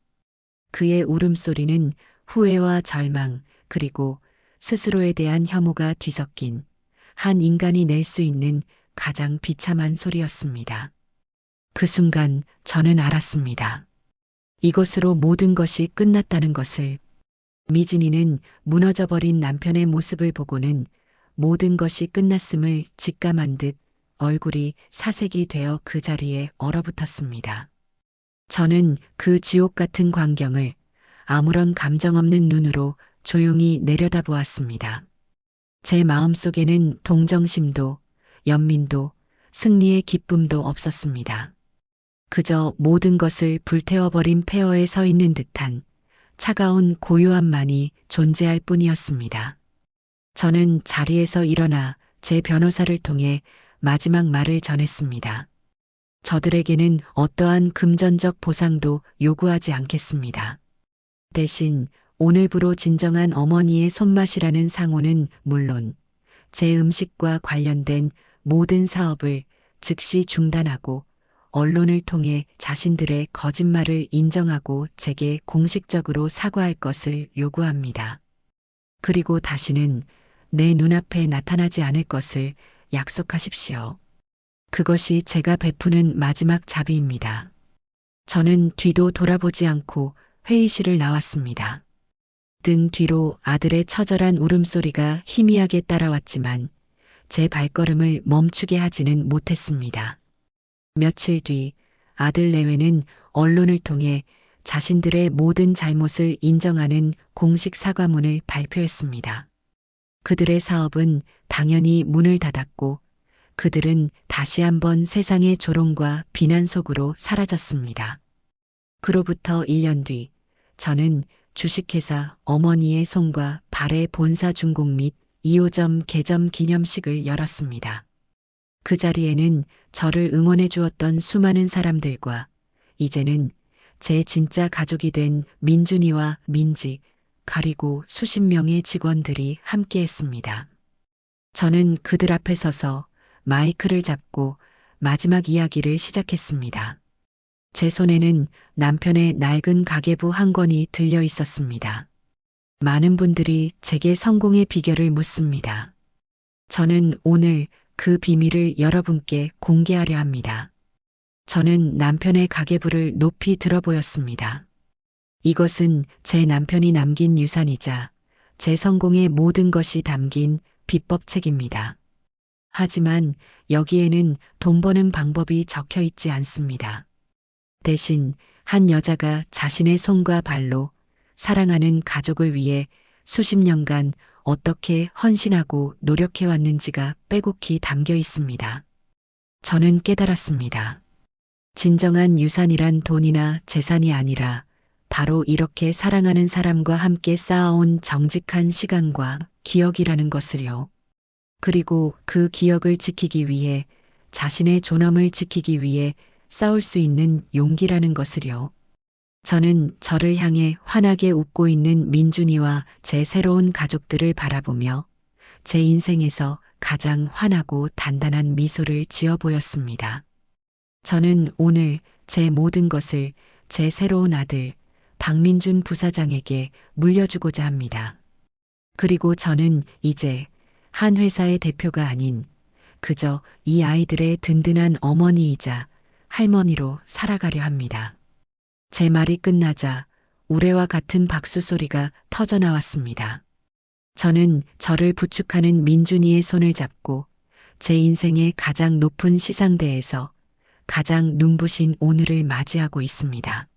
그의 울음소리는 후회와 절망, 그리고 스스로에 대한 혐오가 뒤섞인 한 인간이 낼 수 있는 가장 비참한 소리였습니다. 그 순간 저는 알았습니다. 이것으로 모든 것이 끝났다는 것을. 미진이는 무너져버린 남편의 모습을 보고는 모든 것이 끝났음을 직감한 듯 얼굴이 사색이 되어 그 자리에 얼어붙었습니다. 저는 그 지옥 같은 광경을 아무런 감정 없는 눈으로 조용히 내려다보았습니다. 제 마음속에는 동정심도, 연민도, 승리의 기쁨도 없었습니다. 그저 모든 것을 불태워버린 폐허에 서 있는 듯한 차가운 고요함만이 존재할 뿐이었습니다. 저는 자리에서 일어나 제 변호사를 통해 마지막 말을 전했습니다. 저들에게는 어떠한 금전적 보상도 요구하지 않겠습니다. 대신 오늘부로 진정한 어머니의 손맛이라는 상호는 물론 제 음식과 관련된 모든 사업을 즉시 중단하고 언론을 통해 자신들의 거짓말을 인정하고 제게 공식적으로 사과할 것을 요구합니다. 그리고 다시는 내 눈앞에 나타나지 않을 것을 약속하십시오. 그것이 제가 베푸는 마지막 자비입니다. 저는 뒤도 돌아보지 않고 회의실을 나왔습니다. 등 뒤로 아들의 처절한 울음소리가 희미하게 따라왔지만 제 발걸음을 멈추게 하지는 못했습니다. 며칠 뒤 아들 내외는 언론을 통해 자신들의 모든 잘못을 인정하는 공식 사과문을 발표했습니다. 그들의 사업은 당연히 문을 닫았고 그들은 다시 한번 세상의 조롱과 비난 속으로 사라졌습니다. 그로부터 1년 뒤 저는 주식회사 어머니의 손과 발의 본사 준공 및 2호점 개점 기념식을 열었습니다. 그 자리에는 저를 응원해 주었던 수많은 사람들과 이제는 제 진짜 가족이 된 민준이와 민지, 그리고 수십 명의 직원들이 함께했습니다. 저는 그들 앞에 서서 마이크를 잡고 마지막 이야기를 시작했습니다. 제 손에는 남편의 낡은 가계부 한 권이 들려 있었습니다. 많은 분들이 제게 성공의 비결을 묻습니다. 저는 오늘 그 비밀을 여러분께 공개하려 합니다. 저는 남편의 가계부를 높이 들어 보였습니다. 이것은 제 남편이 남긴 유산이자 제 성공의 모든 것이 담긴 비법책입니다. 하지만 여기에는 돈 버는 방법이 적혀 있지 않습니다. 대신 한 여자가 자신의 손과 발로 사랑하는 가족을 위해 수십 년간 어떻게 헌신하고 노력해왔는지가 빼곡히 담겨 있습니다. 저는 깨달았습니다. 진정한 유산이란 돈이나 재산이 아니라 바로 이렇게 사랑하는 사람과 함께 쌓아온 정직한 시간과 기억이라는 것을요. 그리고 그 기억을 지키기 위해 자신의 존엄을 지키기 위해 싸울 수 있는 용기라는 것을요. 저는 저를 향해 환하게 웃고 있는 민준이와 제 새로운 가족들을 바라보며 제 인생에서 가장 환하고 단단한 미소를 지어 보였습니다. 저는 오늘 제 모든 것을 제 새로운 아들 박민준 부사장에게 물려주고자 합니다. 그리고 저는 이제 한 회사의 대표가 아닌 그저 이 아이들의 든든한 어머니이자 할머니로 살아가려 합니다. 제 말이 끝나자 우레와 같은 박수 소리가 터져 나왔습니다. 저는 저를 부축하는 민준이의 손을 잡고 제 인생의 가장 높은 시상대에서 가장 눈부신 오늘을 맞이하고 있습니다.